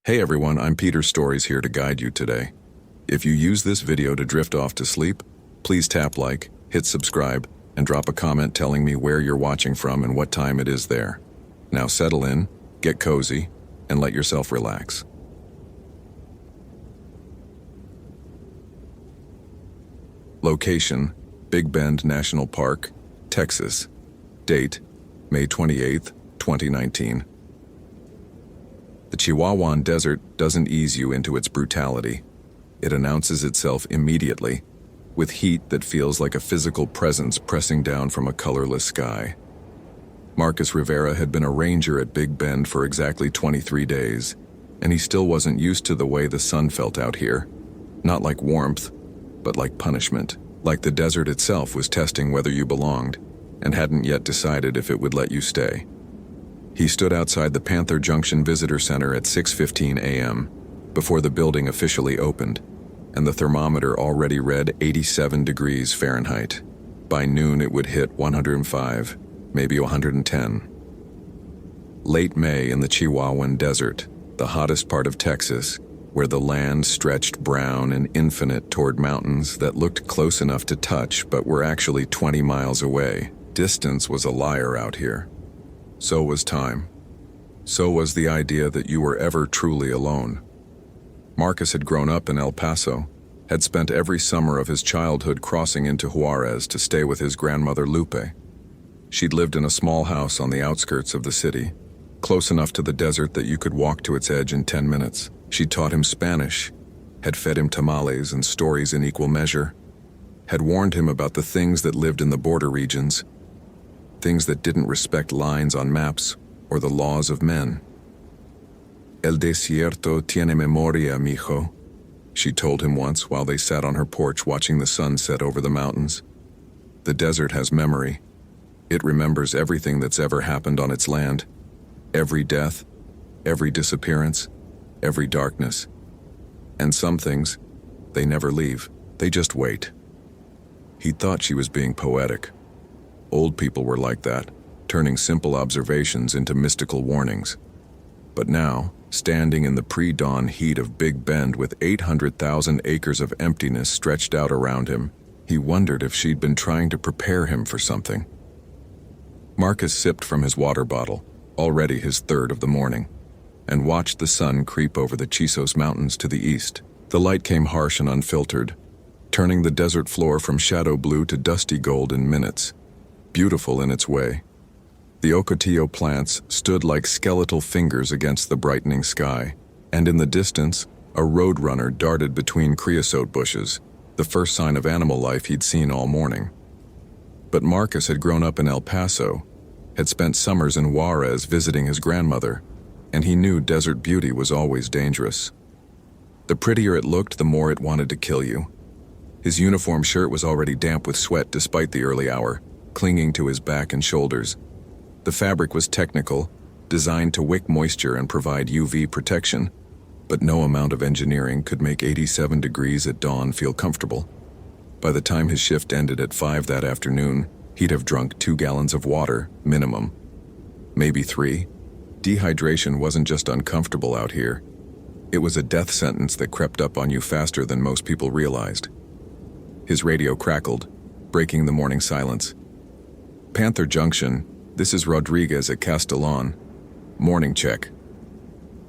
Hey everyone, I'm Peter Stories here to guide you today. If you use this video to drift off to sleep, please tap like, hit subscribe, and drop a comment telling me where you're watching from and what time it is there. Now settle in, get cozy, and let yourself relax. Location: Big Bend National Park, Texas. Date: May 28, 2019. The Chihuahuan Desert doesn't ease you into its brutality. It announces itself immediately, with heat that feels like a physical presence pressing down from a colorless sky. Marcus Rivera had been a ranger at Big Bend for exactly 23 days, and he still wasn't used to the way the sun felt out here. Not like warmth, but like punishment. Like the desert itself was testing whether you belonged, and hadn't yet decided if it would let you stay. He stood outside the Panther Junction Visitor Center at 6:15 a.m., before the building officially opened, and the thermometer already read 87 degrees Fahrenheit. By noon it would hit 105, maybe 110. Late May in the Chihuahuan Desert, the hottest part of Texas, where the land stretched brown and infinite toward mountains that looked close enough to touch but were actually 20 miles away. Distance was a liar out here. So was time. So was the idea that you were ever truly alone. Marcus had grown up in El Paso, had spent every summer of his childhood crossing into Juarez to stay with his grandmother Lupe. She'd lived in a small house on the outskirts of the city, close enough to the desert that you could walk to its edge in 10 minutes. She'd taught him Spanish, had fed him tamales and stories in equal measure, had warned him about the things that lived in the border regions, things that didn't respect lines on maps or the laws of men. El desierto tiene memoria, mijo, she told him once while they sat on her porch watching the sun set over the mountains. The desert has memory. It remembers everything that's ever happened on its land. Every death, every disappearance, every darkness. And some things, they never leave. They just wait. He thought she was being poetic. Old people were like that, turning simple observations into mystical warnings. But now, standing in the pre-dawn heat of Big Bend with 800,000 acres of emptiness stretched out around him, he wondered if she'd been trying to prepare him for something. Marcus sipped from his water bottle, already his third of the morning, and watched the sun creep over the Chisos Mountains to the east. The light came harsh and unfiltered, turning the desert floor from shadow blue to dusty gold in minutes. Beautiful in its way. The ocotillo plants stood like skeletal fingers against the brightening sky, and in the distance, a roadrunner darted between creosote bushes, the first sign of animal life he'd seen all morning. But Marcus had grown up in El Paso, had spent summers in Juarez visiting his grandmother, and he knew desert beauty was always dangerous. The prettier it looked, the more it wanted to kill you. His uniform shirt was already damp with sweat despite the early hour, clinging to his back and shoulders. The fabric was technical, designed to wick moisture and provide UV protection, but no amount of engineering could make 87 degrees at dawn feel comfortable. By the time his shift ended at 5 that afternoon, he'd have drunk 2 gallons of water, minimum. Maybe 3. Dehydration wasn't just uncomfortable out here. It was a death sentence that crept up on you faster than most people realized. His radio crackled, breaking the morning silence. Panther Junction, this is Rodriguez at Castellon. Morning check.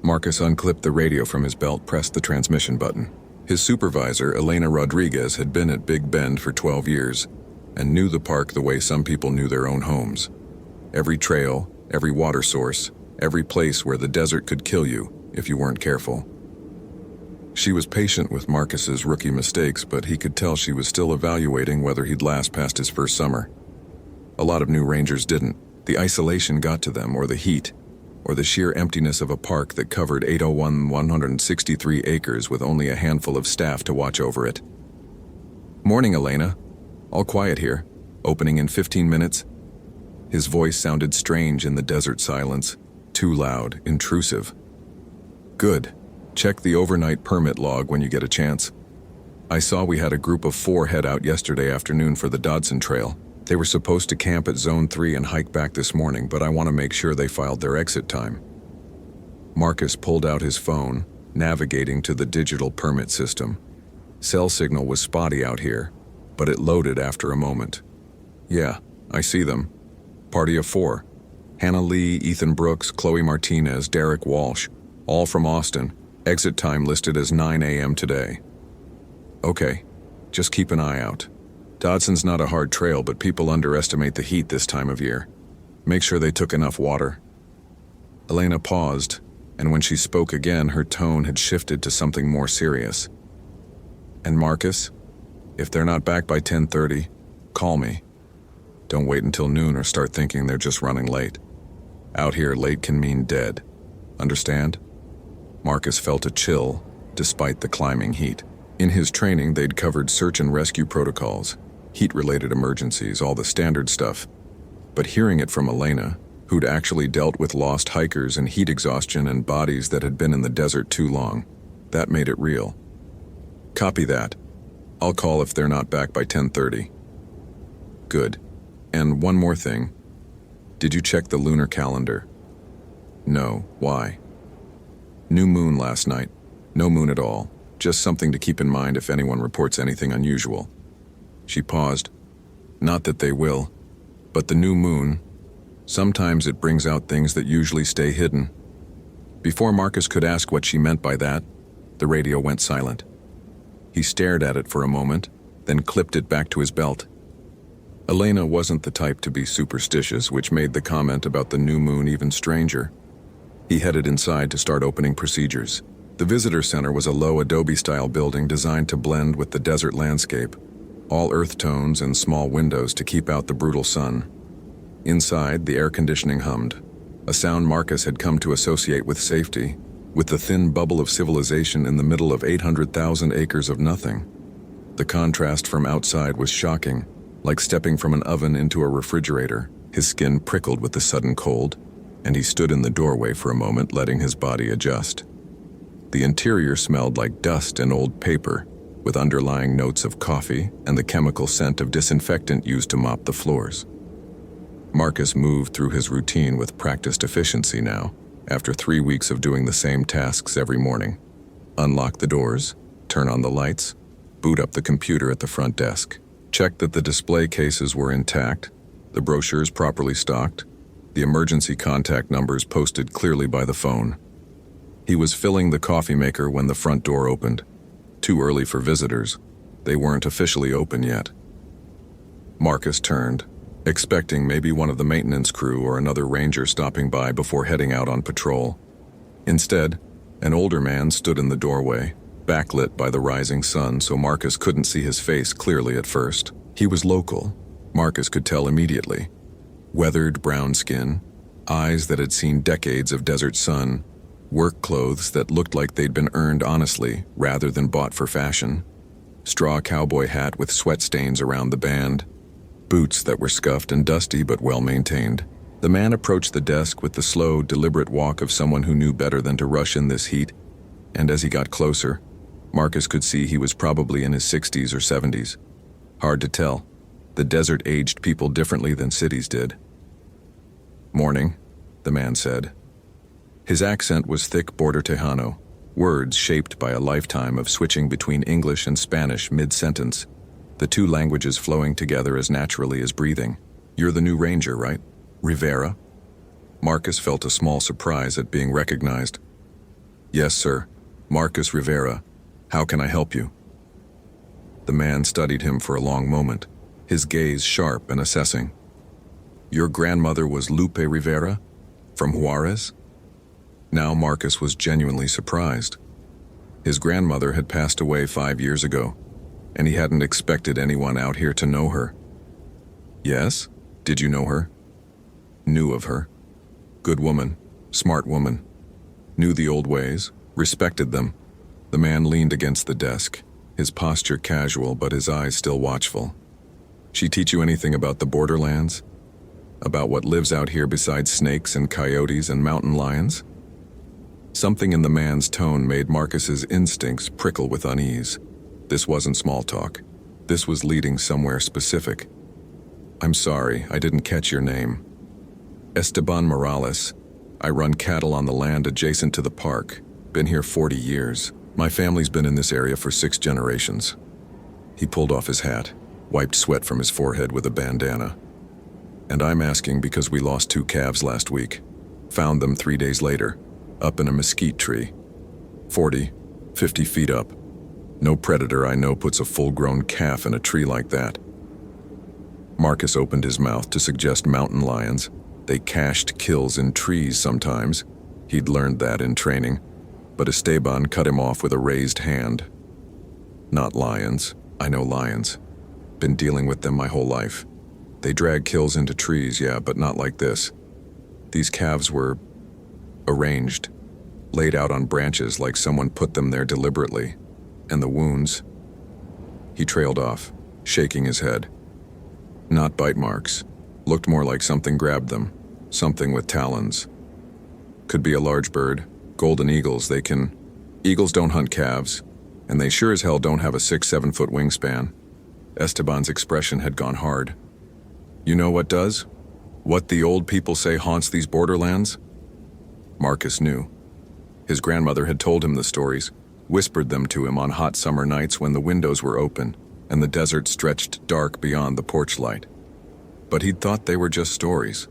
Marcus unclipped the radio from his belt, pressed the transmission button. His supervisor, Elena Rodriguez, had been at Big Bend for 12 years and knew the park the way some people knew their own homes. Every trail, every water source, every place where the desert could kill you if you weren't careful. She was patient with Marcus's rookie mistakes, but he could tell she was still evaluating whether he'd last past his first summer. A lot of new rangers didn't. The isolation got to them, or the heat, or the sheer emptiness of a park that covered 163 acres with only a handful of staff to watch over it. Morning, Elena. All quiet here. Opening in 15 minutes. His voice sounded strange in the desert silence, too loud, intrusive. Good. Check the overnight permit log when you get a chance. I saw we had a group of 4 head out yesterday afternoon for the Dodson Trail. They were supposed to camp at Zone 3 and hike back this morning, but I want to make sure they filed their exit time. Marcus pulled out his phone, navigating to the digital permit system. Cell signal was spotty out here, but it loaded after a moment. Yeah, I see them. Party of 4. Hannah Lee, Ethan Brooks, Chloe Martinez, Derek Walsh, all from Austin. Exit time listed as 9 a.m. today. Okay, just keep an eye out. Dodson's not a hard trail, but people underestimate the heat this time of year. Make sure they took enough water. Elena paused, and when she spoke again, her tone had shifted to something more serious. And Marcus, if they're not back by 10:30, call me. Don't wait until noon or start thinking they're just running late. Out here, late can mean dead. Understand? Marcus felt a chill, despite the climbing heat. In his training, they'd covered search and rescue protocols, heat-related emergencies, all the standard stuff. But hearing it from Elena, who'd actually dealt with lost hikers and heat exhaustion and bodies that had been in the desert too long, that made it real. Copy that. I'll call if they're not back by 10:30. Good. And one more thing. Did you check the lunar calendar? No. Why? New moon last night. No moon at all. Just something to keep in mind if anyone reports anything unusual. She paused. Not that they will, but the new moon, sometimes it brings out things that usually stay hidden. Before Marcus could ask what she meant by that, the radio went silent. He stared at it for a moment, then clipped it back to his belt. Elena wasn't the type to be superstitious, which made the comment about the new moon even stranger. He headed inside to start opening procedures. The visitor center was a low adobe-style building designed to blend with the desert landscape, all earth tones and small windows to keep out the brutal sun. Inside, the air conditioning hummed, a sound Marcus had come to associate with safety, with the thin bubble of civilization in the middle of 800,000 acres of nothing. The contrast from outside was shocking, like stepping from an oven into a refrigerator. His skin prickled with the sudden cold, and he stood in the doorway for a moment, letting his body adjust. The interior smelled like dust and old paper, with underlying notes of coffee and the chemical scent of disinfectant used to mop the floors. Marcus moved through his routine with practiced efficiency now, after 3 weeks of doing the same tasks every morning. Unlock the doors, turn on the lights, boot up the computer at the front desk, check that the display cases were intact, the brochures properly stocked, the emergency contact numbers posted clearly by the phone. He was filling the coffee maker when the front door opened. Too early for visitors. They weren't officially open yet. Marcus turned, expecting maybe one of the maintenance crew or another ranger stopping by before heading out on patrol. Instead, an older man stood in the doorway, backlit by the rising sun so Marcus couldn't see his face clearly at first. He was local, Marcus could tell immediately. Weathered brown skin, eyes that had seen decades of desert sun, work clothes that looked like they'd been earned honestly rather than bought for fashion, straw cowboy hat with sweat stains around the band, boots that were scuffed and dusty but well-maintained. The man approached the desk with the slow, deliberate walk of someone who knew better than to rush in this heat, and as he got closer, Marcus could see he was probably in his 60s or 70s. Hard to tell. The desert aged people differently than cities did. "Morning," the man said. His accent was thick Border Tejano, words shaped by a lifetime of switching between English and Spanish mid-sentence, the two languages flowing together as naturally as breathing. "You're the new ranger, right? Rivera?" Marcus felt a small surprise at being recognized. "Yes, sir. Marcus Rivera. How can I help you?" The man studied him for a long moment, his gaze sharp and assessing. "Your grandmother was Lupe Rivera? From Juarez?" Now Marcus was genuinely surprised. His grandmother had passed away 5 years ago, and he hadn't expected anyone out here to know her. "Yes? Did you know her?" "Knew of her. Good woman, smart woman. Knew the old ways, respected them." The man leaned against the desk, his posture casual but his eyes still watchful. "She teach you anything about the borderlands? About what lives out here besides snakes and coyotes and mountain lions?" Something in the man's tone made Marcus's instincts prickle with unease. This wasn't small talk. This was leading somewhere specific. "I'm sorry, I didn't catch your name." "Esteban Morales. I run cattle on the land adjacent to the park. Been here 40 years. My family's been in this area for 6 generations. He pulled off his hat, wiped sweat from his forehead with a bandana. And I'm asking because we lost 2 calves last week. Found them 3 days later, up in a mesquite tree. 40, 50 feet up. No predator I know puts a full-grown calf in a tree like that. Marcus opened his mouth to suggest mountain lions. They cached kills in trees sometimes. He'd learned that in training. But Esteban cut him off with a raised hand. Not lions. I know lions. Been dealing with them my whole life. They drag kills into trees, yeah, but not like this. These calves were arranged, laid out on branches like someone put them there deliberately. And the wounds... He trailed off, shaking his head. Not bite marks. Looked more like something grabbed them. Something with talons. Could be a large bird. Golden eagles, they can... Eagles don't hunt calves, and they sure as hell don't have a 6-7 foot wingspan. Esteban's expression had gone hard. You know what does? What the old people say haunts these borderlands? Marcus knew. His grandmother had told him the stories, whispered them to him on hot summer nights when the windows were open and the desert stretched dark beyond the porch light. But he'd thought they were just stories.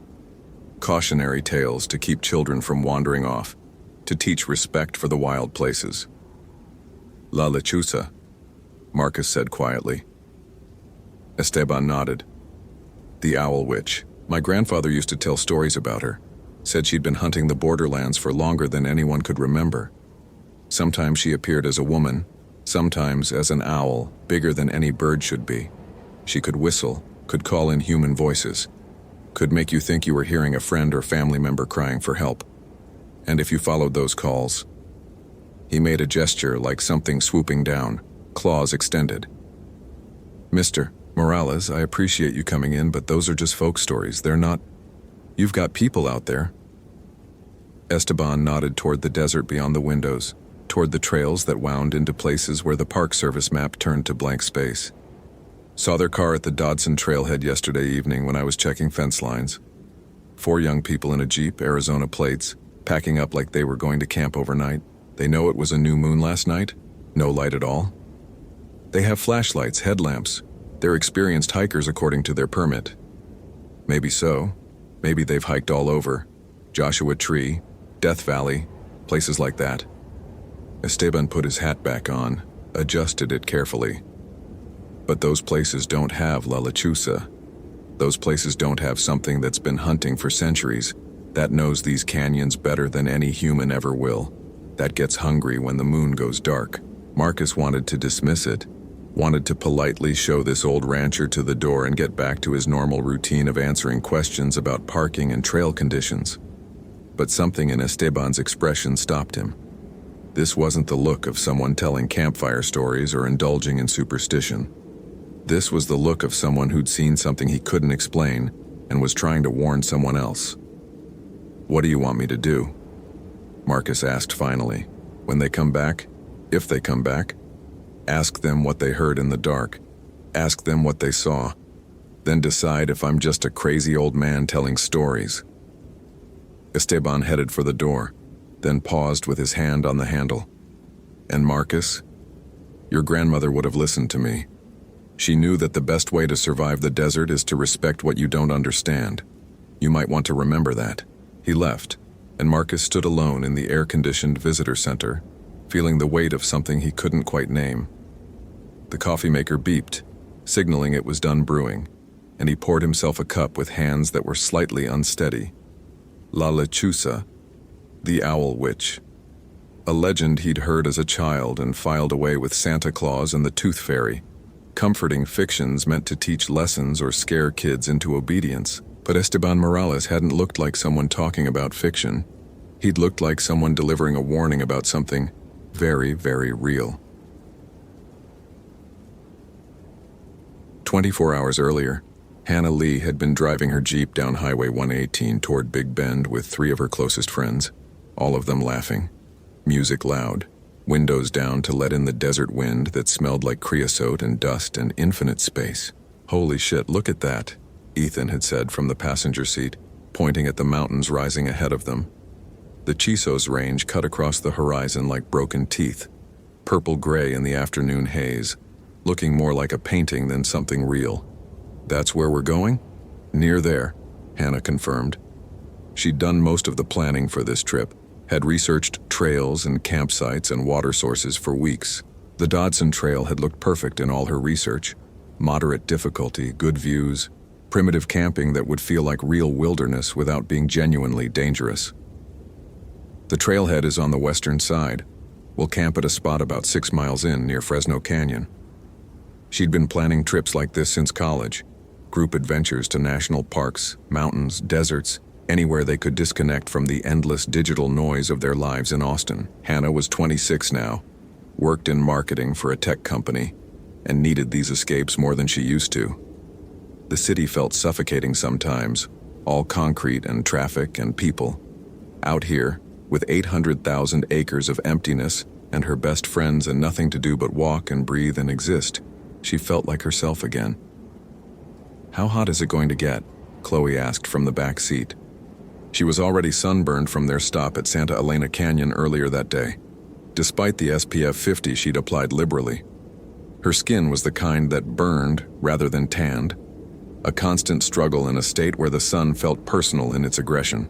Cautionary tales to keep children from wandering off, to teach respect for the wild places. La lechuza, Marcus said quietly. Esteban nodded. The owl witch. My grandfather used to tell stories about her. Said she'd been hunting the borderlands for longer than anyone could remember. Sometimes she appeared as a woman, sometimes as an owl, bigger than any bird should be. She could whistle, could call in human voices, could make you think you were hearing a friend or family member crying for help. And if you followed those calls... He made a gesture like something swooping down, claws extended. Mr. Morales, I appreciate you coming in, but those are just folk stories. They're not... You've got people out there. Esteban nodded toward the desert beyond the windows, toward the trails that wound into places where the Park Service map turned to blank space. Saw their car at the Dodson trailhead yesterday evening when I was checking fence lines. 4 young people in a Jeep, Arizona plates, packing up like they were going to camp overnight. They know it was a new moon last night? No light at all? They have flashlights, headlamps. They're experienced hikers according to their permit. Maybe so. Maybe they've hiked all over. Joshua Tree, Death Valley, places like that. Esteban put his hat back on, adjusted it carefully. But those places don't have La Lechuza. Those places don't have something that's been hunting for centuries, that knows these canyons better than any human ever will, that gets hungry when the moon goes dark. Marcus wanted to dismiss it, wanted to politely show this old rancher to the door and get back to his normal routine of answering questions about parking and trail conditions. But something in Esteban's expression stopped him. This wasn't the look of someone telling campfire stories or indulging in superstition. This was the look of someone who'd seen something he couldn't explain and was trying to warn someone else. What do you want me to do? Marcus asked finally. When they come back, if they come back, ask them what they heard in the dark. Ask them what they saw. Then decide if I'm just a crazy old man telling stories. Esteban headed for the door, then paused with his hand on the handle. And Marcus, your grandmother would have listened to me. She knew that the best way to survive the desert is to respect what you don't understand. You might want to remember that. He left, and Marcus stood alone in the air-conditioned visitor center, feeling the weight of something he couldn't quite name. The coffee maker beeped, signaling it was done brewing, and he poured himself a cup with hands that were slightly unsteady. La Lechuza, the Owl Witch. A legend he'd heard as a child and filed away with Santa Claus and the Tooth Fairy. Comforting fictions meant to teach lessons or scare kids into obedience. But Esteban Morales hadn't looked like someone talking about fiction. He'd looked like someone delivering a warning about something very, very real. 24 hours earlier, Hannah Lee had been driving her Jeep down Highway 118 toward Big Bend with 3 of her closest friends, all of them laughing. Music loud, windows down to let in the desert wind that smelled like creosote and dust and infinite space. Holy shit, look at that, Ethan had said from the passenger seat, pointing at the mountains rising ahead of them. The Chisos Range cut across the horizon like broken teeth, purple-gray in the afternoon haze, looking more like a painting than something real. "That's where we're going?" "Near there," Hannah confirmed. She'd done most of the planning for this trip, had researched trails and campsites and water sources for weeks. The Dodson Trail had looked perfect in all her research. Moderate difficulty, good views, primitive camping that would feel like real wilderness without being genuinely dangerous. "The trailhead is on the western side. We'll camp at a spot about 6 miles in near Fresno Canyon." She'd been planning trips like this since college. Group adventures to national parks, mountains, deserts, anywhere they could disconnect from the endless digital noise of their lives in Austin. Hannah was 26 now, worked in marketing for a tech company, and needed these escapes more than she used to. The city felt suffocating sometimes, all concrete and traffic and people. Out here, with 800,000 acres of emptiness and her best friends and nothing to do but walk and breathe and exist, she felt like herself again. "How hot is it going to get?" Chloe asked from the back seat. She was already sunburned from their stop at Santa Elena Canyon earlier that day. Despite the SPF 50 she'd applied liberally, her skin was the kind that burned rather than tanned, a constant struggle in a state where the sun felt personal in its aggression.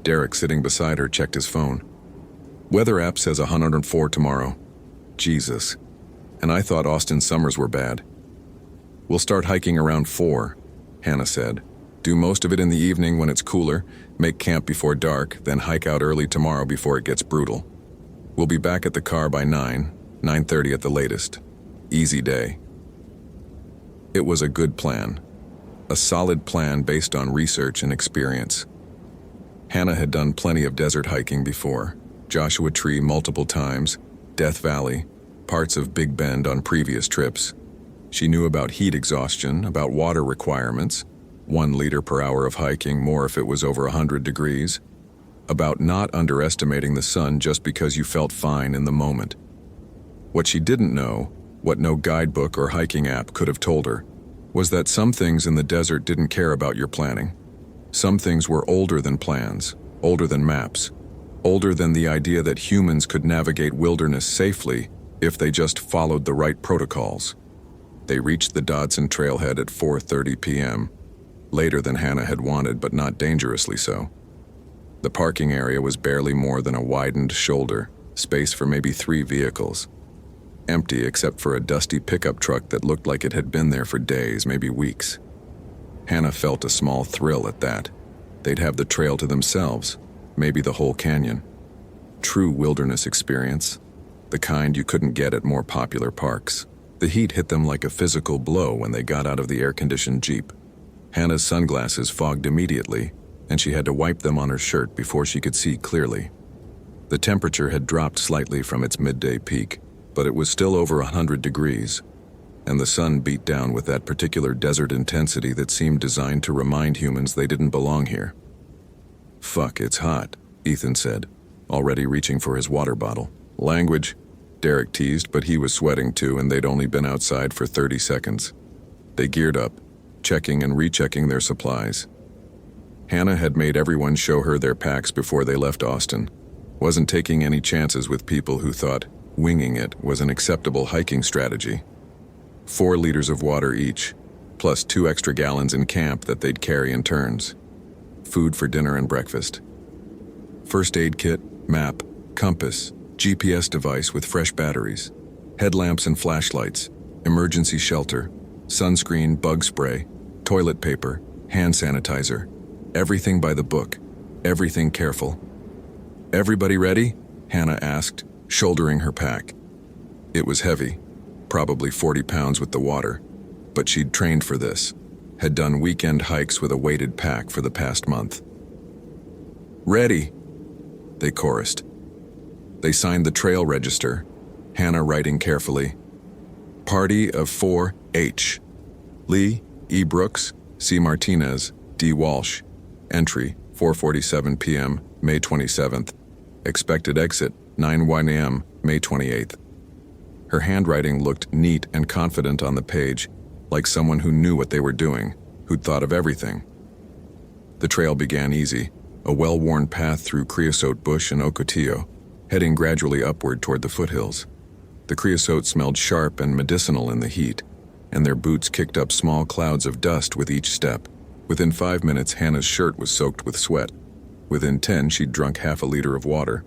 Derek, sitting beside her, checked his phone. "Weather app says 104 tomorrow." Jesus. And I thought Austin summers were bad. "We'll start hiking around 4, Hannah said. "Do most of it in the evening when it's cooler, make camp before dark, then hike out early tomorrow before it gets brutal. We'll be back at the car by 9:30 at the latest. Easy day." It was a good plan. A solid plan based on research and experience. Hannah had done plenty of desert hiking before. Joshua Tree multiple times, Death Valley, parts of Big Bend on previous trips. She knew about heat exhaustion, about water requirements, 1 liter per hour of hiking, more if it was over 100 degrees, about not underestimating the sun just because you felt fine in the moment. What she didn't know, what no guidebook or hiking app could have told her, was that some things in the desert didn't care about your planning. Some things were older than plans, older than maps, older than the idea that humans could navigate wilderness safely if they just followed the right protocols. They reached the Dodson trailhead at 4:30 p.m., later than Hannah had wanted, but not dangerously so. The parking area was barely more than a widened shoulder, space for maybe 3 vehicles. Empty except for a dusty pickup truck that looked like it had been there for days, maybe weeks. Hannah felt a small thrill at that. They'd have the trail to themselves, maybe the whole canyon. True wilderness experience, the kind you couldn't get at more popular parks. The heat hit them like a physical blow when they got out of the air-conditioned Jeep. Hannah's sunglasses fogged immediately, and she had to wipe them on her shirt before she could see clearly. The temperature had dropped slightly from its midday peak, but it was still over 100 degrees, and the sun beat down with that particular desert intensity that seemed designed to remind humans they didn't belong here. "Fuck, it's hot," Ethan said, already reaching for his water bottle. "Language," Derek teased, but he was sweating too, and they'd only been outside for 30 seconds. They geared up, checking and rechecking their supplies. Hannah had made everyone show her their packs before they left Austin, wasn't taking any chances with people who thought winging it was an acceptable hiking strategy. 4 liters of water each, plus 2 extra gallons in camp that they'd carry in turns. Food for dinner and breakfast. First aid kit, map, compass, GPS device with fresh batteries, headlamps and flashlights, emergency shelter, sunscreen, bug spray, toilet paper, hand sanitizer. Everything by the book, everything careful. "Everybody ready?" Hannah asked, shouldering her pack. It was heavy, probably 40 pounds with the water, but she'd trained for this, had done weekend hikes with a weighted pack for the past month. "Ready," they chorused. They signed the trail register, Hannah writing carefully. "Party of 4H. Lee, E. Brooks, C. Martinez, D. Walsh. Entry, 4:47 p.m., May 27th. Expected exit, 9:01 a.m., May 28th. Her handwriting looked neat and confident on the page, like someone who knew what they were doing, who'd thought of everything. The trail began easy, a well-worn path through creosote bush and ocotillo, heading gradually upward toward the foothills. The creosote smelled sharp and medicinal in the heat, and their boots kicked up small clouds of dust with each step. Within 5 minutes, Hannah's shirt was soaked with sweat. Within 10, she'd drunk half a liter of water.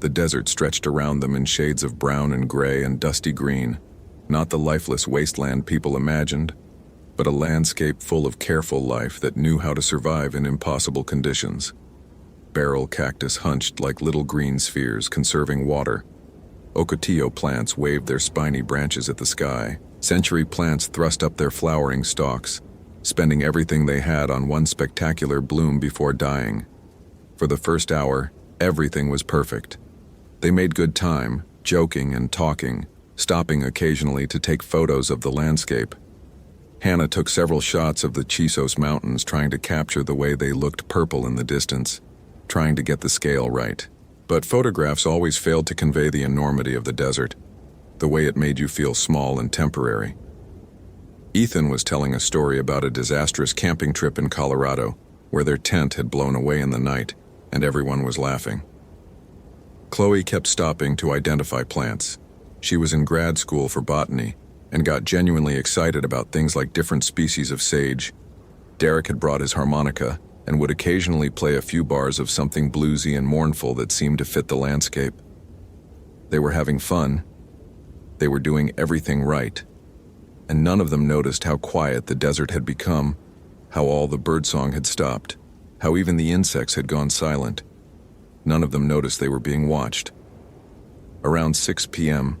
The desert stretched around them in shades of brown and gray and dusty green, not the lifeless wasteland people imagined, but a landscape full of careful life that knew how to survive in impossible conditions. Beryl cactus hunched like little green spheres, conserving water. Ocotillo plants waved their spiny branches at the sky. Century plants thrust up their flowering stalks, spending everything they had on one spectacular bloom before dying. For the first hour, everything was perfect. They made good time, joking and talking, stopping occasionally to take photos of the landscape. Hannah took several shots of the Chisos Mountains, trying to capture the way they looked purple in the distance, trying to get the scale right. But photographs always failed to convey the enormity of the desert, the way it made you feel small and temporary. Ethan was telling a story about a disastrous camping trip in Colorado, where their tent had blown away in the night, and everyone was laughing. Chloe kept stopping to identify plants. She was in grad school for botany, and got genuinely excited about things like different species of sage. Derek had brought his harmonica, and would occasionally play a few bars of something bluesy and mournful that seemed to fit the landscape. They were having fun. They were doing everything right. And none of them noticed how quiet the desert had become, how all the birdsong had stopped, how even the insects had gone silent. None of them noticed they were being watched. Around 6 p.m.,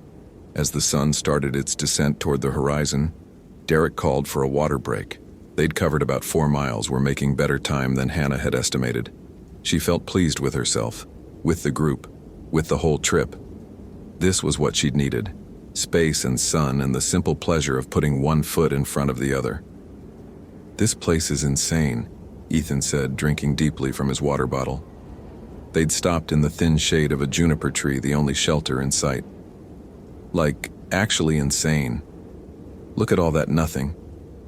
as the sun started its descent toward the horizon, Derek called for a water break. They'd covered about 4 miles, were making better time than Hannah had estimated. She felt pleased with herself, with the group, with the whole trip. This was what she'd needed: space and sun and the simple pleasure of putting one foot in front of the other. "This place is insane," Ethan said, drinking deeply from his water bottle. They'd stopped in the thin shade of a juniper tree, the only shelter in sight. "Like, actually insane. Look at all that nothing."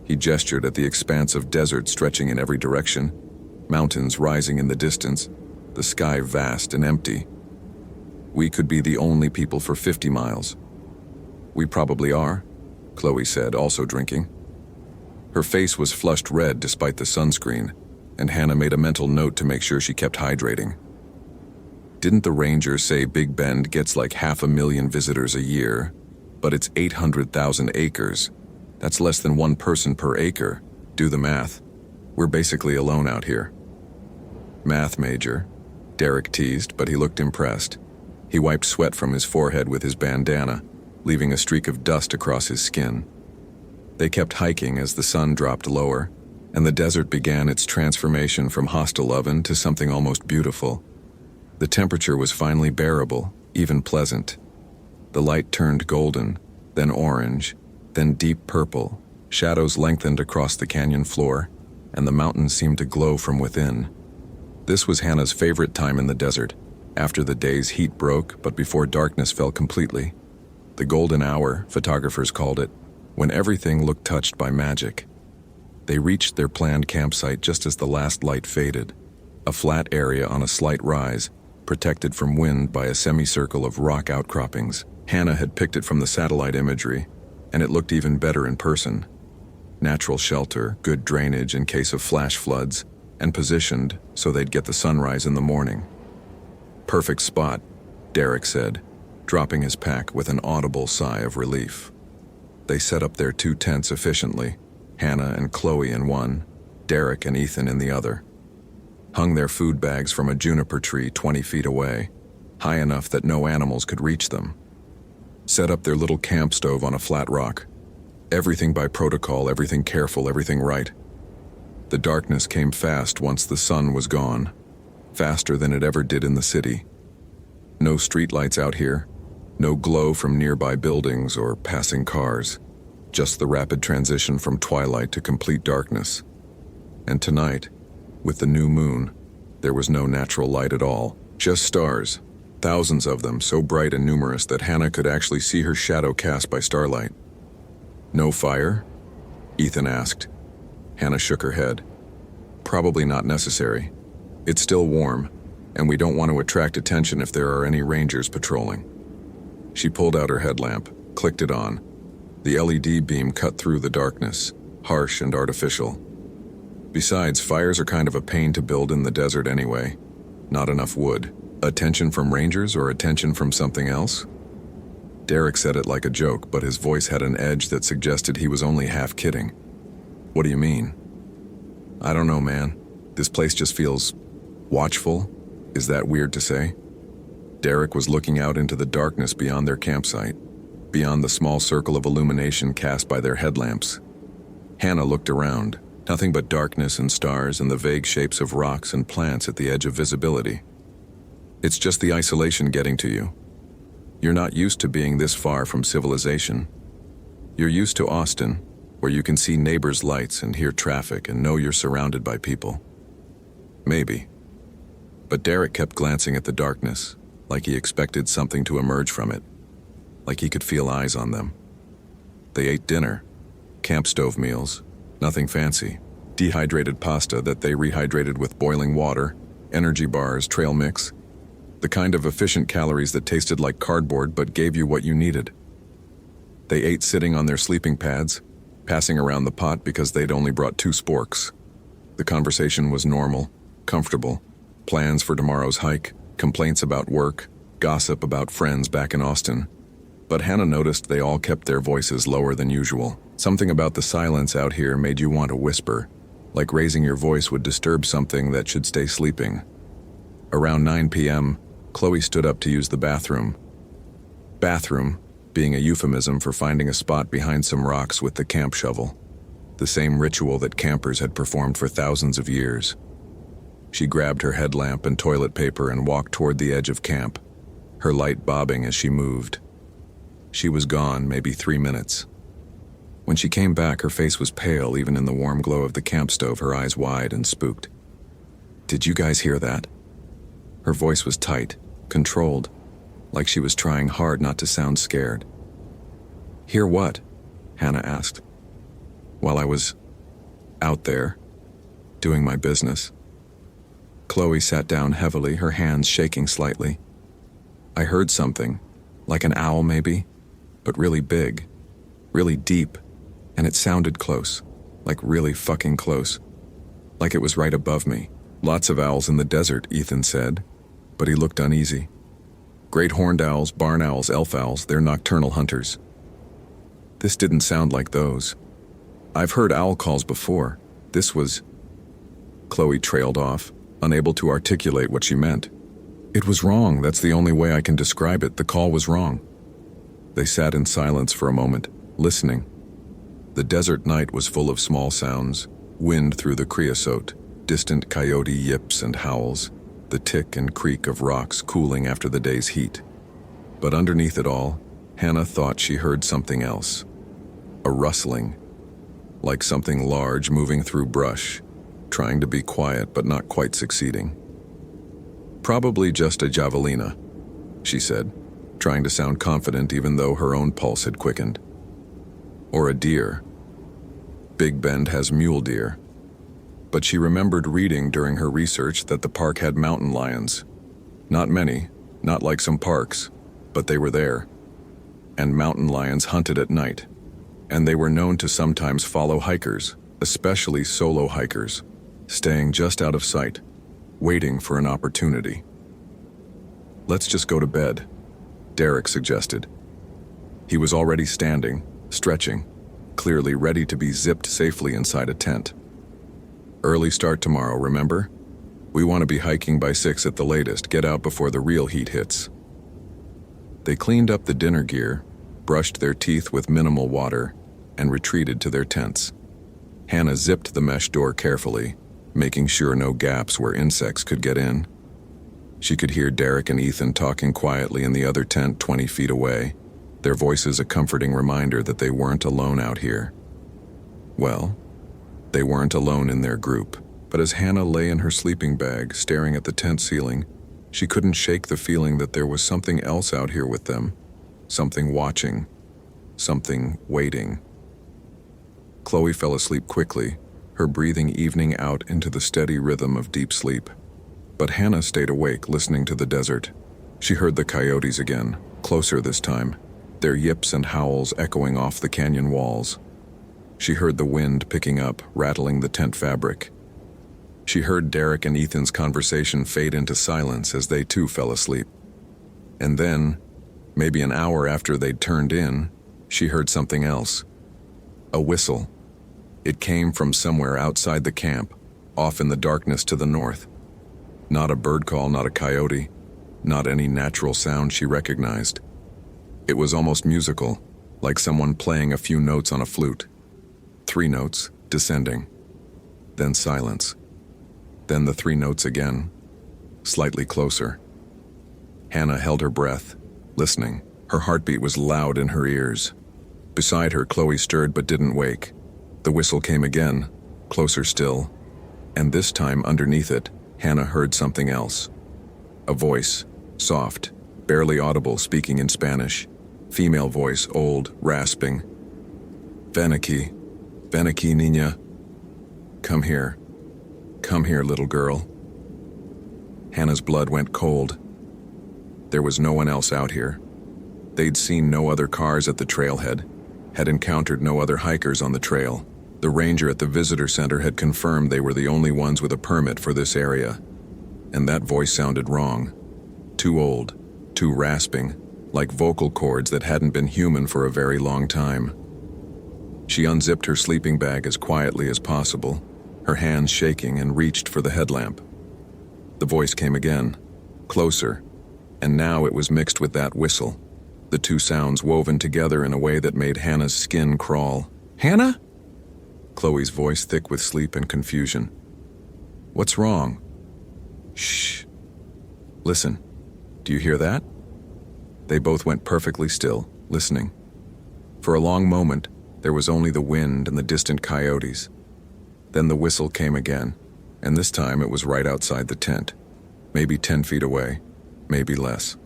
He gestured at the expanse of desert stretching in every direction, mountains rising in the distance, the sky vast and empty. "We could be the only people for 50 miles. "We probably are," Chloe said, also drinking. Her face was flushed red despite the sunscreen, and Hannah made a mental note to make sure she kept hydrating. "Didn't the ranger say Big Bend gets like 500,000 visitors a year? But it's 800,000 acres. That's less than one person per acre. Do the math. We're basically alone out here." "Math major," Derek teased, but he looked impressed. He wiped sweat from his forehead with his bandana, leaving a streak of dust across his skin. They kept hiking as the sun dropped lower, and the desert began its transformation from hostile oven to something almost beautiful. The temperature was finally bearable, even pleasant. The light turned golden, then orange, then deep purple. Shadows lengthened across the canyon floor, and the mountains seemed to glow from within. This was Hannah's favorite time in the desert, after the day's heat broke but before darkness fell completely. The golden hour, photographers called it, when everything looked touched by magic. They reached their planned campsite just as the last light faded, a flat area on a slight rise, protected from wind by a semicircle of rock outcroppings. Hannah had picked it from the satellite imagery, and it looked even better in person. Natural shelter, good drainage in case of flash floods, and positioned so they'd get the sunrise in the morning. "Perfect spot," Derek said, dropping his pack with an audible sigh of relief. They set up their 2 tents efficiently, Hannah and Chloe in one, Derek and Ethan in the other. Hung their food bags from a juniper tree 20 feet away, high enough that no animals could reach them. Set up their little camp stove on a flat rock. Everything by protocol, everything careful, everything right. The darkness came fast once the sun was gone, faster than it ever did in the city. No streetlights out here, no glow from nearby buildings or passing cars, just the rapid transition from twilight to complete darkness. And tonight, with the new moon, there was no natural light at all, just stars, thousands of them, so bright and numerous that Hannah could actually see her shadow cast by starlight. "No fire?" Ethan asked. Hannah shook her head. "Probably not necessary. It's still warm, and we don't want to attract attention if there are any rangers patrolling. She pulled out her headlamp, clicked it on. The LED beam cut through the darkness, harsh and artificial. Besides, fires are kind of a pain to build in the desert anyway. Not enough wood. Attention from rangers or attention from something else? Derek said it like a joke, but his voice had an edge that suggested he was only half kidding. What do you mean? I don't know, man. This place just feels watchful. Is that weird to say? Derek was looking out into the darkness beyond their campsite, beyond the small circle of illumination cast by their headlamps. Hannah looked around, nothing but darkness and stars and the vague shapes of rocks and plants at the edge of visibility. It's just the isolation getting to you. You're not used to being this far from civilization. You're used to Austin, where you can see neighbors' lights and hear traffic and know you're surrounded by people. Maybe. But Derek kept glancing at the darkness, like he expected something to emerge from it, like he could feel eyes on them. They ate dinner, camp stove meals, nothing fancy, dehydrated pasta that they rehydrated with boiling water, energy bars, trail mix, the kind of efficient calories that tasted like cardboard but gave you what you needed. They ate sitting on their sleeping pads, passing around the pot because they'd only brought 2 sporks. The conversation was normal, comfortable, plans for tomorrow's hike, complaints about work, gossip about friends back in Austin. But Hannah noticed they all kept their voices lower than usual. Something about the silence out here made you want to whisper, like raising your voice would disturb something that should stay sleeping. Around 9 p.m., Chloe stood up to use the bathroom. Bathroom being a euphemism for finding a spot behind some rocks with the camp shovel, the same ritual that campers had performed for thousands of years. She grabbed her headlamp and toilet paper and walked toward the edge of camp, her light bobbing as she moved. She was gone maybe 3 minutes. When she came back, her face was pale even in the warm glow of the camp stove, her eyes wide and spooked. "Did you guys hear that?" Her voice was tight, controlled, like she was trying hard not to sound scared. "Hear what?" Hannah asked. "While I was out there, doing my business." Chloe sat down heavily, her hands shaking slightly. "I heard something, like an owl maybe, but really big, really deep, and it sounded close, like really fucking close, like it was right above me." "Lots of owls in the desert," Ethan said, but he looked uneasy. "Great horned owls, barn owls, elf owls, they're nocturnal hunters." "This didn't sound like those. I've heard owl calls before. This was..." Chloe trailed off, unable to articulate what she meant. "It was wrong, that's the only way I can describe it. The call was wrong." They sat in silence for a moment, listening. The desert night was full of small sounds, wind through the creosote, distant coyote yips and howls, the tick and creak of rocks cooling after the day's heat. But underneath it all, Hannah thought she heard something else. A rustling, like something large moving through brush, trying to be quiet but not quite succeeding. "Probably just a javelina," she said, trying to sound confident even though her own pulse had quickened. "Or a deer. Big Bend has mule deer." But she remembered reading during her research that the park had mountain lions. Not many, not like some parks, but they were there. And mountain lions hunted at night. And they were known to sometimes follow hikers, especially solo hikers, staying just out of sight, waiting for an opportunity. "Let's just go to bed," Derek suggested. He was already standing, stretching, clearly ready to be zipped safely inside a tent. "Early start tomorrow, remember? We want to be hiking by 6 at the latest. Get out before the real heat hits." They cleaned up the dinner gear, brushed their teeth with minimal water, and retreated to their tents. Hannah zipped the mesh door carefully, making sure no gaps where insects could get in. She could hear Derek and Ethan talking quietly in the other tent 20 feet away, their voices a comforting reminder that they weren't alone out here. Well, they weren't alone in their group, but as Hannah lay in her sleeping bag staring at the tent ceiling, she couldn't shake the feeling that there was something else out here with them, something watching, something waiting. Chloe fell asleep quickly, her breathing evening out into the steady rhythm of deep sleep. But Hannah stayed awake, listening to the desert. She heard the coyotes again, closer this time, their yips and howls echoing off the canyon walls. She heard the wind picking up, rattling the tent fabric. She heard Derek and Ethan's conversation fade into silence as they too fell asleep. And then, maybe an hour after they'd turned in, she heard something else. A whistle. It came from somewhere outside the camp, off in the darkness to the north. Not a bird call, not a coyote, not any natural sound she recognized. It was almost musical, like someone playing a few notes on a flute. 3 notes, descending. Then silence. Then the 3 notes again, slightly closer. Hannah held her breath, listening. Her heartbeat was loud in her ears. Beside her, Chloe stirred but didn't wake. The whistle came again, closer still. And this time, underneath it, Hannah heard something else. A voice, soft, barely audible, speaking in Spanish. Female voice, old, rasping. Ven aquí, niña. Come here. Come here, little girl. Hannah's blood went cold. There was no one else out here. They'd seen no other cars at the trailhead, had encountered no other hikers on the trail. The ranger at the visitor center had confirmed they were the only ones with a permit for this area. And that voice sounded wrong. Too old, too rasping, like vocal cords that hadn't been human for a very long time. She unzipped her sleeping bag as quietly as possible, her hands shaking, and reached for the headlamp. The voice came again, closer, and now it was mixed with that whistle, the 2 sounds woven together in a way that made Hannah's skin crawl. Hannah? Chloe's voice thick with sleep and confusion. What's wrong? Shh. Listen. Do you hear that? They both went perfectly still, listening. For a long moment, there was only the wind and the distant coyotes. Then the whistle came again, and this time it was right outside the tent, maybe 10 feet away, maybe less.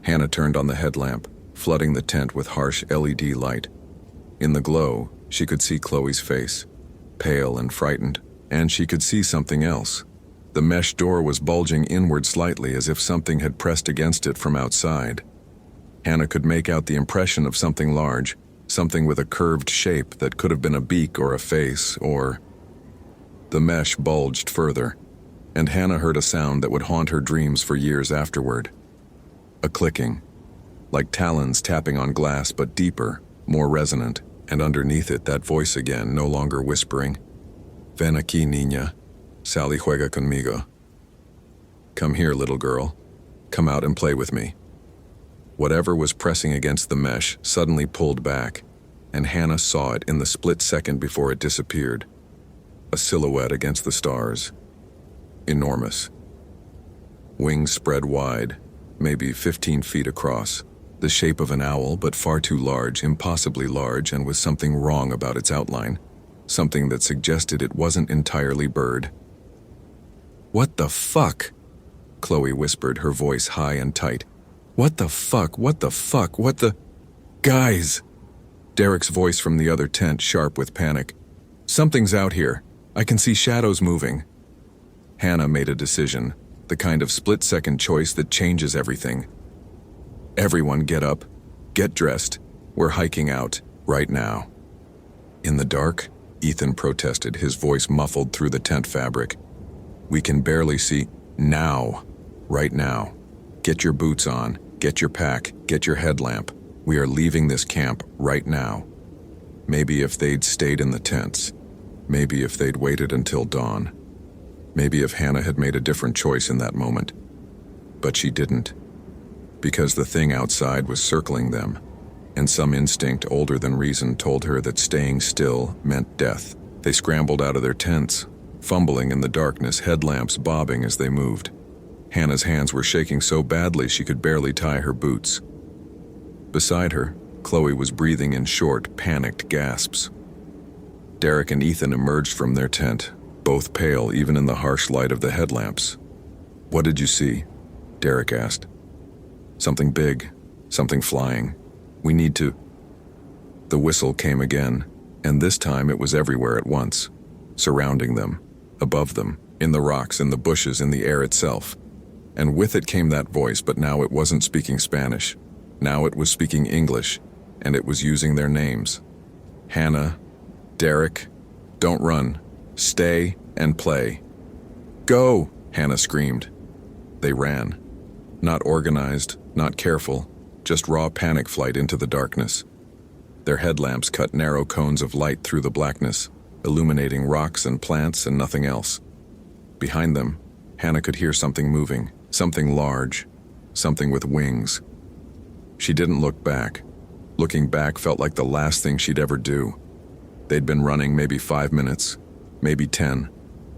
Hannah turned on the headlamp, flooding the tent with harsh LED light. In the glow, she could see Chloe's face, pale and frightened, and she could see something else. The mesh door was bulging inward slightly as if something had pressed against it from outside. Hannah could make out the impression of something large, something with a curved shape that could have been a beak or a face, or... The mesh bulged further, and Hannah heard a sound that would haunt her dreams for years afterward. A clicking, like talons tapping on glass, but deeper, more resonant, and underneath it that voice again, no longer whispering. Ven aquí, niña. Sal y juega conmigo. Come here, little girl. Come out and play with me. Whatever was pressing against the mesh suddenly pulled back, and Hannah saw it in the split second before it disappeared. A silhouette against the stars. Enormous. Wings spread wide, maybe 15 feet across. The shape of an owl, but far too large, impossibly large, and with something wrong about its outline. Something that suggested it wasn't entirely bird. What the fuck? Chloe whispered, her voice high and tight. What the fuck? What the fuck? What the... Guys! Derek's voice from the other tent, sharp with panic. Something's out here. I can see shadows moving. Hannah made a decision, the kind of split-second choice that changes everything. Everyone get up, get dressed. We're hiking out, right now. In the dark, Ethan protested, his voice muffled through the tent fabric. We can barely see. Now. Right now. Get your boots on, get your pack, get your headlamp. We are leaving this camp right now. Maybe if they'd stayed in the tents. Maybe if they'd waited until dawn. Maybe if Hannah had made a different choice in that moment. But she didn't. Because the thing outside was circling them, and some instinct older than reason told her that staying still meant death. They scrambled out of their tents, fumbling in the darkness, headlamps bobbing as they moved. Hannah's hands were shaking so badly she could barely tie her boots. Beside her, Chloe was breathing in short, panicked gasps. Derek and Ethan emerged from their tent, both pale even in the harsh light of the headlamps. What did you see? Derek asked. Something big, something flying. We need to... The whistle came again, and this time it was everywhere at once, surrounding them, above them, in the rocks, in the bushes, in the air itself. And with it came that voice, but now it wasn't speaking Spanish. Now it was speaking English, and it was using their names. Hannah, Derek, don't run. Stay and play. Go, Hannah screamed. They ran. Not organized, not careful, just raw panic flight into the darkness. Their headlamps cut narrow cones of light through the blackness, illuminating rocks and plants and nothing else. Behind them, Hannah could hear something moving, something large, something with wings. She didn't look back. Looking back felt like the last thing she'd ever do. They'd been running maybe 5 minutes, maybe 10.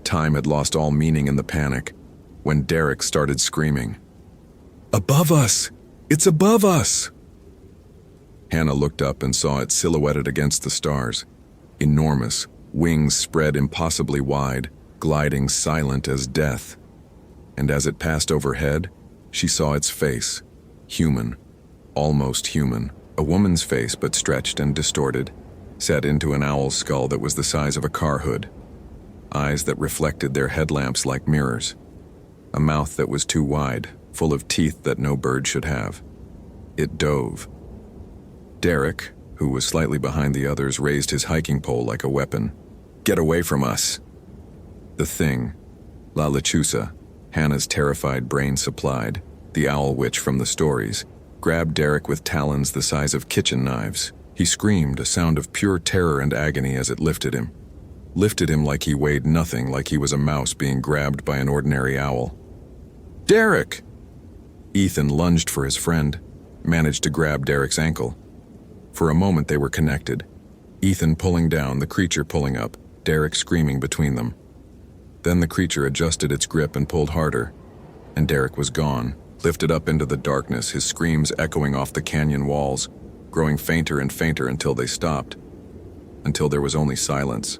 Time had lost all meaning in the panic, when Derek started screaming. Above us! It's above us! Hannah looked up and saw it silhouetted against the stars. Enormous, wings spread impossibly wide, gliding silent as death. And as it passed overhead, she saw its face. Human. Almost human. A woman's face, but stretched and distorted, set into an owl's skull that was the size of a car hood. Eyes that reflected their headlamps like mirrors. A mouth that was too wide, full of teeth that no bird should have. It dove. Derek, who was slightly behind the others, raised his hiking pole like a weapon. Get away from us! The thing, La Lechuza, Hannah's terrified brain supplied, the owl witch from the stories, grabbed Derek with talons the size of kitchen knives. He screamed, a sound of pure terror and agony as it lifted him. Lifted him like he weighed nothing, like he was a mouse being grabbed by an ordinary owl. Derek! Ethan lunged for his friend, managed to grab Derek's ankle. For a moment they were connected. Ethan pulling down, the creature pulling up, Derek screaming between them. Then the creature adjusted its grip and pulled harder, and Derek was gone, lifted up into the darkness, his screams echoing off the canyon walls, growing fainter and fainter until they stopped, until there was only silence.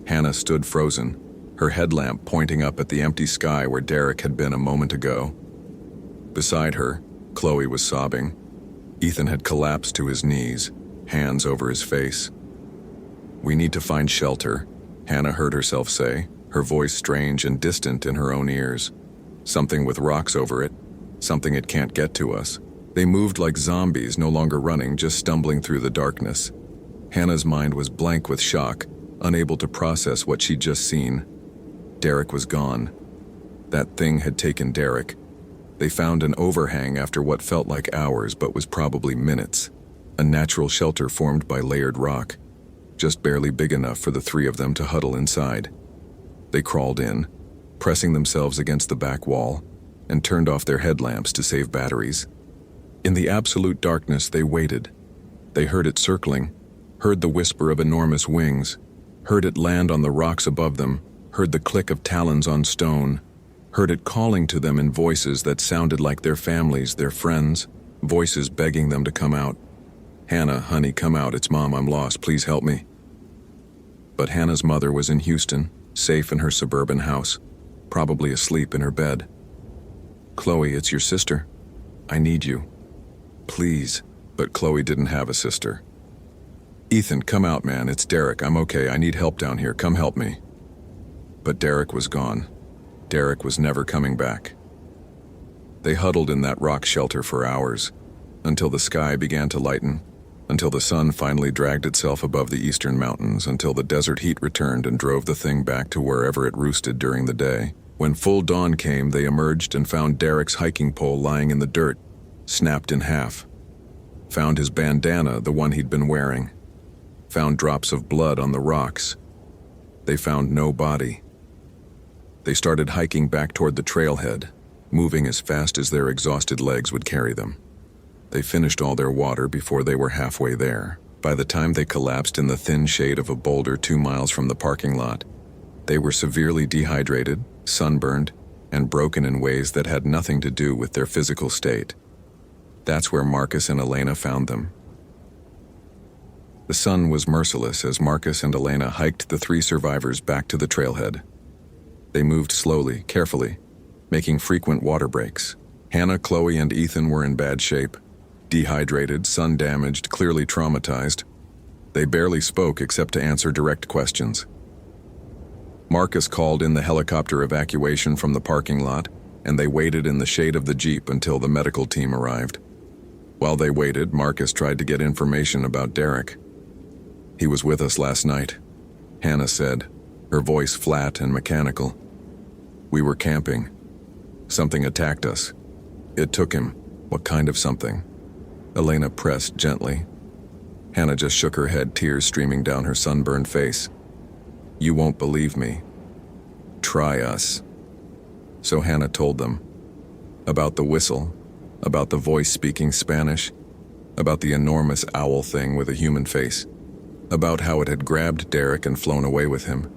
Hannah stood frozen, her headlamp pointing up at the empty sky where Derek had been a moment ago. Beside her, Chloe was sobbing. Ethan had collapsed to his knees, hands over his face. We need to find shelter, Hannah heard herself say, her voice strange and distant in her own ears. Something with rocks over it, something it can't get to us. They moved like zombies, no longer running, just stumbling through the darkness. Hannah's mind was blank with shock, unable to process what she'd just seen. Derek was gone. That thing had taken Derek. They found an overhang after what felt like hours but was probably minutes. A natural shelter formed by layered rock, just barely big enough for the three of them to huddle inside. They crawled in, pressing themselves against the back wall, and turned off their headlamps to save batteries. In the absolute darkness they waited. They heard it circling, heard the whisper of enormous wings, heard it land on the rocks above them, heard the click of talons on stone, heard it calling to them in voices that sounded like their families, their friends, voices begging them to come out. Hannah, honey, come out, it's Mom, I'm lost, please help me. But Hannah's mother was in Houston, safe in her suburban house, probably asleep in her bed. Chloe, it's your sister. I need you. Please. But Chloe didn't have a sister. Ethan, come out, man, it's Derek, I'm okay, I need help down here, come help me. But Derek was gone. Derek was never coming back. They huddled in that rock shelter for hours, until the sky began to lighten, until the sun finally dragged itself above the eastern mountains, until the desert heat returned and drove the thing back to wherever it roosted during the day. When full dawn came, they emerged and found Derek's hiking pole lying in the dirt, snapped in half. Found his bandana, the one he'd been wearing. Found drops of blood on the rocks. They found no body. They started hiking back toward the trailhead, moving as fast as their exhausted legs would carry them. They finished all their water before they were halfway there. By the time they collapsed in the thin shade of a boulder 2 miles from the parking lot, they were severely dehydrated, sunburned, and broken in ways that had nothing to do with their physical state. That's where Marcus and Elena found them. The sun was merciless as Marcus and Elena hiked the 3 survivors back to the trailhead. They moved slowly, carefully, making frequent water breaks. Hannah, Chloe, and Ethan were in bad shape. Dehydrated, sun-damaged, clearly traumatized. They barely spoke except to answer direct questions. Marcus called in the helicopter evacuation from the parking lot, and they waited in the shade of the Jeep until the medical team arrived. While they waited, Marcus tried to get information about Derek. "He was with us last night," Hannah said, her voice flat and mechanical. "We were camping. Something attacked us. It took him." "What kind of something?" Elena pressed gently. Hannah just shook her head, tears streaming down her sunburned face. "You won't believe me. Try us." So Hannah told them. About the whistle, about the voice speaking Spanish, about the enormous owl thing with a human face, about how it had grabbed Derek and flown away with him,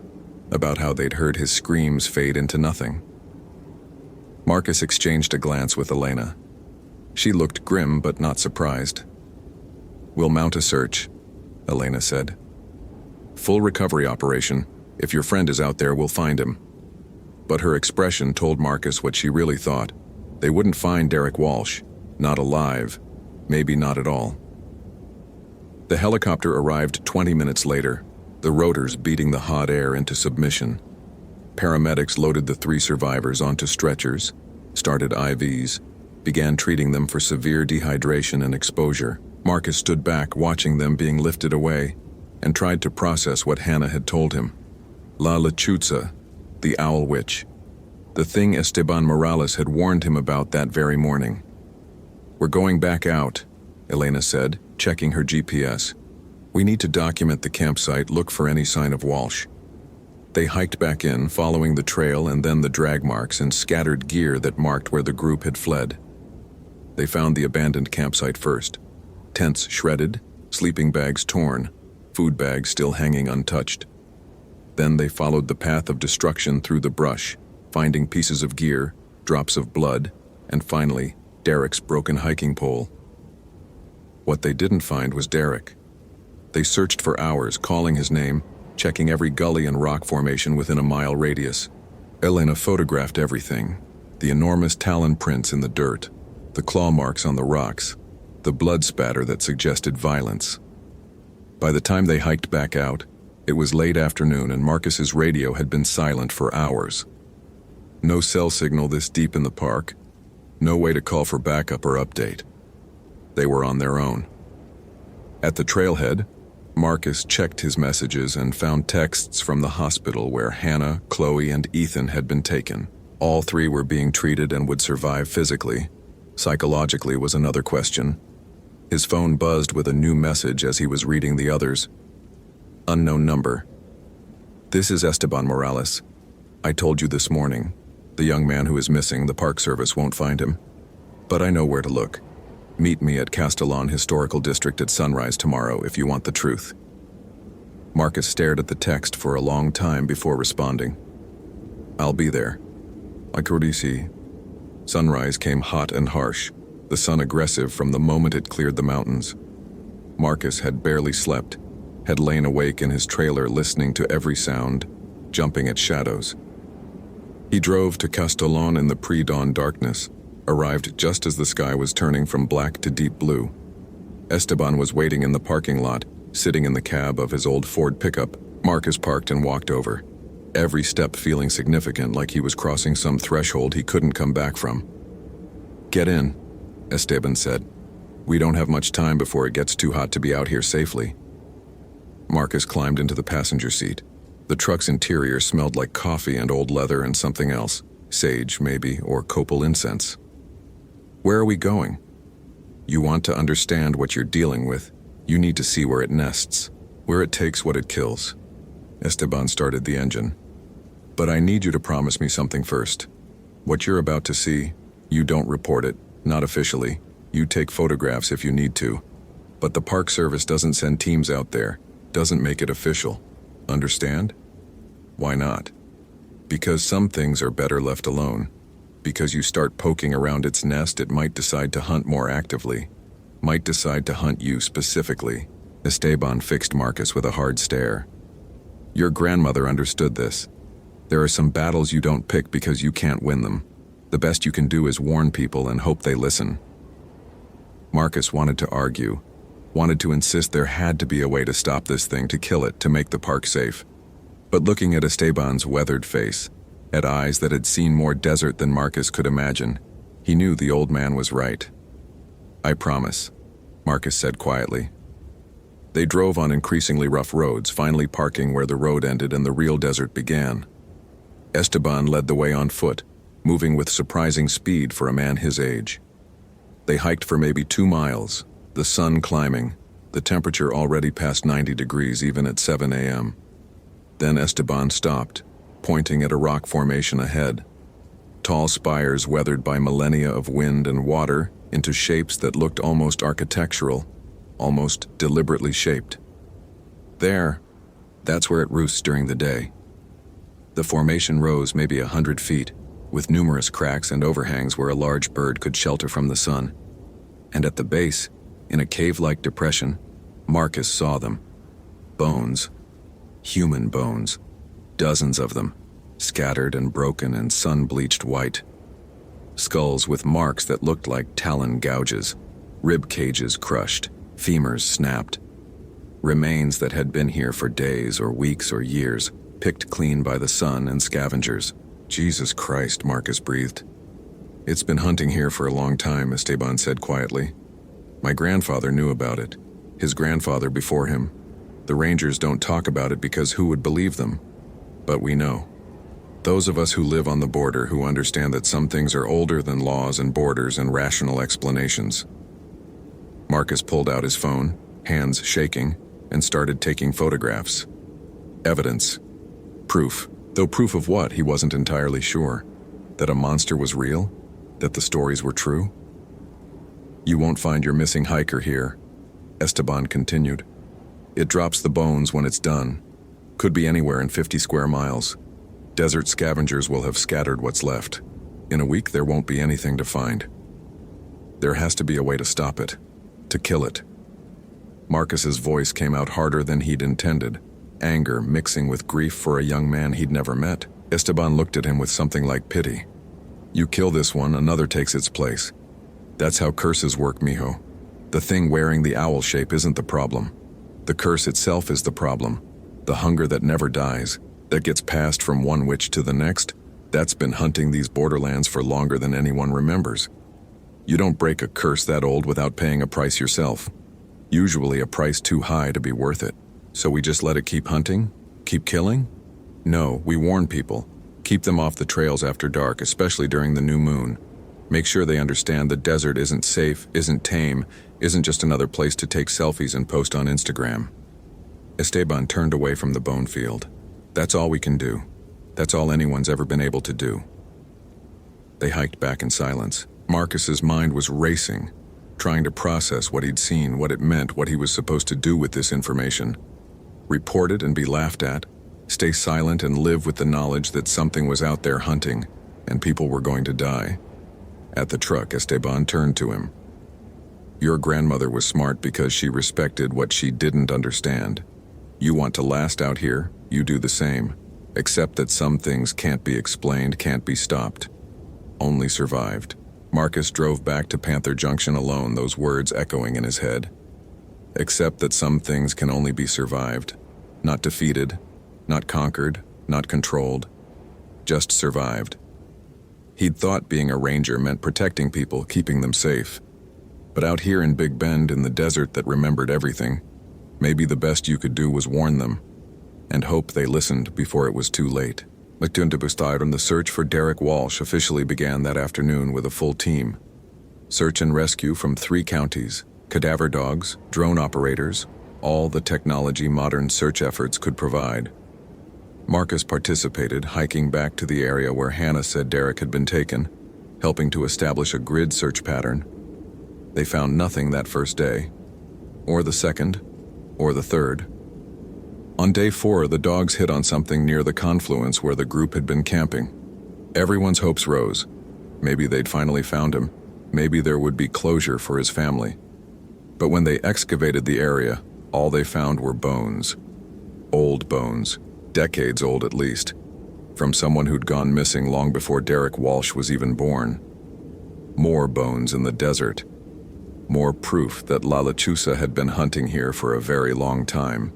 about how they'd heard his screams fade into nothing. Marcus exchanged a glance with Elena. She looked grim but not surprised. "We'll mount a search," Elena said. "Full recovery operation. If your friend is out there, we'll find him." But her expression told Marcus what she really thought. They wouldn't find Derek Walsh. Not alive. Maybe not at all. The helicopter arrived 20 minutes later, the rotors beating the hot air into submission. Paramedics loaded the 3 survivors onto stretchers, started IVs, began treating them for severe dehydration and exposure. Marcus stood back watching them being lifted away and tried to process what Hannah had told him. La Lechuza, the owl witch. The thing Esteban Morales had warned him about that very morning. "We're going back out," Elena said, checking her GPS. "We need to document the campsite, look for any sign of Walsh." They hiked back in, following the trail and then the drag marks and scattered gear that marked where the group had fled. They found the abandoned campsite first. Tents shredded, sleeping bags torn, food bags still hanging untouched. Then they followed the path of destruction through the brush, finding pieces of gear, drops of blood, and finally, Derek's broken hiking pole. What they didn't find was Derek. They searched for hours, calling his name, checking every gully and rock formation within a mile radius. Elena photographed everything: the enormous talon prints in the dirt, the claw marks on the rocks, the blood spatter that suggested violence. By the time they hiked back out, it was late afternoon and Marcus's radio had been silent for hours. No cell signal this deep in the park, no way to call for backup or update. They were on their own. At the trailhead, Marcus checked his messages and found texts from the hospital where Hannah, Chloe, and Ethan had been taken. All 3 were being treated and would survive physically. Psychologically was another question. His phone buzzed with a new message as he was reading the others. Unknown number. "This is Esteban Morales. I told you this morning. The young man who is missing, the Park Service won't find him. But I know where to look. Meet me at Castellon Historical District at sunrise tomorrow if you want the truth." Marcus stared at the text for a long time before responding. "I'll be there. I could see." Sunrise came hot and harsh, the sun aggressive from the moment it cleared the mountains. Marcus had barely slept, had lain awake in his trailer listening to every sound, jumping at shadows. He drove to Castellon in the pre-dawn darkness, arrived just as the sky was turning from black to deep blue. Esteban was waiting in the parking lot, sitting in the cab of his old Ford pickup. Marcus parked and walked over, every step feeling significant, like he was crossing some threshold he couldn't come back from. "Get in," Esteban said. "We don't have much time before it gets too hot to be out here safely." Marcus climbed into the passenger seat. The truck's interior smelled like coffee and old leather and something else, sage maybe, or copal incense. "Where are we going?" "You want to understand what you're dealing with. You need to see where it nests, where it takes what it kills." Esteban started the engine. "But I need you to promise me something first. What you're about to see, you don't report it, not officially. You take photographs if you need to. But the Park Service doesn't send teams out there, doesn't make it official. Understand? Why not? Because some things are better left alone. Because you start poking around its nest, it might decide to hunt more actively. Might decide to hunt you specifically." Esteban fixed Marcus with a hard stare. "Your grandmother understood this. There are some battles you don't pick because you can't win them. The best you can do is warn people and hope they listen." Marcus wanted to argue, wanted to insist there had to be a way to stop this thing, to kill it, to make the park safe. But looking at Esteban's weathered face, at eyes that had seen more desert than Marcus could imagine, he knew the old man was right. "I promise," Marcus said quietly. They drove on increasingly rough roads, finally parking where the road ended and the real desert began. Esteban led the way on foot, moving with surprising speed for a man his age. They hiked for maybe 2 miles, the sun climbing, the temperature already past 90 degrees even at 7 a.m. Then Esteban stopped, pointing at a rock formation ahead. Tall spires weathered by millennia of wind and water into shapes that looked almost architectural, almost deliberately shaped. That's where it roosts during the day. The formation rose maybe 100 feet, with numerous cracks and overhangs where a large bird could shelter from the sun. And at the base, in a cave-like depression, Marcus saw them. Bones. Human bones. Dozens of them, scattered and broken and sun-bleached white. Skulls with marks that looked like talon gouges, rib cages crushed, femurs snapped. Remains that had been here for days or weeks or years, picked clean by the sun and scavengers. "Jesus Christ," Marcus breathed. "It's been hunting here for a long time," Esteban said quietly. "My grandfather knew about it. His grandfather before him. The rangers don't talk about it because who would believe them? But we know. Those of us who live on the border who understand that some things are older than laws and borders and rational explanations." Marcus pulled out his phone, hands shaking, and started taking photographs. Evidence. Proof. Though proof of what, he wasn't entirely sure. That a monster was real? That the stories were true? "You won't find your missing hiker here," Esteban continued. "It drops the bones when it's done. Could be anywhere in 50 square miles. Desert scavengers will have scattered what's left. In a week, there won't be anything to find. There has to be a way to stop it. To kill it." Marcus's voice came out harder than he'd intended, anger mixing with grief for a young man he'd never met. Esteban looked at him with something like pity. "You kill this one, another takes its place. That's how curses work, mijo. The thing wearing the owl shape isn't the problem. The curse itself is the problem. The hunger that never dies, that gets passed from one witch to the next, that's been hunting these borderlands for longer than anyone remembers. You don't break a curse that old without paying a price yourself. Usually a price too high to be worth it. So we just let it keep hunting? Keep killing? No, we warn people. Keep them off the trails after dark, especially during the new moon. Make sure they understand the desert isn't safe, isn't tame, isn't just another place to take selfies and post on Instagram." Esteban turned away from the bone field. "That's all we can do. That's all anyone's ever been able to do." They hiked back in silence. Marcus's mind was racing, trying to process what he'd seen, what it meant, what he was supposed to do with this information. Report it and be laughed at, stay silent and live with the knowledge that something was out there hunting, and people were going to die. At the truck, Esteban turned to him. "Your grandmother was smart because she respected what she didn't understand. You want to last out here, you do the same. Accept that some things can't be explained, can't be stopped. Only survived." Marcus drove back to Panther Junction alone, those words echoing in his head. Accept that some things can only be survived. Not defeated, not conquered, not controlled. Just survived. He'd thought being a ranger meant protecting people, keeping them safe. But out here in Big Bend, in the desert that remembered everything, maybe the best you could do was warn them, and hope they listened before it was too late. McDundabustard and the search for Derek Walsh officially began that afternoon with a full team. Search and rescue from 3 counties, cadaver dogs, drone operators, all the technology modern search efforts could provide. Marcus participated, hiking back to the area where Hannah said Derek had been taken, helping to establish a grid search pattern. They found nothing that first day, or the second, or the third. On day 4, the dogs hit on something near the confluence where the group had been camping. Everyone's hopes rose. Maybe they'd finally found him. Maybe there would be closure for his family. But when they excavated the area, all they found were bones. Old bones, decades old at least, from someone who'd gone missing long before Derek Walsh was even born. More bones in the desert. More proof that La Lechuza had been hunting here for a very long time.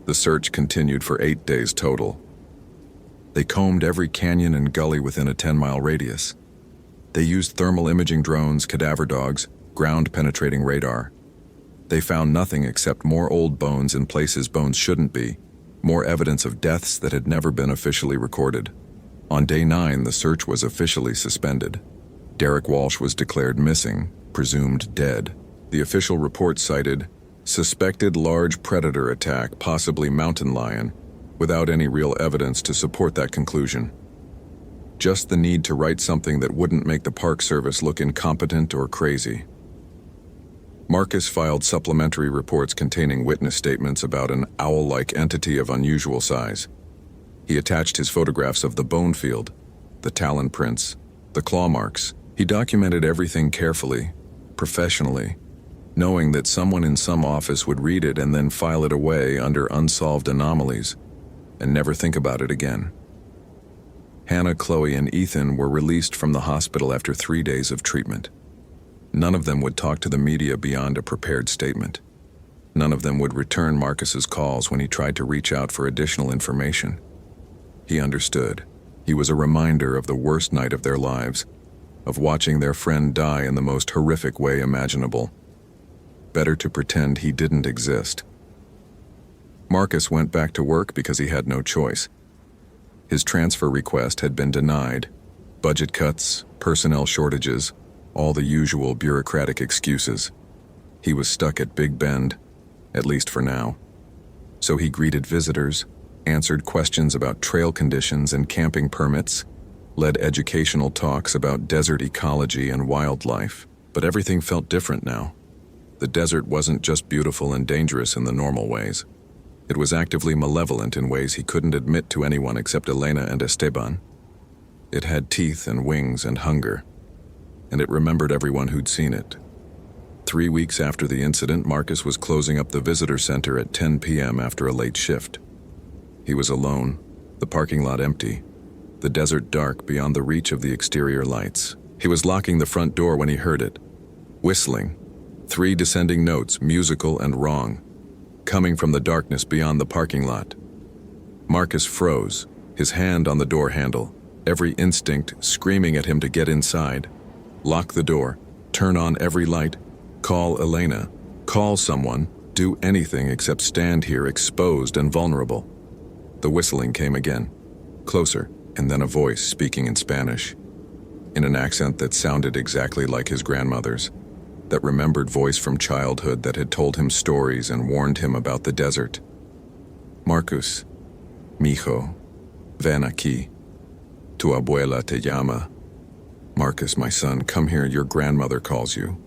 The search continued for 8 days total. They combed every canyon and gully within a 10-mile radius. They used thermal imaging drones, cadaver dogs, ground-penetrating radar. They found nothing except more old bones in places bones shouldn't be, more evidence of deaths that had never been officially recorded. On day 9, the search was officially suspended. Derek Walsh was declared missing, presumed dead. The official report cited, "Suspected large predator attack, possibly mountain lion," without any real evidence to support that conclusion. Just the need to write something that wouldn't make the Park Service look incompetent or crazy. Marcus filed supplementary reports containing witness statements about an owl-like entity of unusual size. He attached his photographs of the bone field, the talon prints, the claw marks. He documented everything carefully, professionally, knowing that someone in some office would read it and then file it away under unsolved anomalies and never think about it again. Hannah, Chloe, and Ethan were released from the hospital after 3 days of treatment. None of them would talk to the media beyond a prepared statement. None of them would return Marcus's calls when he tried to reach out for additional information. He understood. He was a reminder of the worst night of their lives, of watching their friend die in the most horrific way imaginable. Better to pretend he didn't exist. Marcus went back to work because he had no choice. His transfer request had been denied. Budget cuts, personnel shortages, all the usual bureaucratic excuses. He was stuck at Big Bend, at least for now. So he greeted visitors, answered questions about trail conditions and camping permits, led educational talks about desert ecology and wildlife. But everything felt different now. The desert wasn't just beautiful and dangerous in the normal ways. It was actively malevolent in ways he couldn't admit to anyone except Elena and Esteban. It had teeth and wings and hunger, and it remembered everyone who'd seen it. 3 weeks after the incident, Marcus was closing up the visitor center at 10 p.m. after a late shift. He was alone, the parking lot empty, the desert dark beyond the reach of the exterior lights. He was locking the front door when he heard it. Whistling. 3 descending notes, musical and wrong, coming from the darkness beyond the parking lot. Marcus froze, his hand on the door handle, every instinct screaming at him to get inside. Lock the door, turn on every light, call Elena, call someone, do anything except stand here exposed and vulnerable. The whistling came again, closer, and then a voice speaking in Spanish, in an accent that sounded exactly like his grandmother's, that remembered voice from childhood that had told him stories and warned him about the desert. Marcus, mijo, ven aquí. Tu abuela te llama. Marcus, my son, come here, your grandmother calls you.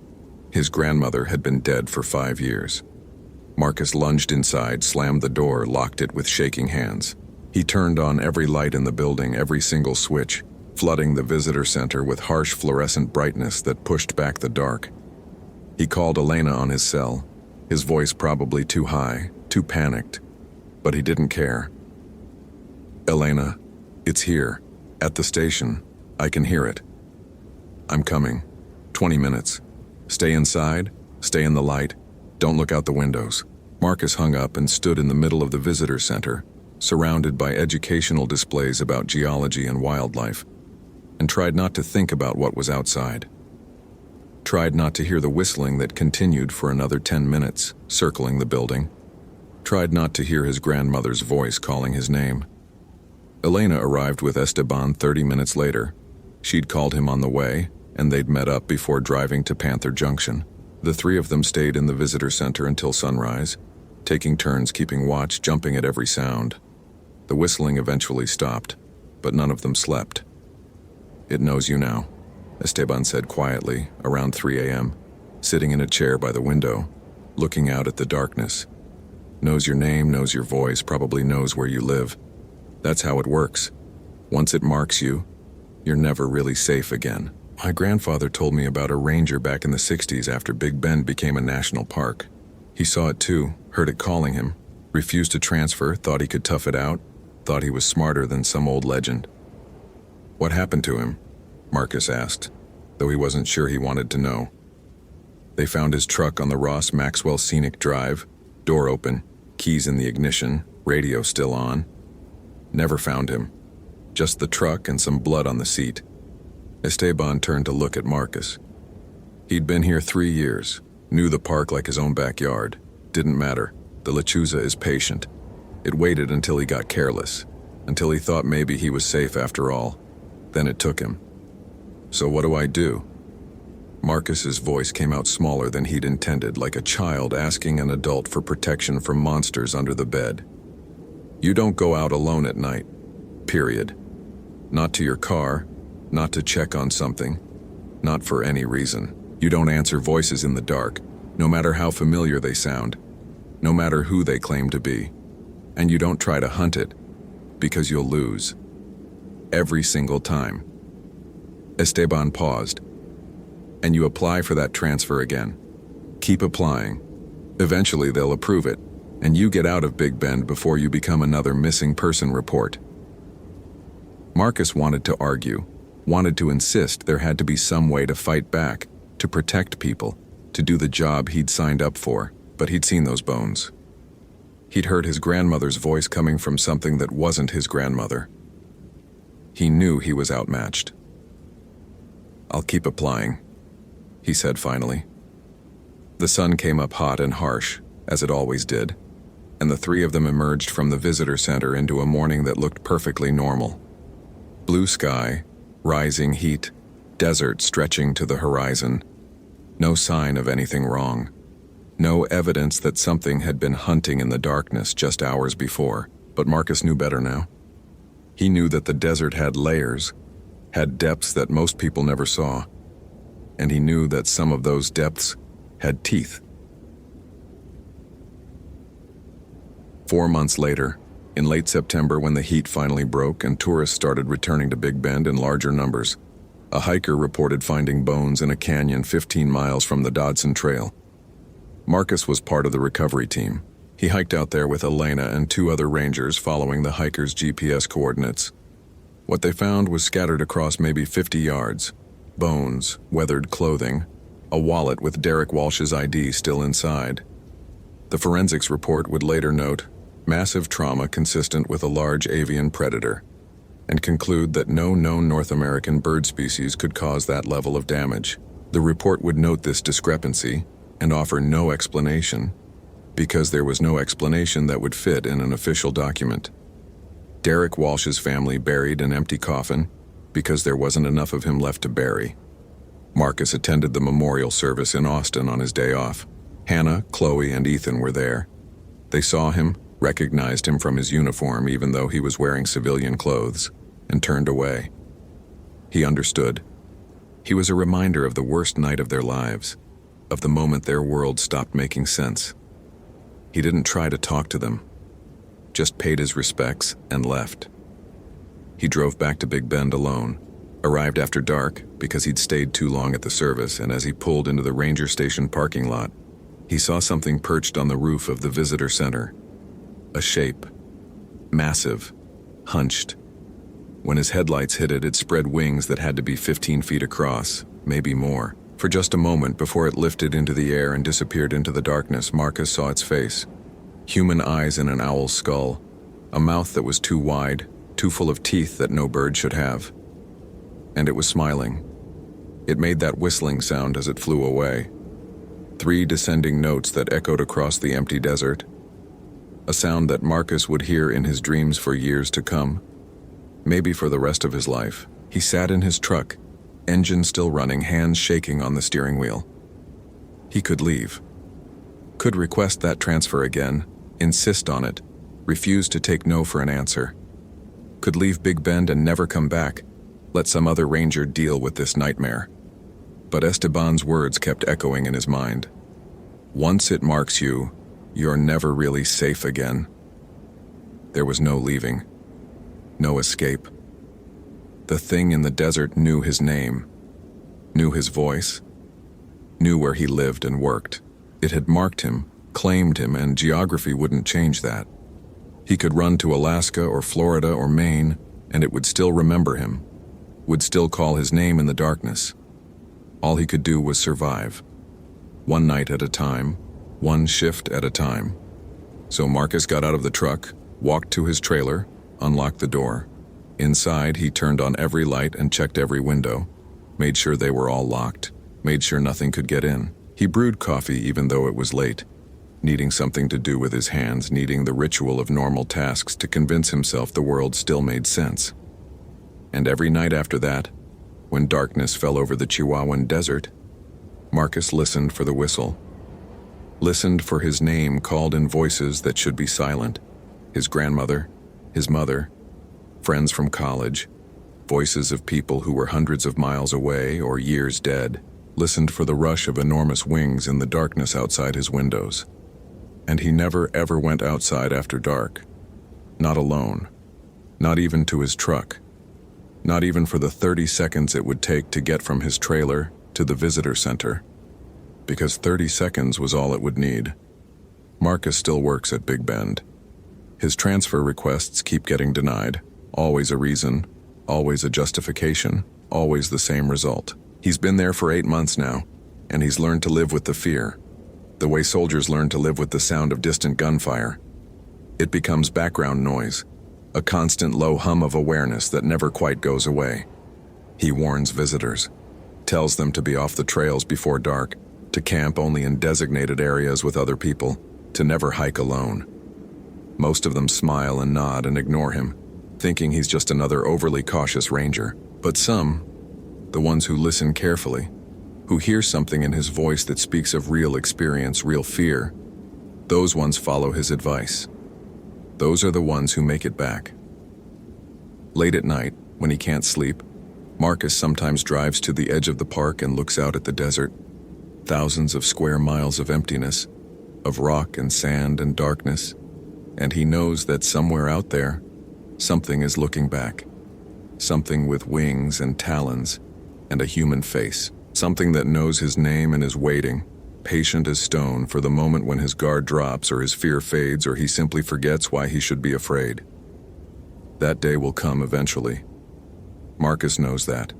His grandmother had been dead for 5 years. Marcus lunged inside, slammed the door, locked it with shaking hands. He turned on every light in the building, every single switch, flooding the visitor center with harsh fluorescent brightness that pushed back the dark. He called Elena on his cell, his voice probably too high, too panicked, but he didn't care. Elena, it's here, at the station. I can hear it. I'm coming. 20 minutes. Stay inside, stay in the light, don't look out the windows. Marcus hung up and stood in the middle of the visitor center, surrounded by educational displays about geology and wildlife, and tried not to think about what was outside. Tried not to hear the whistling that continued for another 10 minutes, circling the building. Tried not to hear his grandmother's voice calling his name. Elena arrived with Esteban 30 minutes later. She'd called him on the way, and they'd met up before driving to Panther Junction. The 3 of them stayed in the visitor center until sunrise, taking turns keeping watch, jumping at every sound. The whistling eventually stopped, but none of them slept. It knows you now, Esteban said quietly, around 3 a.m., sitting in a chair by the window, looking out at the darkness. Knows your name, knows your voice, probably knows where you live. That's how it works. Once it marks you, you're never really safe again. My grandfather told me about a ranger back in the 60s after Big Bend became a national park. He saw it too, heard it calling him, refused to transfer, thought he could tough it out, thought he was smarter than some old legend. What happened to him? Marcus asked, though he wasn't sure he wanted to know. They found his truck on the Ross Maxwell Scenic Drive, door open, keys in the ignition, radio still on. Never found him. Just the truck and some blood on the seat. Esteban turned to look at Marcus. He'd been here 3 years, knew the park like his own backyard. Didn't matter. The lechuza is patient. It waited until he got careless, until he thought maybe he was safe after all. Then it took him. So what do I do? Marcus's voice came out smaller than he'd intended, like a child asking an adult for protection from monsters under the bed. You don't go out alone at night. Period. Not to your car, not to check on something, not for any reason. You don't answer voices in the dark, no matter how familiar they sound, no matter who they claim to be. And you don't try to hunt it, because you'll lose. Every single time. Esteban paused. And you apply for that transfer again. Keep applying. Eventually they'll approve it, and you get out of Big Bend before you become another missing person report. Marcus wanted to argue, wanted to insist there had to be some way to fight back, to protect people, to do the job he'd signed up for, but he'd seen those bones. He'd heard his grandmother's voice coming from something that wasn't his grandmother. He knew he was outmatched. I'll keep applying, he said finally. The sun came up hot and harsh, as it always did, and the three of them emerged from the visitor center into a morning that looked perfectly normal. Blue sky, rising heat, desert stretching to the horizon. No sign of anything wrong. No evidence that something had been hunting in the darkness just hours before, but Marcus knew better now. He knew that the desert had layers, had depths that most people never saw, and he knew that some of those depths had teeth. 4 months later, in late September when the heat finally broke and tourists started returning to Big Bend in larger numbers, a hiker reported finding bones in a canyon 15 miles from the Dodson Trail. Marcus was part of the recovery team. He hiked out there with Elena and 2 other rangers following the hikers' GPS coordinates. What they found was scattered across maybe 50 yards. Bones, weathered clothing, a wallet with Derek Walsh's ID still inside. The forensics report would later note massive trauma consistent with a large avian predator, and conclude that no known North American bird species could cause that level of damage. The report would note this discrepancy and offer no explanation, because there was no explanation that would fit in an official document. Derek Walsh's family buried an empty coffin because there wasn't enough of him left to bury. Marcus attended the memorial service in Austin on his day off. Hannah, Chloe, and Ethan were there. They saw him, recognized him from his uniform even though he was wearing civilian clothes, and turned away. He understood. He was a reminder of the worst night of their lives, of the moment their world stopped making sense. He didn't try to talk to them, just paid his respects and left. He drove back to Big Bend alone, arrived after dark because he'd stayed too long at the service, and as he pulled into the ranger station parking lot, he saw something perched on the roof of the visitor center. A shape. Massive. Hunched. When his headlights hit it, it spread wings that had to be 15 feet across, maybe more. For just a moment before it lifted into the air and disappeared into the darkness, Marcus saw its face. Human eyes in an owl's skull. A mouth that was too wide, too full of teeth that no bird should have. And it was smiling. It made that whistling sound as it flew away. 3 descending notes that echoed across the empty desert. A sound that Marcus would hear in his dreams for years to come. Maybe for the rest of his life. He sat in his truck, engine still running, hands shaking on the steering wheel. He could leave. Could request that transfer again, insist on it, refuse to take no for an answer. Could leave Big Bend and never come back, let some other ranger deal with this nightmare. But Esteban's words kept echoing in his mind. Once it marks you, you're never really safe again. There was no leaving. No escape. The thing in the desert knew his name, knew his voice, knew where he lived and worked. It had marked him, claimed him, and geography wouldn't change that. He could run to Alaska or Florida or Maine, and it would still remember him, would still call his name in the darkness. All he could do was survive. One night at a time, one shift at a time. So Marcus got out of the truck, walked to his trailer, unlocked the door. Inside, he turned on every light and checked every window, made sure they were all locked, made sure nothing could get in. He brewed coffee even though it was late, needing something to do with his hands, needing the ritual of normal tasks to convince himself the world still made sense. And every night after that, when darkness fell over the Chihuahuan desert, Marcus listened for the whistle. Listened for his name called in voices that should be silent. His grandmother, his mother, friends from college, voices of people who were hundreds of miles away or years dead, listened for the rush of enormous wings in the darkness outside his windows. And he never ever went outside after dark. Not alone. Not even to his truck. Not even for the 30 seconds it would take to get from his trailer to the visitor center. Because 30 seconds was all it would need. Marcus still works at Big Bend. His transfer requests keep getting denied. Always a reason, always a justification, always the same result. He's been there for 8 months now, and he's learned to live with the fear. The way soldiers learn to live with the sound of distant gunfire. It becomes background noise, a constant low hum of awareness that never quite goes away. He warns visitors, tells them to be off the trails before dark, to camp only in designated areas with other people, to never hike alone. Most of them smile and nod and ignore him, thinking he's just another overly cautious ranger. But some, the ones who listen carefully, who hear something in his voice that speaks of real experience, real fear, those ones follow his advice. Those are the ones who make it back. Late at night, when he can't sleep, Marcus sometimes drives to the edge of the park and looks out at the desert. Thousands of square miles of emptiness, of rock and sand and darkness, and he knows that somewhere out there, something is looking back. Something with wings and talons and a human face. Something that knows his name and is waiting, patient as stone, for the moment when his guard drops or his fear fades or he simply forgets why he should be afraid. That day will come eventually. Marcus knows that.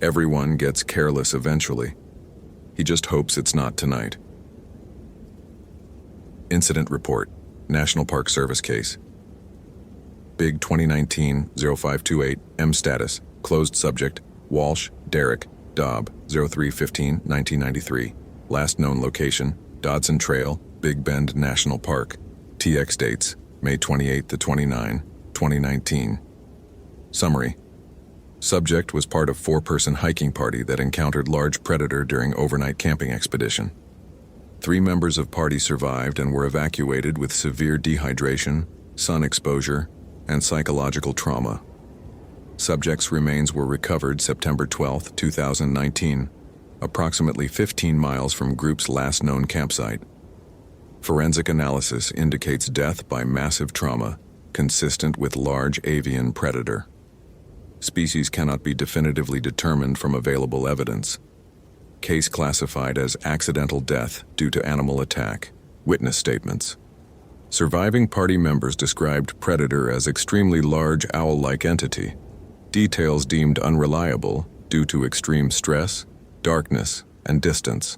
Everyone gets careless eventually. He just hopes it's not tonight. Incident Report, National Park Service Case. Big 2019-0528, M status, closed subject, Walsh, Derek, Dobb, 03-15-1993. Last known location, Dodson Trail, Big Bend National Park. TX dates, May 28 to 29, 2019. Summary. Subject was part of 4-person hiking party that encountered large predator during overnight camping expedition. 3 members of party survived and were evacuated with severe dehydration, sun exposure, and psychological trauma. Subject's remains were recovered September 12, 2019, approximately 15 miles from group's last known campsite. Forensic analysis indicates death by massive trauma, consistent with large avian predator. Species cannot be definitively determined from available evidence. Case classified as accidental death due to animal attack. Witness statements. Surviving party members described predator as extremely large owl-like entity. Details deemed unreliable due to extreme stress, darkness, and distance.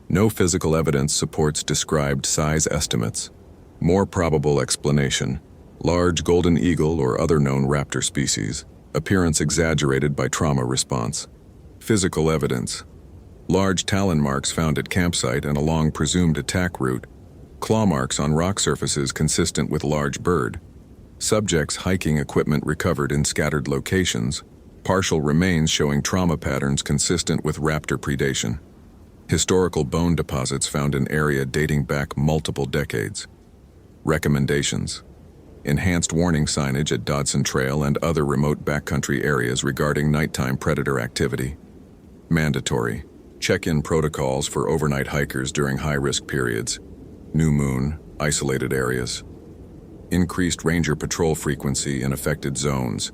No physical evidence supports described size estimates. More probable explanation: large golden eagle or other known raptor species. Appearance exaggerated by trauma response. Physical evidence: large talon marks found at campsite and along presumed attack route. Claw marks on rock surfaces consistent with large bird. Subject's hiking equipment recovered in scattered locations. Partial remains showing trauma patterns consistent with raptor predation. Historical bone deposits found in area dating back multiple decades. Recommendations: enhanced warning signage at Dodson Trail and other remote backcountry areas regarding nighttime predator activity. Mandatory: check-in protocols for overnight hikers during high-risk periods. New moon, isolated areas. Increased ranger patrol frequency in affected zones.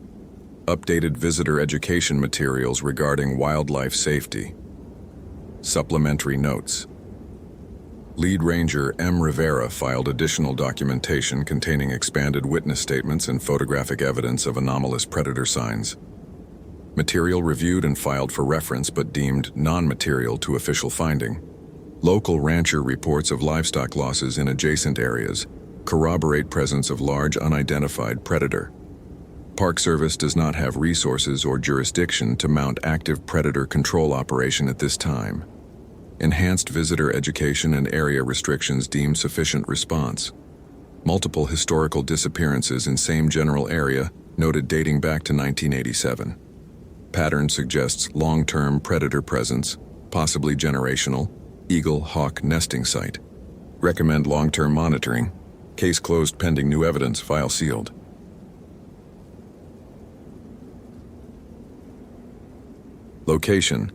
Updated visitor education materials regarding wildlife safety. Supplementary notes. Lead Ranger M. Rivera filed additional documentation containing expanded witness statements and photographic evidence of anomalous predator signs. Material reviewed and filed for reference but deemed non-material to official finding. Local rancher reports of livestock losses in adjacent areas corroborate presence of large unidentified predator. Park Service does not have resources or jurisdiction to mount active predator control operation at this time. Enhanced visitor education and area restrictions deem sufficient response. Multiple historical disappearances in same general area noted dating back to 1987. Pattern suggests long-term predator presence, possibly generational, eagle-hawk nesting site. Recommend long-term monitoring. Case closed pending new evidence, file sealed. Location: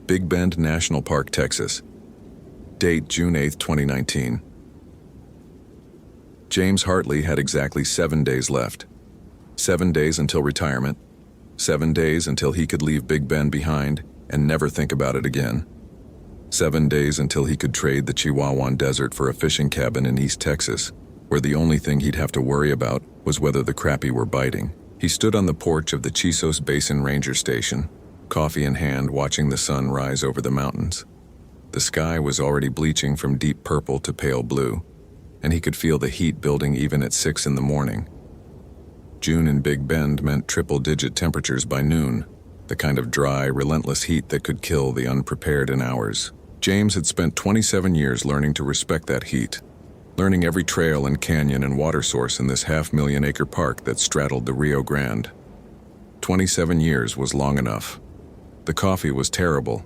Big Bend National Park, Texas. Date: June 8, 2019. James Hartley had exactly 7 days left. 7 days until retirement. 7 days until he could leave Big Bend behind and never think about it again. 7 days until he could trade the Chihuahuan Desert for a fishing cabin in East Texas, where the only thing he'd have to worry about was whether the crappie were biting. He stood on the porch of the Chisos Basin Ranger Station, coffee in hand, watching the sun rise over the mountains. The sky was already bleaching from deep purple to pale blue, and he could feel the heat building even at 6 in the morning. June in Big Bend meant triple-digit temperatures by noon, the kind of dry, relentless heat that could kill the unprepared in hours. James had spent 27 years learning to respect that heat, learning every trail and canyon and water source in this half-million-acre park that straddled the Rio Grande. 27 years was long enough. The coffee was terrible,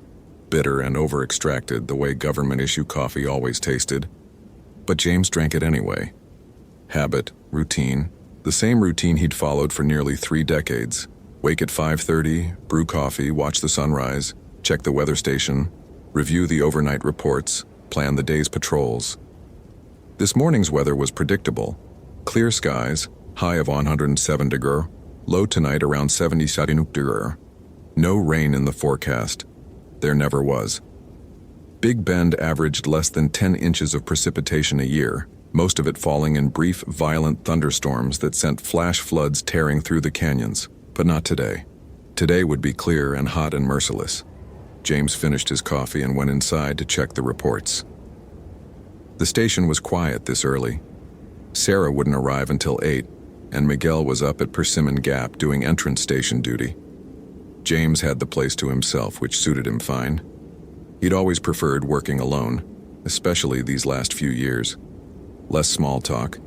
bitter and over-extracted the way government-issue coffee always tasted. But James drank it anyway. Habit, routine, the same routine he'd followed for nearly 3 decades. Wake at 5:30, brew coffee, watch the sunrise, check the weather station, review the overnight reports, plan the day's patrols. This morning's weather was predictable. Clear skies, high of 107 degrees, low tonight around 77 degrees. No rain in the forecast. There never was. Big Bend averaged less than 10 inches of precipitation a year, most of it falling in brief, violent thunderstorms that sent flash floods tearing through the canyons. But not today. Today would be clear and hot and merciless. James finished his coffee and went inside to check the reports. The station was quiet this early. Sarah wouldn't arrive until 8, and Miguel was up at Persimmon Gap doing entrance station duty. James had the place to himself, which suited him fine. He'd always preferred working alone, especially these last few years. Less small talk,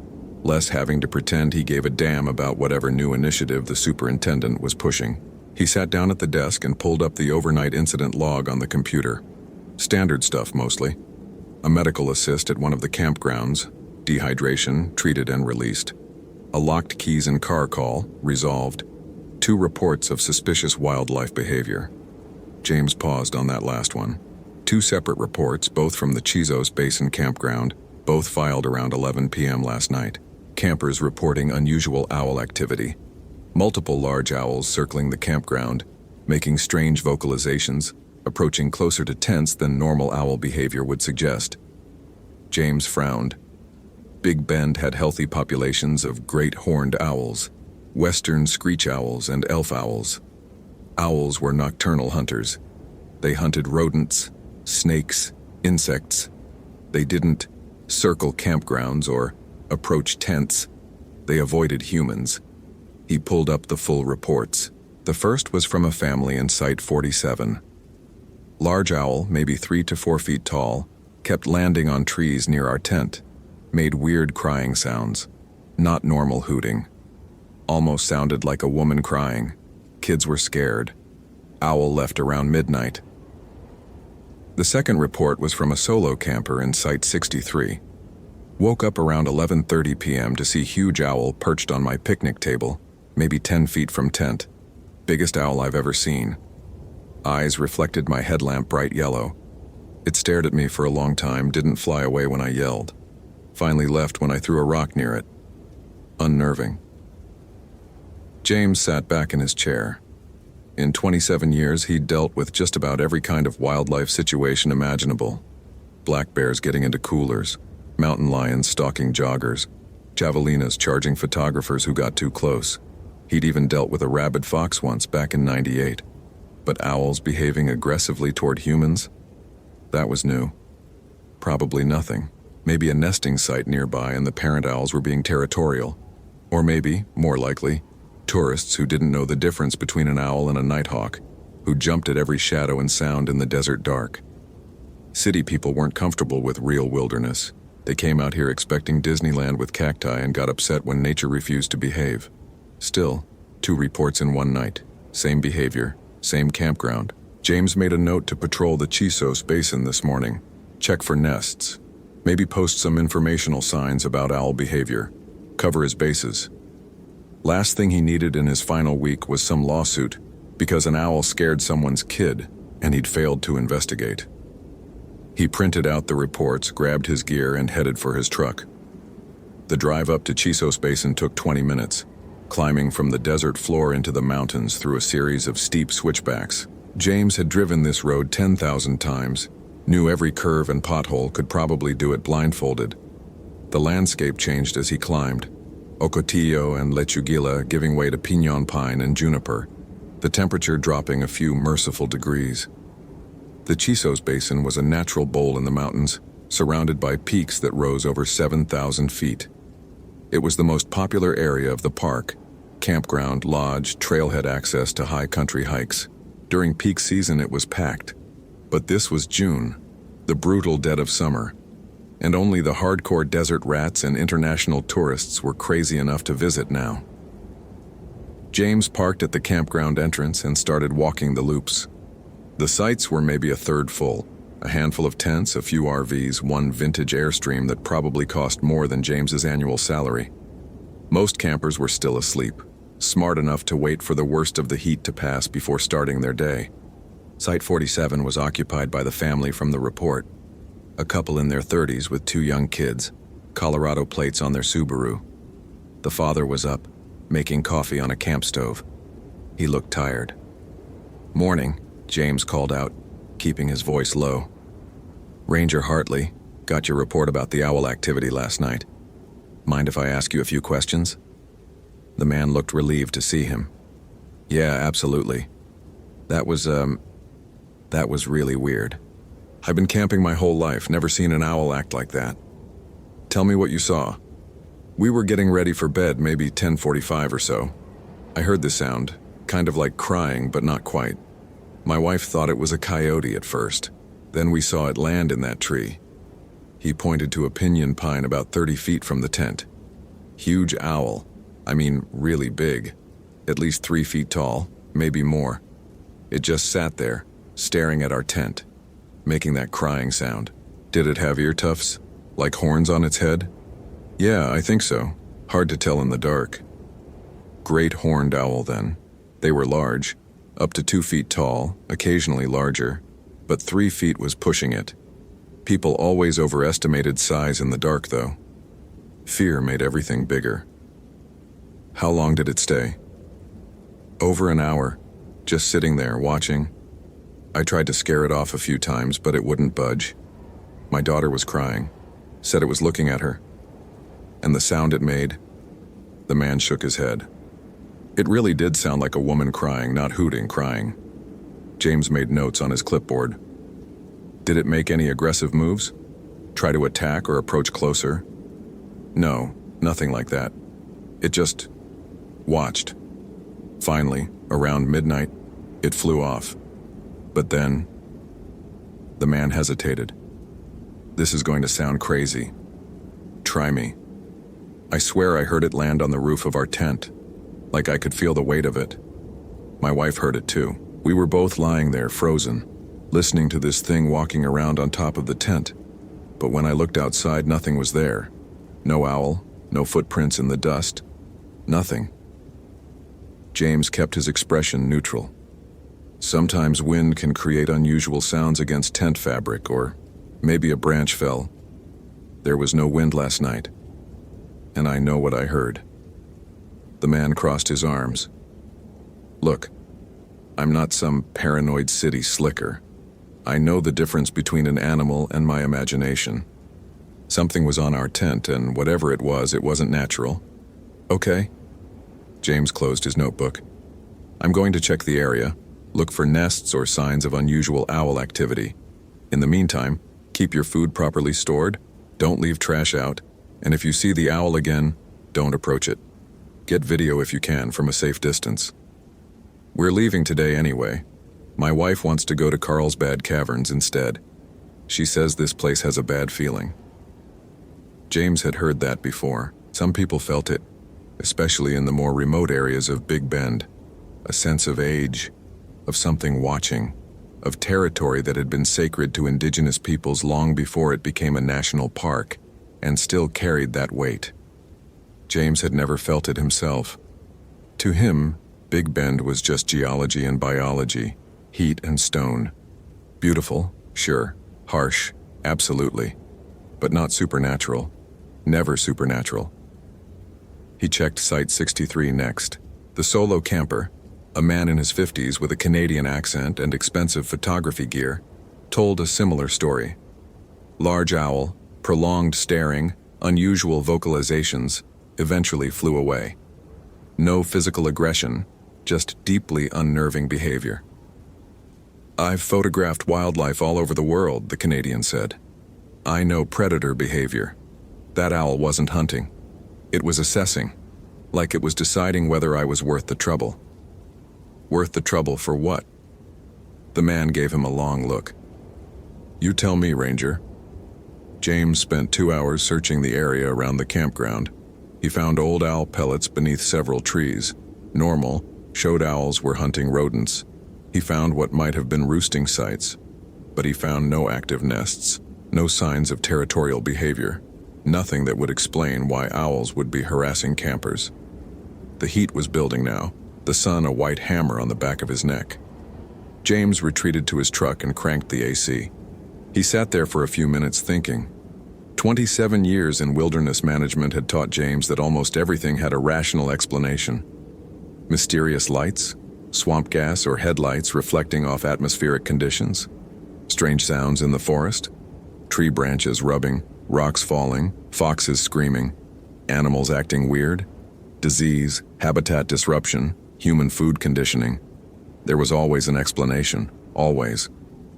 less having to pretend he gave a damn about whatever new initiative the superintendent was pushing. He sat down at the desk and pulled up the overnight incident log on the computer. Standard stuff mostly. A medical assist at one of the campgrounds, dehydration, treated and released. A locked keys and car call, resolved. 2 reports of suspicious wildlife behavior. James paused on that last one. 2 separate reports, both from the Chisos Basin campground, both filed around 11 p.m. last night. Campers reporting unusual owl activity. Multiple large owls circling the campground, making strange vocalizations, approaching closer to tense than normal owl behavior would suggest. James frowned. Big Bend had healthy populations of great horned owls, western screech owls and elf owls. Owls were nocturnal hunters. They hunted rodents, snakes, insects. They didn't circle campgrounds or approach tents. They avoided humans. He pulled up the full reports. The first was from a family in Site 47. Large owl, maybe 3 to 4 feet tall, kept landing on trees near our tent, made weird crying sounds, not normal hooting. Almost sounded like a woman crying. Kids were scared. Owl left around midnight. The second report was from a solo camper in Site 63. Woke up around 11:30 p.m. to see huge owl perched on my picnic table, maybe 10 feet from tent. Biggest owl I've ever seen. Eyes reflected my headlamp bright yellow. It stared at me for a long time, didn't fly away when I yelled. Finally left when I threw a rock near it. Unnerving. James sat back in his chair. In 27 years, he'd dealt with just about every kind of wildlife situation imaginable. Black bears getting into coolers, mountain lions stalking joggers, javelinas charging photographers who got too close. He'd even dealt with a rabid fox once back in '98. But owls behaving aggressively toward humans? That was new. Probably nothing. Maybe a nesting site nearby and the parent owls were being territorial. Or maybe, more likely, tourists who didn't know the difference between an owl and a nighthawk, who jumped at every shadow and sound in the desert dark. City people weren't comfortable with real wilderness. They came out here expecting Disneyland with cacti and got upset when nature refused to behave. Still, 2 reports in one night. Same behavior, same campground. James made a note to patrol the Chisos Basin this morning. Check for nests. Maybe post some informational signs about owl behavior. Cover his bases. Last thing he needed in his final week was some lawsuit because an owl scared someone's kid and he'd failed to investigate. He printed out the reports, grabbed his gear, and headed for his truck. The drive up to Chisos Basin took 20 minutes, climbing from the desert floor into the mountains through a series of steep switchbacks. James had driven this road 10,000 times, knew every curve and pothole, could probably do it blindfolded. The landscape changed as he climbed, Ocotillo and Lechuguilla giving way to piñon pine and juniper, the temperature dropping a few merciful degrees. The Chisos Basin was a natural bowl in the mountains, surrounded by peaks that rose over 7,000 feet. It was the most popular area of the park, campground, lodge, trailhead access to high country hikes. During peak season it was packed, but this was June, the brutal dead of summer, and only the hardcore desert rats and international tourists were crazy enough to visit now. James parked at the campground entrance and started walking the loops. The sites were maybe a third full, a handful of tents, a few RVs, one vintage Airstream that probably cost more than James's annual salary. Most campers were still asleep, smart enough to wait for the worst of the heat to pass before starting their day. Site 47 was occupied by the family from the report, a couple in their 30s with 2 young kids, Colorado plates on their Subaru. The father was up, making coffee on a camp stove. He looked tired. "Morning," James called out, keeping his voice low. "Ranger Hartley, got your report about the owl activity last night. Mind if I ask you a few questions?" The man looked relieved to see him. "Yeah, absolutely. That was really weird. I've been camping my whole life, never seen an owl act like that. Tell me what you saw." "We were getting ready for bed, maybe 10:45 or so. I heard the sound, kind of like crying, but not quite. My wife thought it was a coyote at first. Then we saw it land in that tree." He pointed to a piñon pine about 30 feet from the tent. Huge owl. I mean, really big. At least 3 feet tall, maybe more. It just sat there, staring at our tent, making that crying sound. "Did it have ear tufts? Like horns on its head?" "Yeah, I think so. Hard to tell in the dark." Great horned owl then. They were large, up to 2 feet tall, occasionally larger, but 3 feet was pushing it. People always overestimated size in the dark, though. Fear made everything bigger. "How long did it stay?" "Over an hour, just sitting there, watching. I tried to scare it off a few times, but it wouldn't budge. My daughter was crying, said it was looking at her. And the sound it made," the man shook his head. "It really did sound like a woman crying, not hooting, crying." James made notes on his clipboard. "Did it make any aggressive moves? Try to attack or approach closer?" "No, nothing like that. It just watched. Finally, around midnight, it flew off. But then..." The man hesitated. "This is going to sound crazy. Try me. I swear I heard it land on the roof of our tent, like I could feel the weight of it. My wife heard it too. We were both lying there, frozen, listening to this thing walking around on top of the tent. But when I looked outside, nothing was there. No owl, no footprints in the dust. Nothing." James kept his expression neutral. "Sometimes wind can create unusual sounds against tent fabric, or maybe a branch fell. There was no wind last night, and I know what I heard." The man crossed his arms. "Look, I'm not some paranoid city slicker. I know the difference between an animal and my imagination. Something was on our tent, and whatever it wasn't natural. Okay?" James closed his notebook. "I'm going to check the area, look for nests or signs of unusual owl activity. In the meantime, Keep your food properly stored, don't leave trash out, and if you see the owl again, don't approach it. Get video if you can from a safe distance. We're leaving today anyway. My wife wants to go to Carlsbad Caverns instead. She says this place has a bad feeling. James had heard that before. Some people felt it, especially in the more remote areas of Big Bend. A sense of age, of something watching, of territory that had been sacred to indigenous peoples long before it became a national park, and still carried that weight. James had never felt it himself. To him, Big Bend was just geology and biology, heat and stone. Beautiful, sure. Harsh, absolutely. But not supernatural. Never supernatural. He checked Site 63 next. The solo camper, a man in his 50s with a Canadian accent and expensive photography gear, told a similar story. Large owl, prolonged staring, unusual vocalizations, eventually flew away. No physical aggression, just deeply unnerving behavior. I've photographed wildlife all over the world, the Canadian said. I know predator behavior. That owl wasn't hunting. It was assessing, like it was deciding whether I was worth the trouble. Worth the trouble for what? The man gave him a long look. You tell me, Ranger. James spent 2 hours searching the area around the campground. He found old owl pellets beneath several trees. Normal, showed owls were hunting rodents. He found what might have been roosting sites, but he found no active nests, no signs of territorial behavior, nothing that would explain why owls would be harassing campers. The heat was building now, the sun a white hammer on the back of his neck. James retreated to his truck and cranked the AC. He sat there for a few minutes thinking. 27 years in wilderness management had taught James that almost everything had a rational explanation. Mysterious lights, swamp gas or headlights reflecting off atmospheric conditions, strange sounds in the forest, tree branches rubbing, rocks falling, foxes screaming, animals acting weird, disease, habitat disruption, human food conditioning. There was always an explanation, always.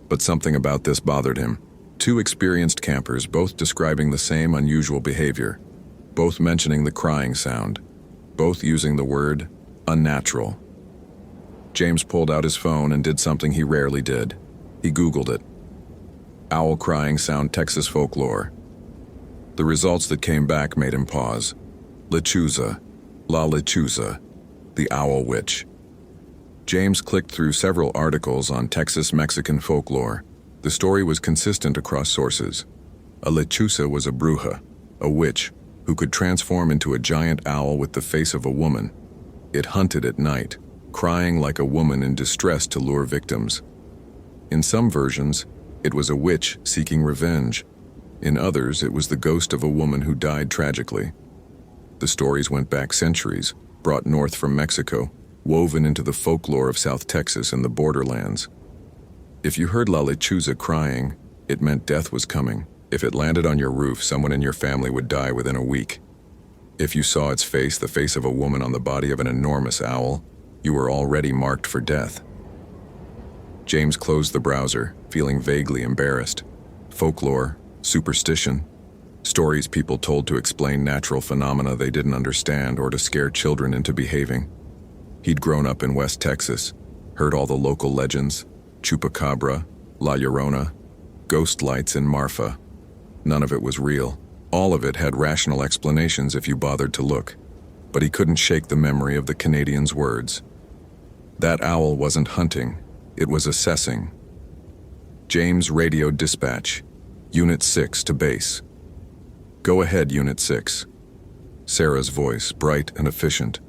But something about this bothered him. 2 experienced campers, both describing the same unusual behavior, both mentioning the crying sound, both using the word unnatural. James pulled out his phone and did something he rarely did. He Googled it. Owl crying sound Texas folklore. The results that came back made him pause. Lechuza, La Lechuza, the owl witch. James clicked through several articles on Texas Mexican folklore. The story was consistent across sources. A lechuza was a bruja, a witch, who could transform into a giant owl with the face of a woman. It hunted at night, crying like a woman in distress to lure victims. In some versions, it was a witch seeking revenge. In others, it was the ghost of a woman who died tragically. The stories went back centuries, brought north from Mexico, woven into the folklore of South Texas and the borderlands. If you heard La Lechuza crying, it meant death was coming. If it landed on your roof, someone in your family would die within a week. If you saw its face, the face of a woman on the body of an enormous owl, you were already marked for death. James closed the browser, feeling vaguely embarrassed. Folklore, superstition, stories people told to explain natural phenomena they didn't understand or to scare children into behaving. He'd grown up in West Texas, heard all the local legends, Chupacabra, La Llorona, ghost lights in Marfa. None of it was real. All of it had rational explanations if you bothered to look. But he couldn't shake the memory of the Canadian's words. That owl wasn't hunting, it was assessing. James radioed dispatch. Unit 6 to base. Go ahead, Unit 6. Sarah's voice, bright and efficient.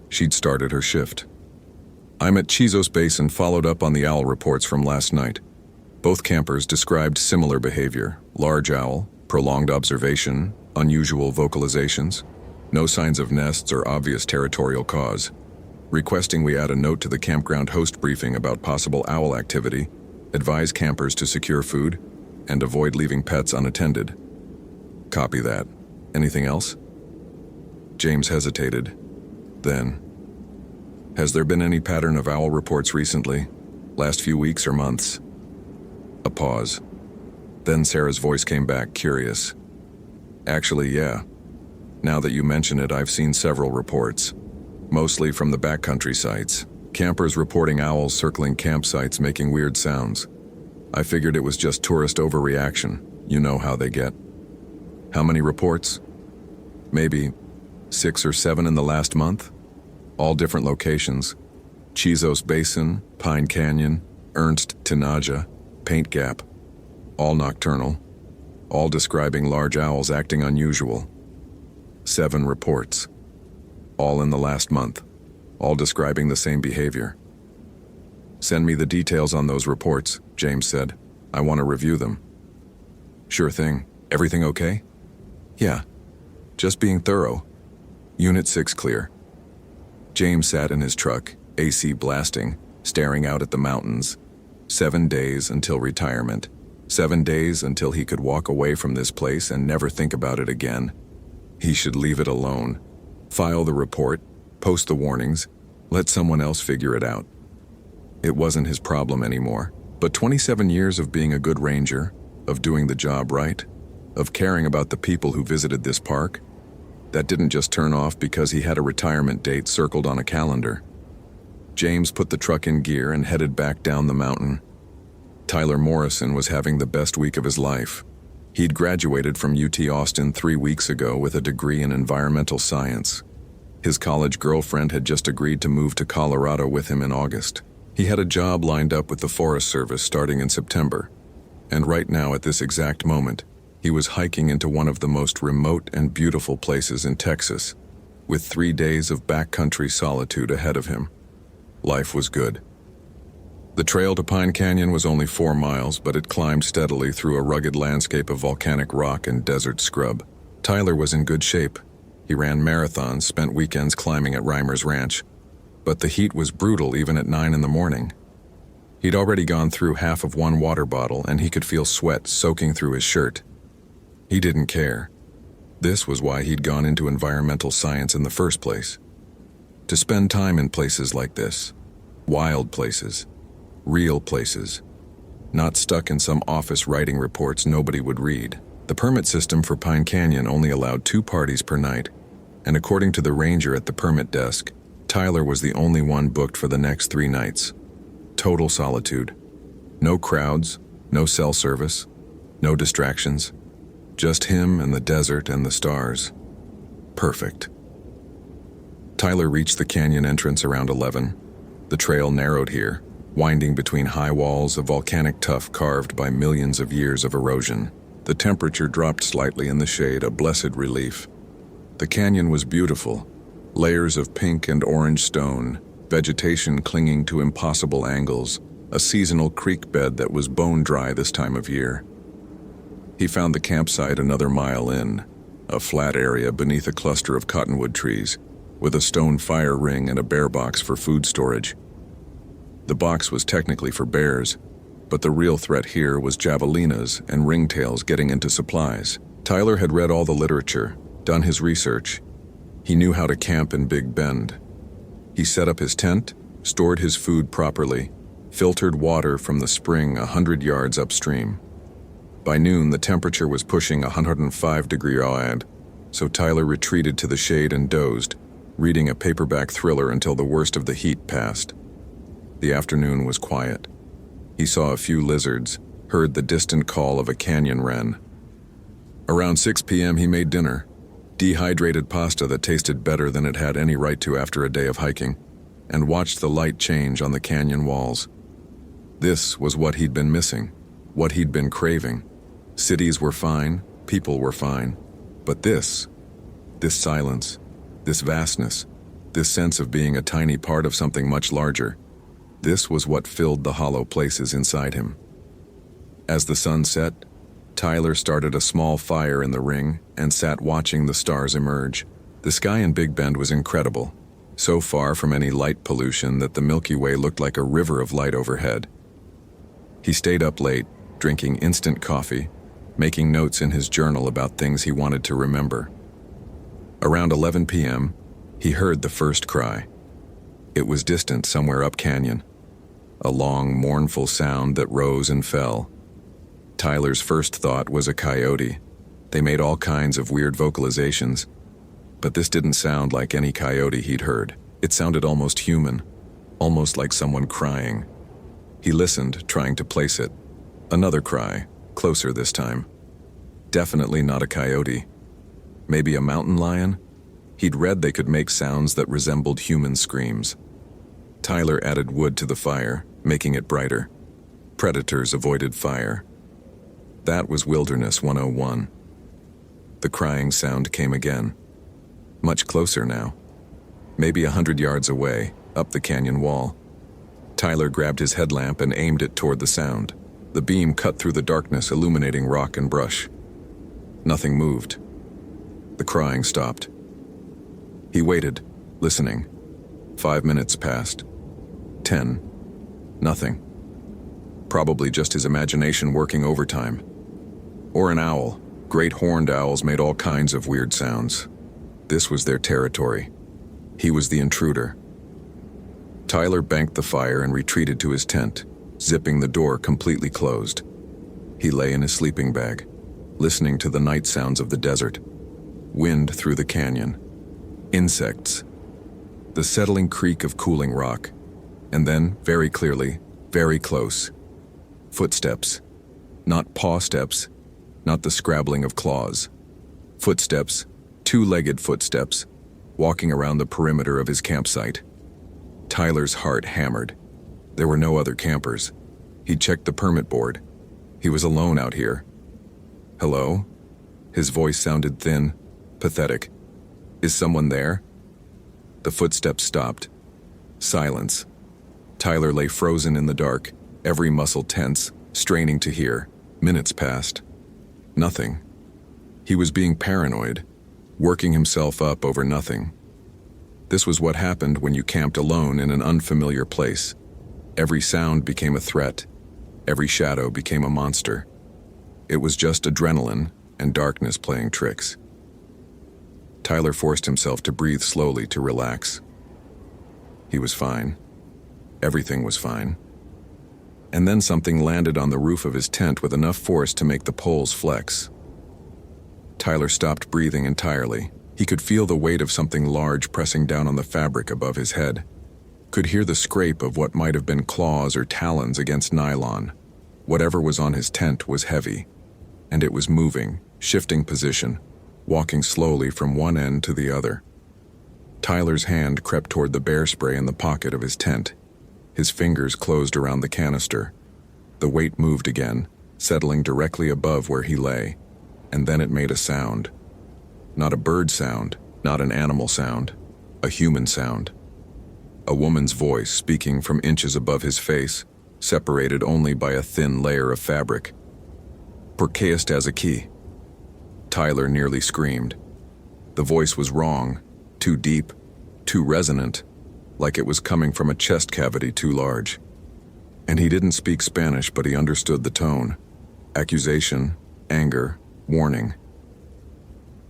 She'd started her shift. I'm at Chizos Base and followed up on the owl reports from last night. Both campers described similar behavior. Large owl, prolonged observation, unusual vocalizations. No signs of nests or obvious territorial cause. Requesting we add a note to the campground host briefing about possible owl activity, advise campers to secure food, and avoid leaving pets unattended. Copy that. Anything else? James hesitated. Then, has there been any pattern of owl reports recently? Last few weeks or months? A pause. Then Sarah's voice came back, curious. Actually, yeah. Now that you mention it, I've seen several reports. Mostly from the backcountry sites. Campers reporting owls circling campsites making weird sounds. I figured it was just tourist overreaction. You know how they get. How many reports? Maybe 6 or 7 in the last month? All different locations. Chizos Basin, Pine Canyon, Ernst Tinaja, Paint Gap. All nocturnal. All describing large owls acting unusual. 7 reports. All in the last month. All describing the same behavior. Send me the details on those reports, James said. I want to review them. Sure thing. Everything okay? Yeah. Just being thorough. Unit 6 clear. James sat in his truck, AC blasting, staring out at the mountains. 7 days until retirement. 7 days until he could walk away from this place and never think about it again. He should leave it alone. File the report, post the warnings, let someone else figure it out. It wasn't his problem anymore, but 27 years of being a good ranger, of doing the job right, of caring about the people who visited this park, that didn't just turn off because he had a retirement date circled on a calendar. James put the truck in gear and headed back down the mountain. Tyler Morrison was having the best week of his life. He'd graduated from UT Austin 3 weeks ago with a degree in environmental science. His college girlfriend had just agreed to move to Colorado with him in August. He had a job lined up with the Forest Service starting in September. And right now, at this exact moment, he was hiking into one of the most remote and beautiful places in Texas, with 3 days of backcountry solitude ahead of him. Life was good. The trail to Pine Canyon was only 4 miles, but it climbed steadily through a rugged landscape of volcanic rock and desert scrub. Tyler was in good shape. He ran marathons, spent weekends climbing at Reimer's Ranch. But the heat was brutal even at 9 in the morning. He'd already gone through half of one water bottle, and he could feel sweat soaking through his shirt. He didn't care. This was why he'd gone into environmental science in the first place. To spend time in places like this. Wild places. Real places. Not stuck in some office writing reports nobody would read. The permit system for Pine Canyon only allowed 2 parties per night, and according to the ranger at the permit desk, Tyler was the only one booked for the next 3 nights. Total solitude. No crowds, no cell service, no distractions. Just him and the desert and the stars. Perfect. Tyler reached the canyon entrance around 11. The trail narrowed here, winding between high walls of volcanic tuff carved by millions of years of erosion. The temperature dropped slightly in the shade, a blessed relief. The canyon was beautiful. Layers of pink and orange stone, vegetation clinging to impossible angles, a seasonal creek bed that was bone dry this time of year. He found the campsite another mile in, a flat area beneath a cluster of cottonwood trees, with a stone fire ring and a bear box for food storage. The box was technically for bears, but the real threat here was javelinas and ringtails getting into supplies. Tyler had read all the literature, done his research. He knew how to camp in Big Bend. He set up his tent, stored his food properly, filtered water from the spring 100 yards upstream. By noon, the temperature was pushing 105 degrees Fahrenheit, so Tyler retreated to the shade and dozed, reading a paperback thriller until the worst of the heat passed. The afternoon was quiet. He saw a few lizards, heard the distant call of a canyon wren. Around 6 p.m. he made dinner, dehydrated pasta that tasted better than it had any right to after a day of hiking, and watched the light change on the canyon walls. This was what he'd been missing, what he'd been craving. Cities were fine, people were fine, but this silence, this vastness, this sense of being a tiny part of something much larger, this was what filled the hollow places inside him. As the sun set, Tyler started a small fire in the ring and sat watching the stars emerge. The sky in Big Bend was incredible, so far from any light pollution that the Milky Way looked like a river of light overhead. He stayed up late, drinking instant coffee, making notes in his journal about things he wanted to remember. Around 11 p.m., he heard the first cry. It was distant somewhere up canyon, a long, mournful sound that rose and fell. Tyler's first thought was a coyote. They made all kinds of weird vocalizations, but this didn't sound like any coyote he'd heard. It sounded almost human, almost like someone crying. He listened, trying to place it. Another cry, closer this time. Definitely not a coyote. Maybe a mountain lion? He'd read they could make sounds that resembled human screams. Tyler added wood to the fire, making it brighter. Predators avoided fire. That was Wilderness 101. The crying sound came again. Much closer now. Maybe 100 yards away, up the canyon wall. Tyler grabbed his headlamp and aimed it toward the sound. The beam cut through the darkness, illuminating rock and brush. Nothing moved. The crying stopped. He waited, listening. 5 minutes passed. 10. Nothing. Probably just his imagination working overtime. Or an owl. Great horned owls made all kinds of weird sounds. This was their territory. He was the intruder. Tyler banked the fire and retreated to his tent, zipping the door completely closed. He lay in his sleeping bag, listening to the night sounds of the desert. Wind through the canyon. Insects. The settling creak of cooling rock. And then, very clearly, very close. Footsteps. Not paw steps, not the scrabbling of claws. Footsteps, two-legged footsteps, walking around the perimeter of his campsite. Tyler's heart hammered. There were no other campers. He'd checked the permit board. He was alone out here. Hello? His voice sounded thin, pathetic. Is someone there? The footsteps stopped. Silence. Tyler lay frozen in the dark, every muscle tense, straining to hear. Minutes passed. Nothing. He was being paranoid, working himself up over nothing. This was what happened when you camped alone in an unfamiliar place. Every sound became a threat. Every shadow became a monster. It was just adrenaline and darkness playing tricks. Tyler forced himself to breathe slowly to relax. He was fine. Everything was fine. And then something landed on the roof of his tent with enough force to make the poles flex. Tyler stopped breathing entirely. He could feel the weight of something large pressing down on the fabric above his head. Could hear the scrape of what might have been claws or talons against nylon. Whatever was on his tent was heavy, and it was moving, shifting position, walking slowly from one end to the other. Tyler's hand crept toward the bear spray in the pocket of his tent. His fingers closed around the canister. The weight moved again, settling directly above where he lay, and then it made a sound. Not a bird sound, not an animal sound, a human sound. A woman's voice speaking from inches above his face, separated only by a thin layer of fabric. "Por qué estás aquí?" Tyler nearly screamed. The voice was wrong, too deep, too resonant, like it was coming from a chest cavity too large. And he didn't speak Spanish, but he understood the tone. Accusation, anger, warning.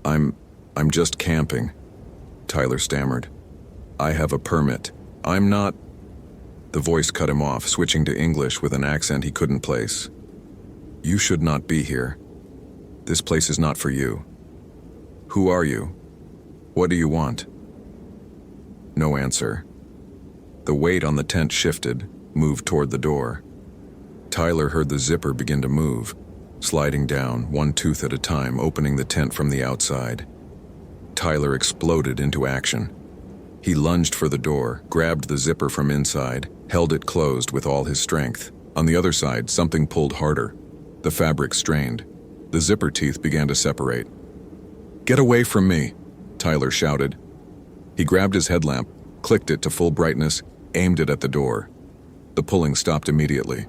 I'm just camping," Tyler stammered. "I have a permit. I'm not..." The voice cut him off, switching to English with an accent he couldn't place. "You should not be here. This place is not for you. Who are you? What do you want?" No answer. The weight on the tent shifted, moved toward the door. Tyler heard the zipper begin to move, sliding down, one tooth at a time, opening the tent from the outside. Tyler exploded into action. He lunged for the door, grabbed the zipper from inside, held it closed with all his strength. On the other side, something pulled harder. The fabric strained. The zipper teeth began to separate. "Get away from me!" Tyler shouted. He grabbed his headlamp, clicked it to full brightness, aimed it at the door. The pulling stopped immediately.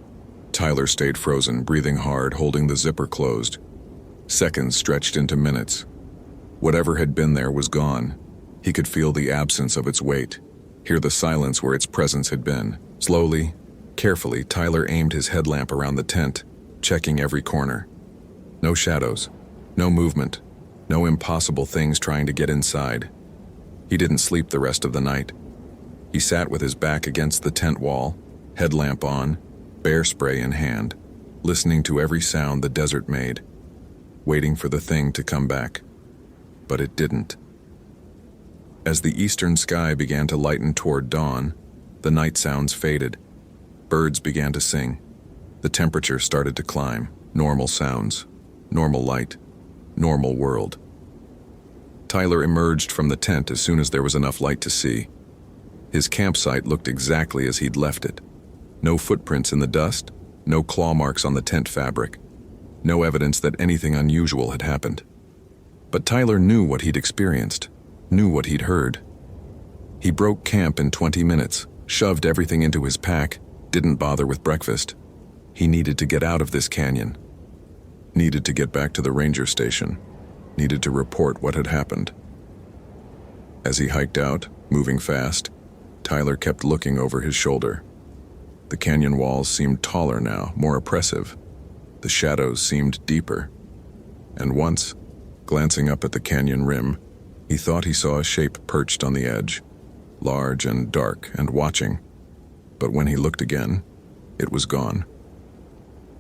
Tyler stayed frozen, breathing hard, holding the zipper closed. Seconds stretched into minutes. Whatever had been there was gone. He could feel the absence of its weight, hear the silence where its presence had been. Slowly, carefully, Tyler aimed his headlamp around the tent, checking every corner. No shadows, no movement, no impossible things trying to get inside. He didn't sleep the rest of the night. He sat with his back against the tent wall, headlamp on, bear spray in hand. listening to every sound the desert made, waiting for the thing to come back. But it didn't. As the eastern sky began to lighten toward dawn, the night sounds faded. Birds began to sing. The temperature started to climb. Normal sounds, normal light, normal world. Tyler emerged from the tent as soon as there was enough light to see. His campsite looked exactly as he'd left it. No footprints in the dust, no claw marks on the tent fabric, no evidence that anything unusual had happened. But Tyler knew what he'd experienced, knew what he'd heard. He broke camp in 20 minutes, shoved everything into his pack, didn't bother with breakfast. He needed to get out of this canyon. Needed to get back to the ranger station. Needed to report what had happened. As he hiked out, moving fast, Tyler kept looking over his shoulder. The canyon walls seemed taller now, more oppressive. The shadows seemed deeper. And once, glancing up at the canyon rim, he thought he saw a shape perched on the edge, large and dark and watching. But when he looked again, it was gone.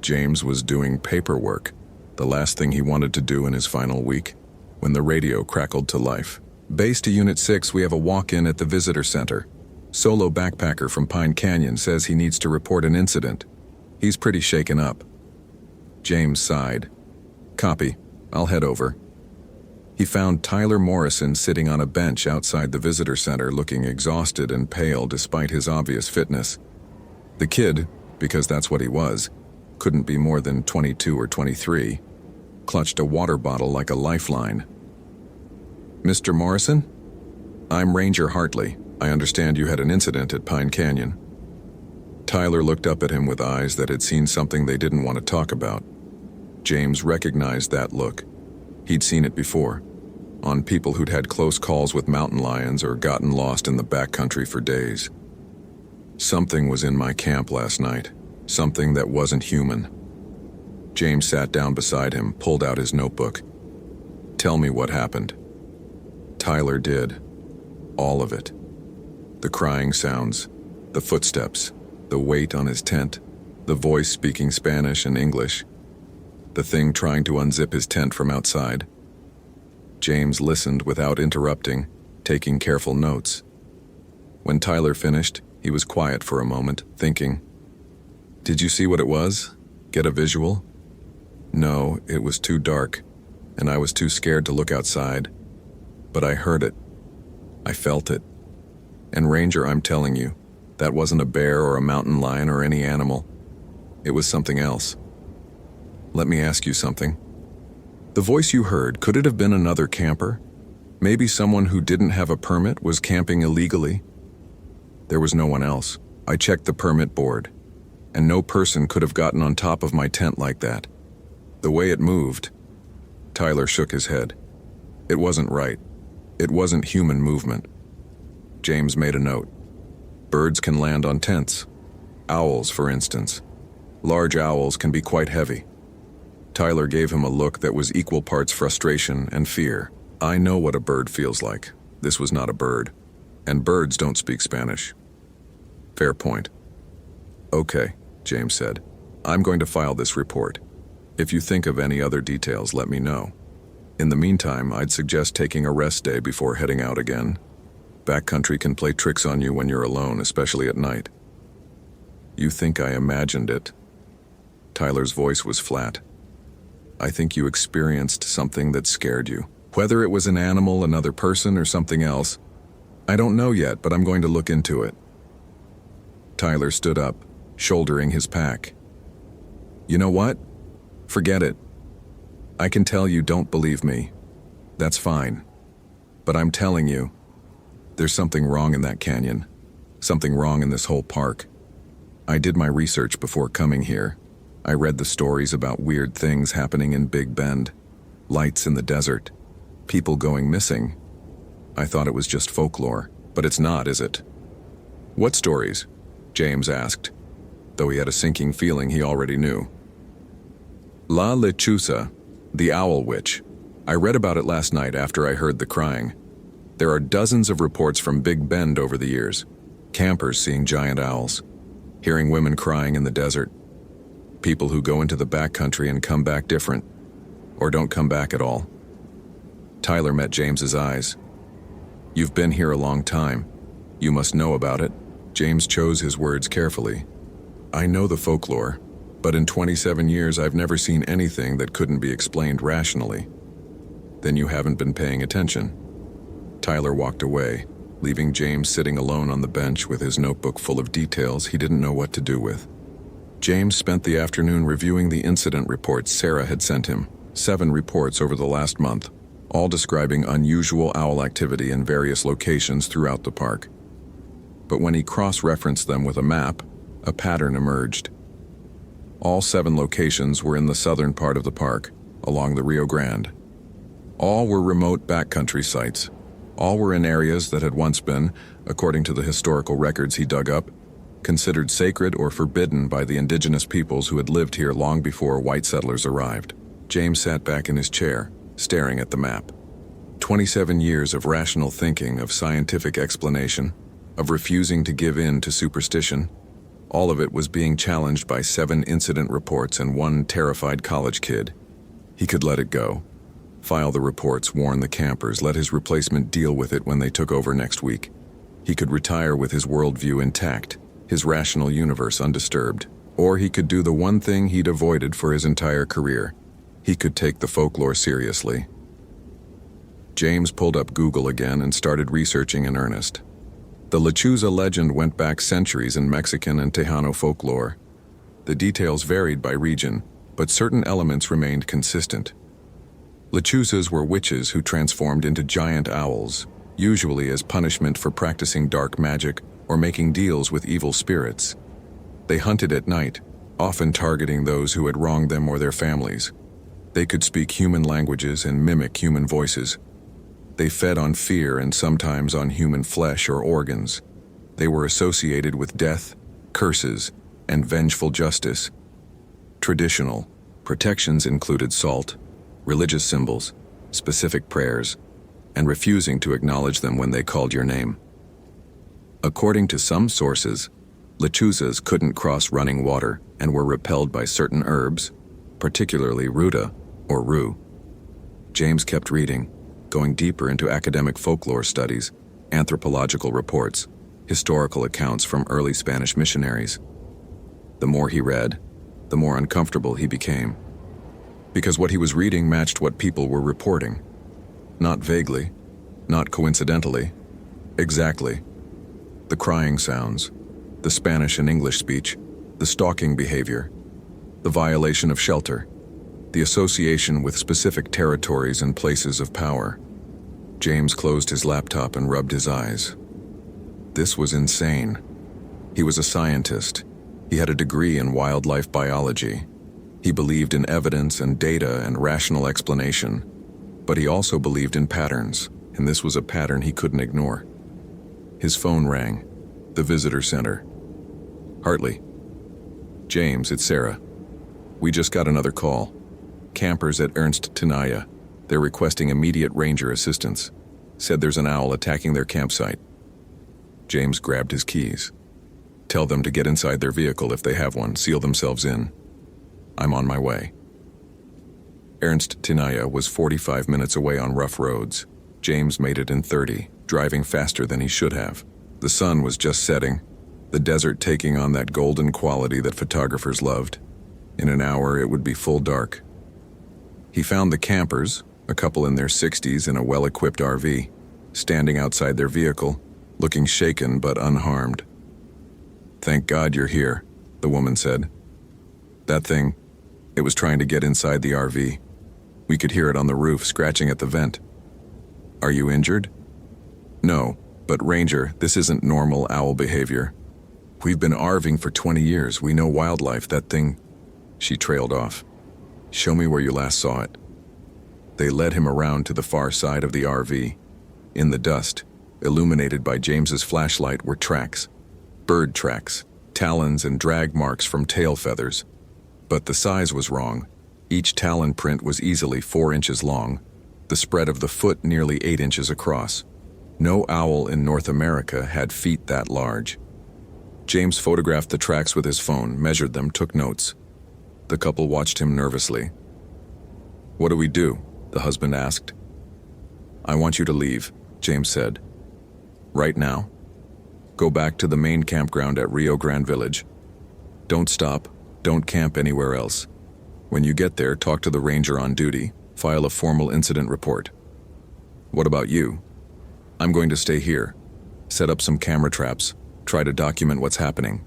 James was doing paperwork, the last thing he wanted to do in his final week, when the radio crackled to life. Base to Unit 6, we have a walk-in at the visitor center. Solo backpacker from Pine Canyon says he needs to report an incident. He's pretty shaken up. James sighed. Copy. I'll head over. He found Tyler Morrison sitting on a bench outside the visitor center looking exhausted and pale despite his obvious fitness. The kid, because that's what he was, couldn't be more than 22 or 23, clutched a water bottle like a lifeline. Mr. Morrison? I'm Ranger Hartley. I understand you had an incident at Pine Canyon. Tyler looked up at him with eyes that had seen something they didn't want to talk about. James recognized that look. He'd seen it before, on people who'd had close calls with mountain lions or gotten lost in the backcountry for days. Something was in my camp last night, something that wasn't human. James sat down beside him, pulled out his notebook. Tell me what happened. Tyler did. All of it. The crying sounds, the footsteps, the weight on his tent, the voice speaking Spanish and English, the thing trying to unzip his tent from outside. James listened without interrupting, taking careful notes. When Tyler finished, he was quiet for a moment, thinking. Did you see what it was? Get a visual? No, it was too dark, and I was too scared to look outside. But I heard it. I felt it. And Ranger, I'm telling you, that wasn't a bear or a mountain lion or any animal. It was something else. Let me ask you something. The voice you heard, could it have been another camper? Maybe someone who didn't have a permit was camping illegally? There was no one else. I checked the permit board, and no person could have gotten on top of my tent like that. The way it moved. Tyler shook his head. It wasn't right. It wasn't human movement. James made a note. Birds can land on tents. Owls, for instance. Large owls can be quite heavy. Tyler gave him a look that was equal parts frustration and fear. I know what a bird feels like. This was not a bird. And birds don't speak Spanish. Fair point. Okay, James said. I'm going to file this report. If you think of any other details, let me know. In the meantime, I'd suggest taking a rest day before heading out again. Backcountry can play tricks on you when you're alone, especially at night. You think I imagined it? Tyler's voice was flat. I think you experienced something that scared you. Whether it was an animal, another person, or something else, I don't know yet, but I'm going to look into it. Tyler stood up, shouldering his pack. You know what? Forget it. I can tell you don't believe me. That's fine. But I'm telling you, there's something wrong in that canyon. Something wrong in this whole park. I did my research before coming here. I read the stories about weird things happening in Big Bend. Lights in the desert. People going missing. I thought it was just folklore, but it's not, is it? What stories? James asked, though he had a sinking feeling he already knew. La Lechuza, the owl witch. I read about it last night after I heard the crying. There are dozens of reports from Big Bend over the years. Campers seeing giant owls. Hearing women crying in the desert. People who go into the backcountry and come back different, or don't come back at all. Tyler met James's eyes. "You've been here a long time. You must know about it." James chose his words carefully. "I know the folklore, but in 27 years I've never seen anything that couldn't be explained rationally." "Then you haven't been paying attention." Tyler walked away, leaving James sitting alone on the bench with his notebook full of details he didn't know what to do with. James spent the afternoon reviewing the incident reports Sarah had sent him, 7 reports over the last month, all describing unusual owl activity in various locations throughout the park. But when he cross-referenced them with a map, a pattern emerged. All 7 locations were in the southern part of the park, along the Rio Grande. All were remote backcountry sites. All were in areas that had once been, according to the historical records he dug up, considered sacred or forbidden by the indigenous peoples who had lived here long before white settlers arrived. James sat back in his chair, staring at the map. 27 years of rational thinking, of scientific explanation, of refusing to give in to superstition. All of it was being challenged by 7 incident reports and 1 terrified college kid. He could let it go. File the reports, warn the campers, let his replacement deal with it when they took over next week. He could retire with his worldview intact, his rational universe undisturbed. Or he could do the one thing he'd avoided for his entire career. He could take the folklore seriously. James pulled up Google again and started researching in earnest. The Lechuza legend went back centuries in Mexican and Tejano folklore. The details varied by region, but certain elements remained consistent. Lechuzas were witches who transformed into giant owls, usually as punishment for practicing dark magic or making deals with evil spirits. They hunted at night, often targeting those who had wronged them or their families. They could speak human languages and mimic human voices. They fed on fear and sometimes on human flesh or organs. They were associated with death, curses, and vengeful justice. Traditional protections included salt, religious symbols, specific prayers, and refusing to acknowledge them when they called your name. According to some sources, Lechuzas couldn't cross running water and were repelled by certain herbs, particularly ruta or rue. James kept reading, going deeper into academic folklore studies, anthropological reports, historical accounts from early Spanish missionaries. The more he read, the more uncomfortable he became. Because what he was reading matched what people were reporting. Not vaguely, not coincidentally, exactly. The crying sounds, the Spanish and English speech, the stalking behavior, the violation of shelter, the association with specific territories and places of power. James closed his laptop and rubbed his eyes. This was insane. He was a scientist. He had a degree in wildlife biology. He believed in evidence and data and rational explanation, but he also believed in patterns, and this was a pattern he couldn't ignore. His phone rang. The visitor center. "Hartley." "James, it's Sarah. We just got another call. Campers at Ernst Tenaya. They're requesting immediate ranger assistance. Said there's an owl attacking their campsite." James grabbed his keys. "Tell them to get inside their vehicle if they have one, seal themselves in. I'm on my way." Ernst Tenaya was 45 minutes away on rough roads. James made it in 30, driving faster than he should have. The sun was just setting, the desert taking on that golden quality that photographers loved. In an hour, it would be full dark. He found the campers, a couple in their 60s in a well-equipped RV, standing outside their vehicle, looking shaken but unharmed. "Thank God you're here," the woman said. "That thing, it was trying to get inside the RV. We could hear it on the roof, scratching at the vent." "Are you injured?" "No, but Ranger, this isn't normal owl behavior. We've been RVing for 20 years. We know wildlife. That thing..." She trailed off. "Show me where you last saw it." They led him around to the far side of the RV. In the dust, illuminated by James's flashlight, were tracks. Bird tracks, talons and drag marks from tail feathers. But the size was wrong. Each talon print was easily 4 inches long, the spread of the foot nearly 8 inches across. No owl in North America had feet that large. James photographed the tracks with his phone, measured them, took notes. The couple watched him nervously. "What do we do?" the husband asked. "I want you to leave," James said. "Right now. Go back to the main campground at Rio Grande Village. Don't stop, don't camp anywhere else. When you get there, talk to the ranger on duty, file a formal incident report. What about you? I'm going to stay here, set up some camera traps, try to document what's happening."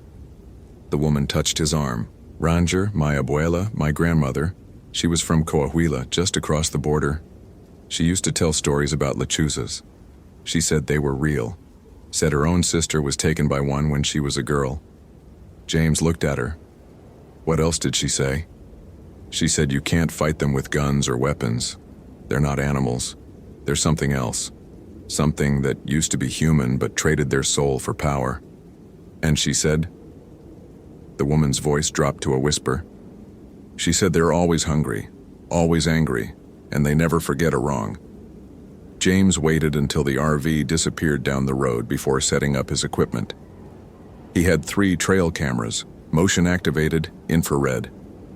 The woman touched his arm. "Ranger, my abuela, my grandmother. She was from Coahuila, just across the border. She used to tell stories about lechuzas. She said they were real. Said her own sister was taken by one when she was a girl." James looked at her. "What else did she say?" "She said you can't fight them with guns or weapons. They're not animals. They're something else. Something that used to be human but traded their soul for power. And she said..." The woman's voice dropped to a whisper. "She said they're always hungry, always angry, and they never forget a wrong." James waited until the RV disappeared down the road before setting up his equipment. He had 3 trail cameras, motion-activated, infrared.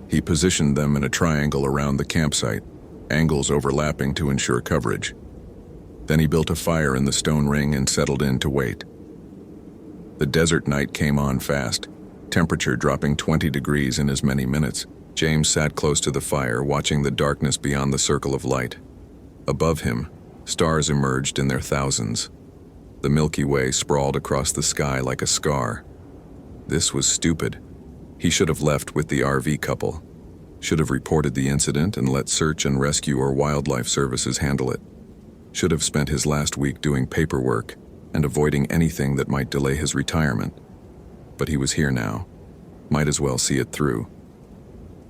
He positioned them in a triangle around the campsite, angles overlapping to ensure coverage. Then he built a fire in the stone ring and settled in to wait. The desert night came on fast, temperature dropping 20 degrees in as many minutes. James sat close to the fire, watching the darkness beyond the circle of light. Above him, stars emerged in their thousands. The Milky Way sprawled across the sky like a scar. This was stupid. He should have left with the RV couple. Should have reported the incident and let search and rescue or wildlife services handle it. Should have spent his last week doing paperwork and avoiding anything that might delay his retirement. But he was here now. Might as well see it through.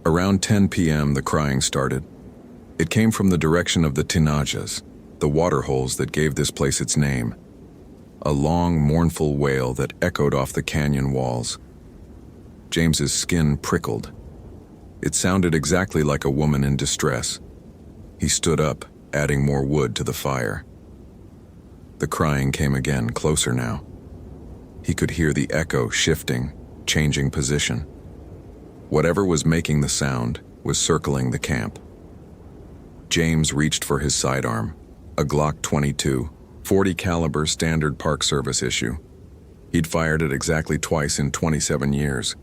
Around 10 p.m. the crying started. It came from the direction of the tinajas, the water holes that gave this place its name. A long, mournful wail that echoed off the canyon walls. James's skin prickled. It sounded exactly like a woman in distress. He stood up, adding more wood to the fire. The crying came again, closer now. He could hear the echo shifting, changing position. Whatever was making the sound was circling the camp. James reached for his sidearm, a Glock 22, .40 caliber standard Park Service issue. He'd fired it exactly twice in 27 years,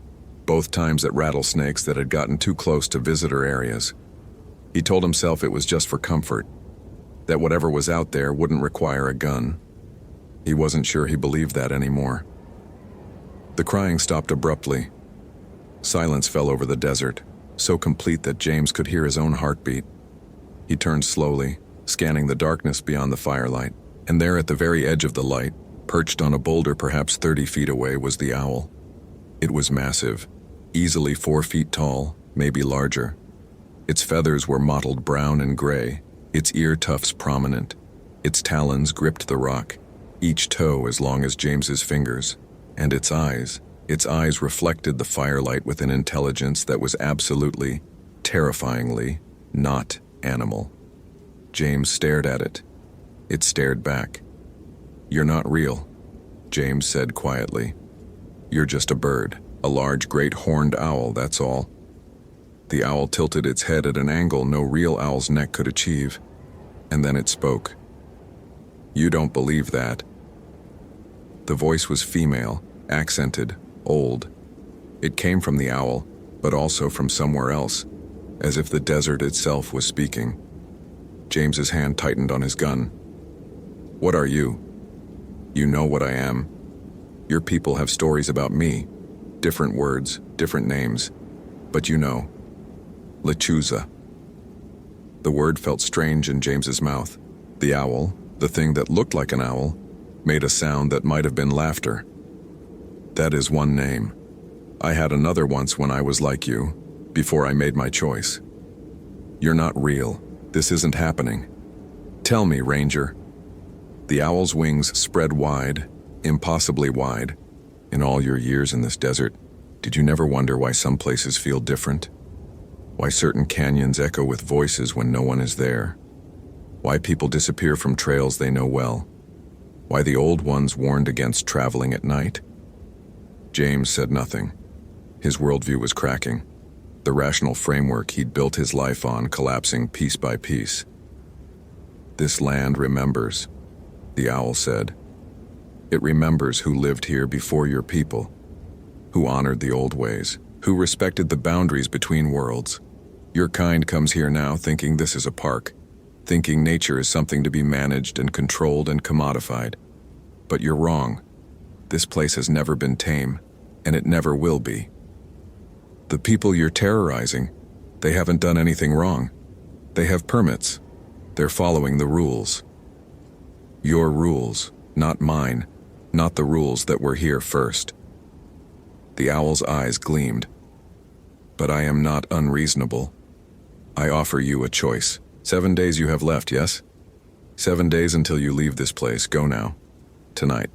both times at rattlesnakes that had gotten too close to visitor areas. He told himself it was just for comfort, that whatever was out there wouldn't require a gun. He wasn't sure he believed that anymore. The crying stopped abruptly. Silence fell over the desert, so complete that James could hear his own heartbeat. He turned slowly, scanning the darkness beyond the firelight, and there at the very edge of the light, perched on a boulder perhaps 30 feet away, was the owl. It was massive, easily 4 feet tall, maybe larger. Its feathers were mottled brown and gray, its ear tufts prominent. Its talons gripped the rock, each toe as long as James's fingers. And its eyes reflected the firelight with an intelligence that was absolutely, terrifyingly, not animal. James stared at it. It stared back. "You're not real," James said quietly. "You're just a bird, a large great horned owl, that's all." The owl tilted its head at an angle no real owl's neck could achieve, and then it spoke. "You don't believe that." The voice was female, accented, old. It came from the owl, but also from somewhere else, as if the desert itself was speaking. James's hand tightened on his gun. "What are you?" "You know what I am. Your people have stories about me. Different words, different names. But you know. Lechuza." The word felt strange in James's mouth. The owl, the thing that looked like an owl, made a sound that might have been laughter. "That is one name. I had another once when I was like you, before I made my choice. You're not real. This isn't happening. Tell me, Ranger." The owl's wings spread wide, impossibly wide. In all your years in this desert, did you never wonder why some places feel different? Why certain canyons echo with voices when no one is there? Why people disappear from trails they know well? Why the old ones warned against traveling at night? James said nothing. His worldview was cracking. the rational framework he'd built his life on collapsing piece by piece. "This land remembers," the owl said. "It remembers who lived here before your people, who honored the old ways, who respected the boundaries between worlds. Your kind comes here now thinking this is a park, thinking nature is something to be managed and controlled and commodified. But you're wrong. This place has never been tame, and it never will be. The people you're terrorizing, they haven't done anything wrong. They have permits. They're following the rules. Your rules, not mine, not the rules that were here first." The owl's eyes gleamed. "But I am not unreasonable. I offer you a choice. 7 days you have left, yes? 7 days until you leave this place. Go now. Tonight.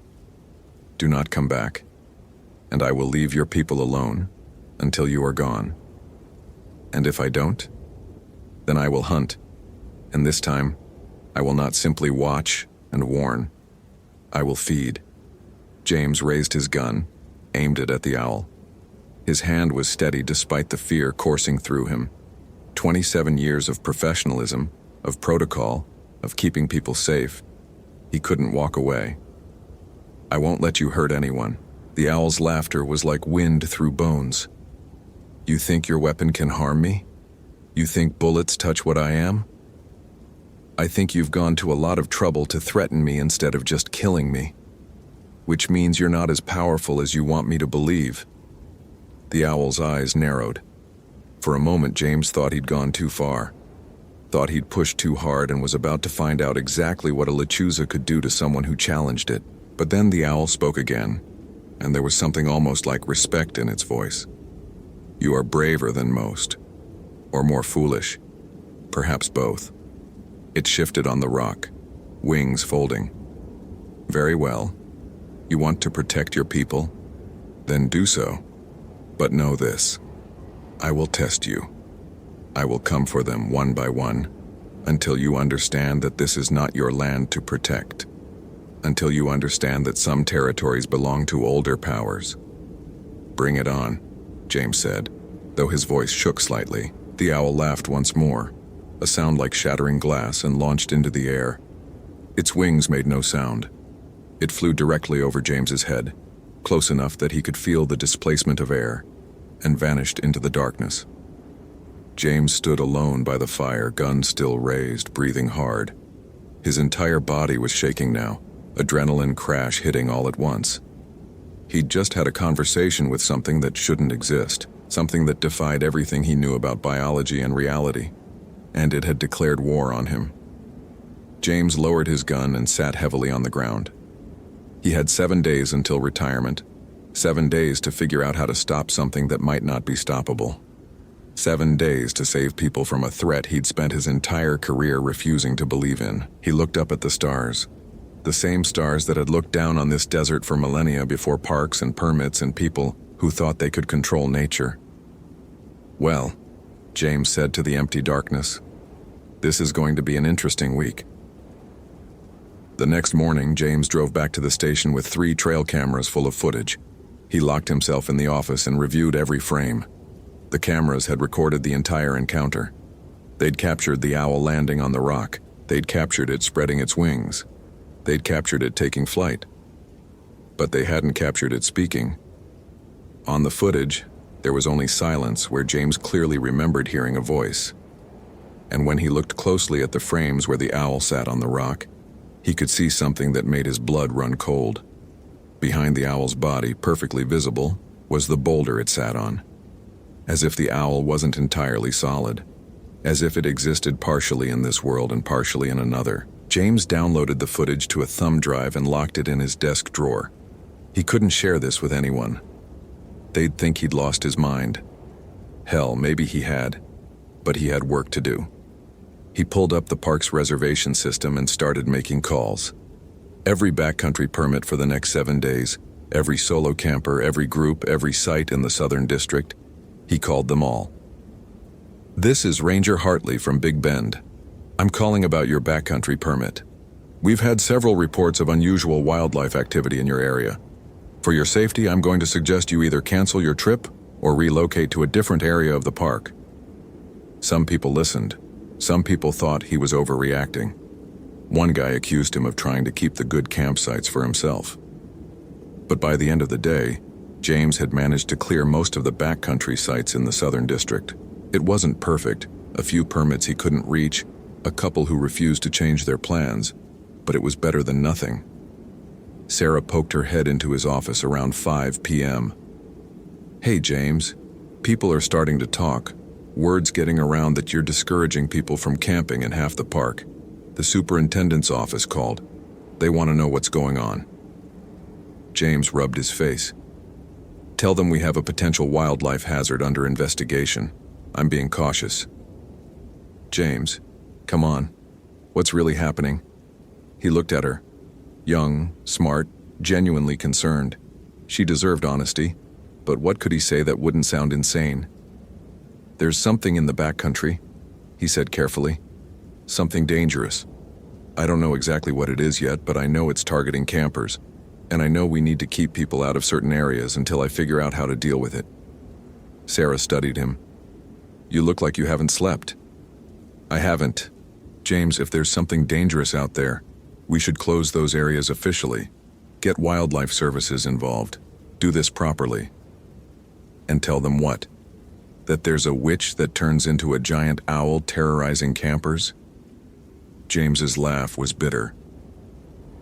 Do not come back. And I will leave your people alone until you are gone. And if I don't, then I will hunt. And this time, I will not simply watch and warn. I will feed." James raised his gun, aimed it at the owl. His hand was steady despite the fear coursing through him. 27 years of professionalism, of protocol, of keeping people safe. He couldn't walk away. "I won't let you hurt anyone." The owl's laughter was like wind through bones. "You think your weapon can harm me? You think bullets touch what I am? I think you've gone to a lot of trouble to threaten me instead of just killing me. Which means you're not as powerful as you want me to believe." The owl's eyes narrowed. For a moment, James thought he'd gone too far. Thought he'd pushed too hard and was about to find out exactly what a lechuza could do to someone who challenged it. But then the owl spoke again, and there was something almost like respect in its voice. "You are braver than most. Or more foolish. Perhaps both." It shifted on the rock, wings folding. "Very well. You want to protect your people? Then do so. But know this. I will test you. I will come for them one by one, until you understand that this is not your land to protect. Until you understand that some territories belong to older powers." "Bring it on," James said, though his voice shook slightly. The owl laughed once more, a sound like shattering glass, and launched into the air. Its wings made no sound. It flew directly over James's head, close enough that he could feel the displacement of air, and vanished into the darkness. James stood alone by the fire, gun still raised, breathing hard. His entire body was shaking now, adrenaline crash hitting all at once. He'd just had a conversation with something that shouldn't exist, something that defied everything he knew about biology and reality, and it had declared war on him. James lowered his gun and sat heavily on the ground. He had 7 days until retirement, 7 days to figure out how to stop something that might not be stoppable. 7 days to save people from a threat he'd spent his entire career refusing to believe in. He looked up at the stars, the same stars that had looked down on this desert for millennia before parks and permits and people who thought they could control nature. "Well," James said to the empty darkness, "this is going to be an interesting week." The next morning, James drove back to the station with 3 trail cameras full of footage. He locked himself in the office and reviewed every frame. The cameras had recorded the entire encounter. They'd captured the owl landing on the rock. They'd captured it spreading its wings. They'd captured it taking flight. But they hadn't captured it speaking. On the footage, there was only silence where James clearly remembered hearing a voice. And when he looked closely at the frames where the owl sat on the rock, he could see something that made his blood run cold. Behind the owl's body, perfectly visible, was the boulder it sat on. As if the owl wasn't entirely solid. As if it existed partially in this world and partially in another. James downloaded the footage to a thumb drive and locked it in his desk drawer. He couldn't share this with anyone. They'd think he'd lost his mind. Hell, maybe he had. But he had work to do. He pulled up the park's reservation system and started making calls. Every backcountry permit for the next 7 days, every solo camper, every group, every site in the Southern District, he called them all. "This is Ranger Hartley from Big Bend. I'm calling about your backcountry permit. We've had several reports of unusual wildlife activity in your area. For your safety, I'm going to suggest you either cancel your trip or relocate to a different area of the park. Some people listened. Some people thought he was overreacting. One guy accused him of trying to keep the good campsites for himself. But by the end of the day, James had managed to clear most of the backcountry sites in the Southern District. It wasn't perfect, a few permits he couldn't reach, a couple who refused to change their plans, but it was better than nothing. Sarah poked her head into his office around 5 p.m. "Hey, James, people are starting to talk. Word's getting around that you're discouraging people from camping in half the park. The superintendent's office called. They want to know what's going on." James rubbed his face. "Tell them we have a potential wildlife hazard under investigation. I'm being cautious." "James, come on. What's really happening?" He looked at her. Young, smart, genuinely concerned. She deserved honesty, but what could he say that wouldn't sound insane? "There's something in the backcountry," he said carefully. "Something dangerous. I don't know exactly what it is yet, but I know it's targeting campers, and I know we need to keep people out of certain areas until I figure out how to deal with it." Sarah studied him. "You look like you haven't slept." "I haven't. James, if there's something dangerous out there, we should close those areas officially. Get wildlife services involved. Do this properly." "And tell them what? That there's a witch that turns into a giant owl terrorizing campers?" James's laugh was bitter.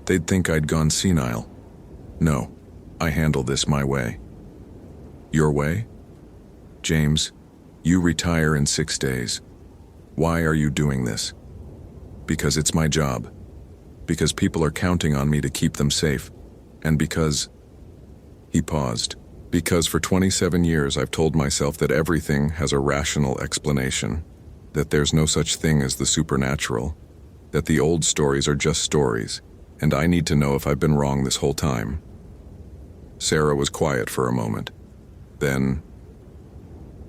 "They'd think I'd gone senile. No, I handle this my way." "Your way?" "James, you retire in 6 days. Why are you doing this?" "Because it's my job. Because people are counting on me to keep them safe. And because..." He paused. "Because for 27 years I've told myself that everything has a rational explanation, that there's no such thing as the supernatural, that the old stories are just stories, and I need to know if I've been wrong this whole time." Sarah was quiet for a moment. Then,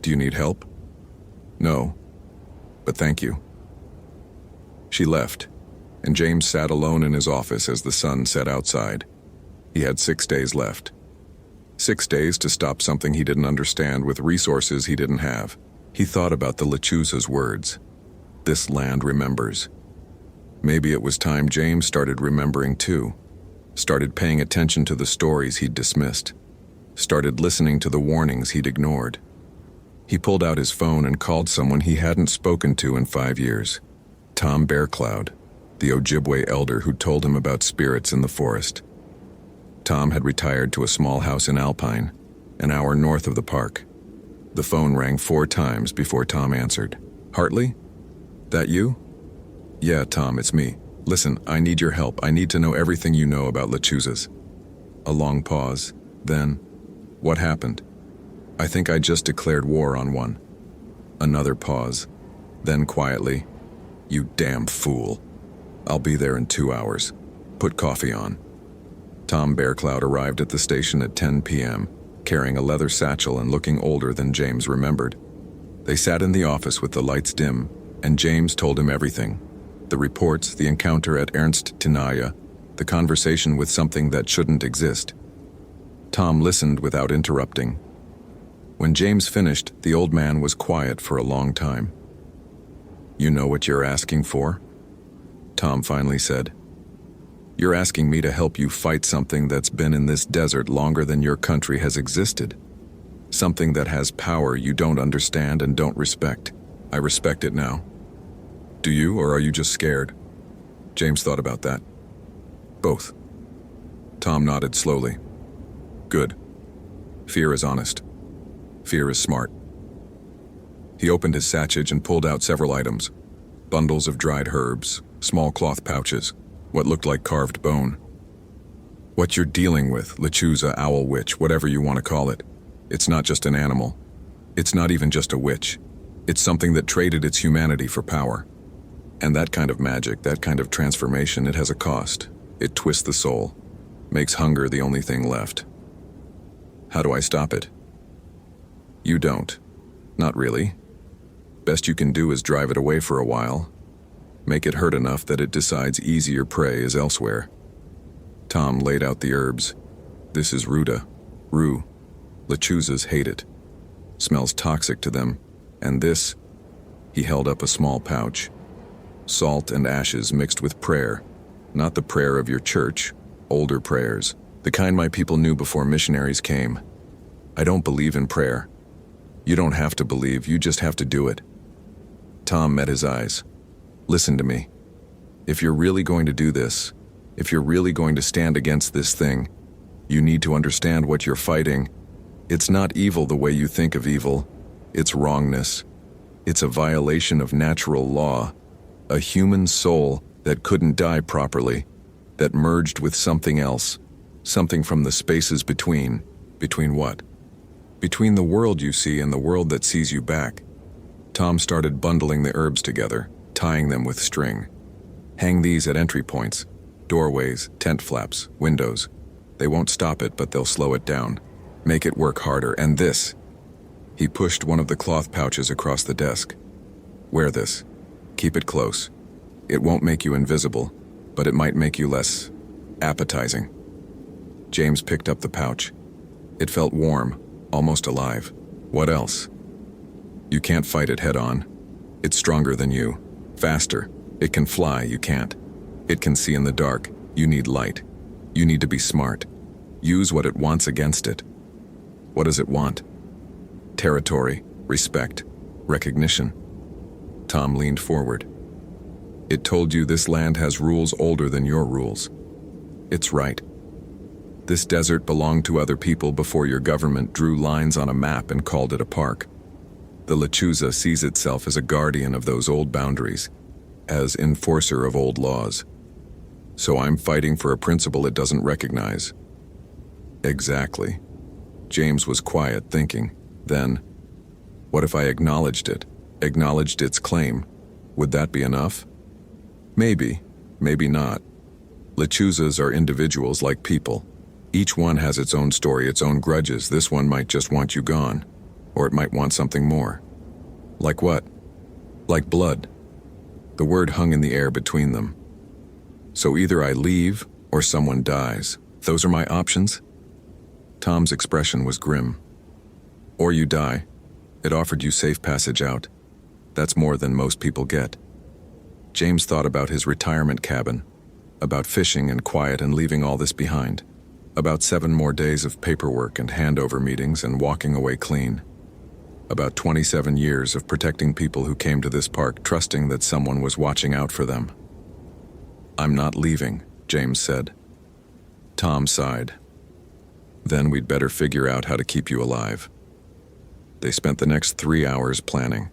"Do you need help?" "No, but thank you." She left, and James sat alone in his office as the sun set outside. He had 6 days left. 6 days to stop something he didn't understand with resources he didn't have. He thought about the Lechuza's words. This land remembers. Maybe it was time James started remembering too. Started paying attention to the stories he'd dismissed. Started listening to the warnings he'd ignored. He pulled out his phone and called someone he hadn't spoken to in 5 years. Tom Bearcloud, the Ojibwe elder who told him about spirits in the forest. Tom had retired to a small house in Alpine, an hour north of the park. The phone rang 4 times before Tom answered. "Hartley? That you?" "Yeah, Tom, it's me. Listen, I need your help. I need to know everything you know about Lechuzas." A long pause. Then, "What happened?" "I think I just declared war on one." Another pause. Then quietly, "You damn fool. I'll be there in 2 hours. Put coffee on." Tom Bearcloud arrived at the station at 10 p.m., carrying a leather satchel and looking older than James remembered. They sat in the office with the lights dim, and James told him everything. The reports, the encounter at Ernst Tinaya, the conversation with something that shouldn't exist. Tom listened without interrupting. When James finished, the old man was quiet for a long time. "You know what you're asking for?" Tom finally said. "You're asking me to help you fight something that's been in this desert longer than your country has existed. Something that has power you don't understand and don't respect. I respect it now. Do you, or are you just scared?" James thought about that. "Both." Tom nodded slowly. "Good. Fear is honest. Fear is smart." He opened his satchel and pulled out several items. Bundles of dried herbs, small cloth pouches, what looked like carved bone. "What you're dealing with, Lechuza, owl witch, whatever you want to call it, it's not just an animal. It's not even just a witch. It's something that traded its humanity for power. And that kind of magic, that kind of transformation, it has a cost. It twists the soul, makes hunger the only thing left. How do I stop it?" "You don't. Not really. Best you can do is drive it away for a while. Make it hurt enough that it decides easier prey is elsewhere." Tom laid out the herbs. "This is ruta. Rue. Lechuzas hate it. smells toxic to them, and this, he held up a small pouch. Salt and ashes mixed with prayer, not the prayer of your church, older prayers, the kind my people knew before missionaries came. I don't believe in prayer. You don't have to believe, you just have to do it. Tom met his eyes. Listen to me. If you're really going to do this, if you're really going to stand against this thing, you need to understand what you're fighting. It's not evil the way you think of evil. It's wrongness. It's a violation of natural law. A human soul that couldn't die properly, that merged with something else, something from the spaces between. Between what? Between the world you see and the world that sees you back. Tom started bundling the herbs together, tying them with string. Hang these at entry points, doorways, tent flaps, windows. They won't stop it, but they'll slow it down. Make it work harder, and this. He pushed one of the cloth pouches across the desk. Wear this. Keep it close. It won't make you invisible, but it might make you less appetizing. James picked up the pouch. It felt warm, almost alive. What else? You can't fight it head on. It's stronger than you. Faster. It can fly, you can't. It can see in the dark. You need light. You need to be smart. Use what it wants against it. What does it want? Territory, respect, recognition. Tom leaned forward. It told you this land has rules older than your rules. It's right. This desert belonged to other people before your government drew lines on a map and called it a park. The Lechuza sees itself as a guardian of those old boundaries, as enforcer of old laws. So I'm fighting for a principle it doesn't recognize. Exactly. James was quiet, thinking. Then, what if I acknowledged it, acknowledged its claim? Would that be enough? Maybe, maybe not. Lechuzas are individuals like people. Each one has its own story, its own grudges. This one might just want you gone, or it might want something more. Like what? Like blood. The word hung in the air between them. So either I leave, or someone dies. Those are my options? Tom's expression was grim. Or you die. It offered you safe passage out. That's more than most people get. James thought about his retirement cabin, about fishing and quiet and leaving all this behind, about 7 more days of paperwork and handover meetings and walking away clean, about 27 years of protecting people who came to this park trusting that someone was watching out for them. I'm not leaving, James said. Tom sighed. Then we'd better figure out how to keep you alive. They spent the next 3 hours planning.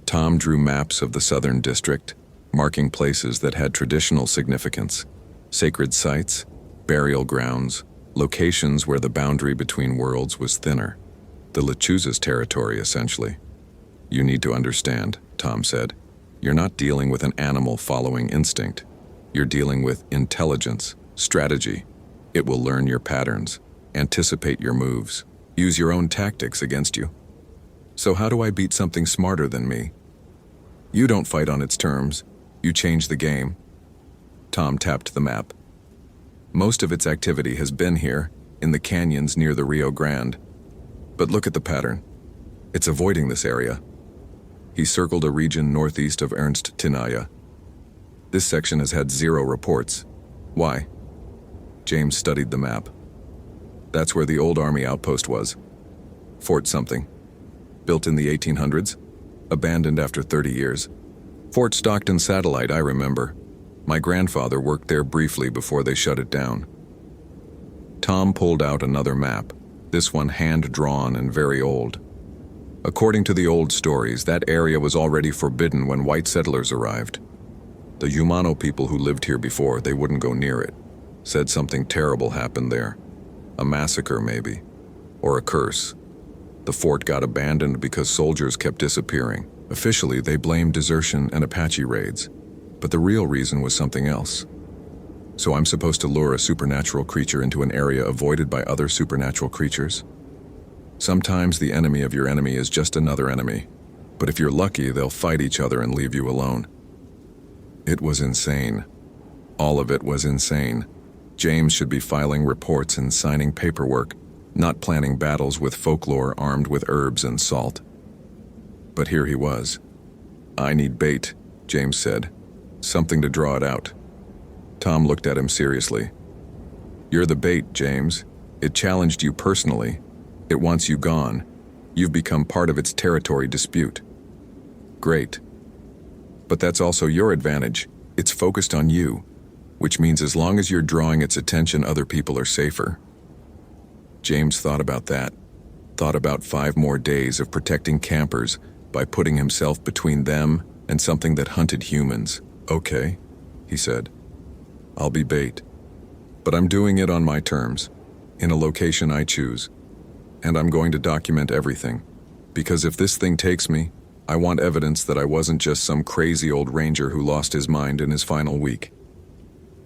Tom drew maps of the Southern District, marking places that had traditional significance, sacred sites, burial grounds, locations where the boundary between worlds was thinner. The Lechuza's territory, essentially. You need to understand, Tom said. You're not dealing with an animal following instinct. You're dealing with intelligence, strategy. It will learn your patterns, anticipate your moves, use your own tactics against you. So how do I beat something smarter than me? You don't fight on its terms. You change the game. Tom tapped the map. Most of its activity has been here, in the canyons near the Rio Grande. But look at the pattern. It's avoiding this area. He circled a region northeast of Ernst Tinaya. This section has had 0 reports. Why? James studied the map. That's where the old army outpost was. Fort something. Built in the 1800s. Abandoned after 30 years. Fort Stockton Satellite, I remember. My grandfather worked there briefly before they shut it down. Tom pulled out another map, this one hand-drawn and very old. According to the old stories, that area was already forbidden when white settlers arrived. The Yumano people who lived here before, they wouldn't go near it. Said something terrible happened there. A massacre, maybe. Or a curse. The fort got abandoned because soldiers kept disappearing. Officially, they blamed desertion and Apache raids. But the real reason was something else. So I'm supposed to lure a supernatural creature into an area avoided by other supernatural creatures? Sometimes the enemy of your enemy is just another enemy. But if you're lucky, they'll fight each other and leave you alone. It was insane. All of it was insane. James should be filing reports and signing paperwork, not planning battles with folklore armed with herbs and salt. But here he was. "I need bait," James said. "Something to draw it out." Tom looked at him seriously. "You're the bait, James. It challenged you personally. It wants you gone. You've become part of its territory dispute." "Great. But that's also your advantage. It's focused on you, which means as long as you're drawing its attention, other people are safer." James thought about that. Thought about 5 more days of protecting campers by putting himself between them and something that hunted humans. "Okay," he said. "I'll be bait. But I'm doing it on my terms, in a location I choose. And I'm going to document everything. Because if this thing takes me, I want evidence that I wasn't just some crazy old ranger who lost his mind in his final week."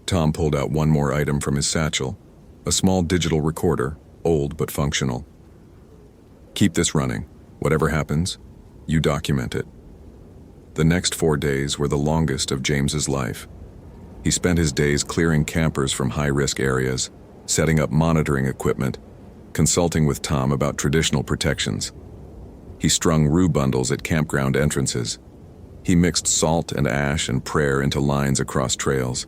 Tom pulled out one more item from his satchel, a small digital recorder, old but functional. "Keep this running. Whatever happens, you document it." The next 4 days were the longest of James's life. He spent his days clearing campers from high-risk areas, setting up monitoring equipment, consulting with Tom about traditional protections. He strung rue bundles at campground entrances. He mixed salt and ash and prayer into lines across trails.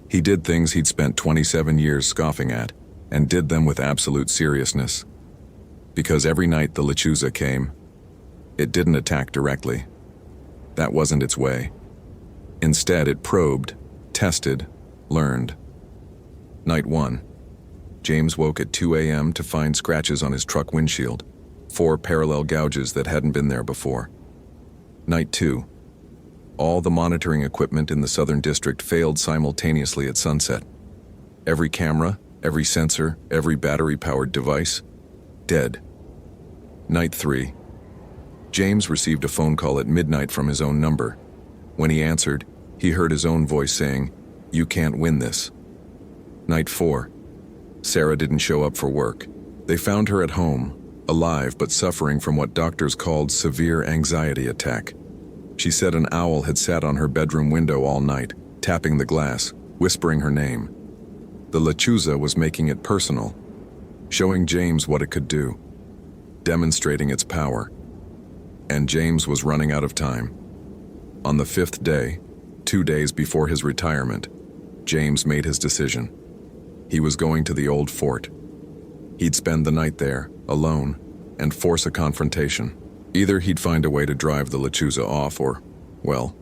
He did things he'd spent 27 years scoffing at, and did them with absolute seriousness. Because every night the lechuza came, it didn't attack directly. That wasn't its way. Instead, it probed, tested, learned. Night 1. James woke at 2 a.m. to find scratches on his truck windshield, 4 parallel gouges that hadn't been there before. Night 2. All the monitoring equipment in the Southern District failed simultaneously at sunset. Every camera, every sensor, every battery-powered device, dead. Night 3. James received a phone call at midnight from his own number. When he answered, he heard his own voice saying, "You can't win this." Night 4. Sarah didn't show up for work. They found her at home, alive but suffering from what doctors called severe anxiety attack. She said an owl had sat on her bedroom window all night, tapping the glass, whispering her name. The lechuza was making it personal, showing James what it could do, demonstrating its power. And James was running out of time. On the 5th day, 2 days before his retirement, James made his decision. He was going to the old fort. He'd spend the night there, alone, and force a confrontation. Either he'd find a way to drive the lechuza off or, well,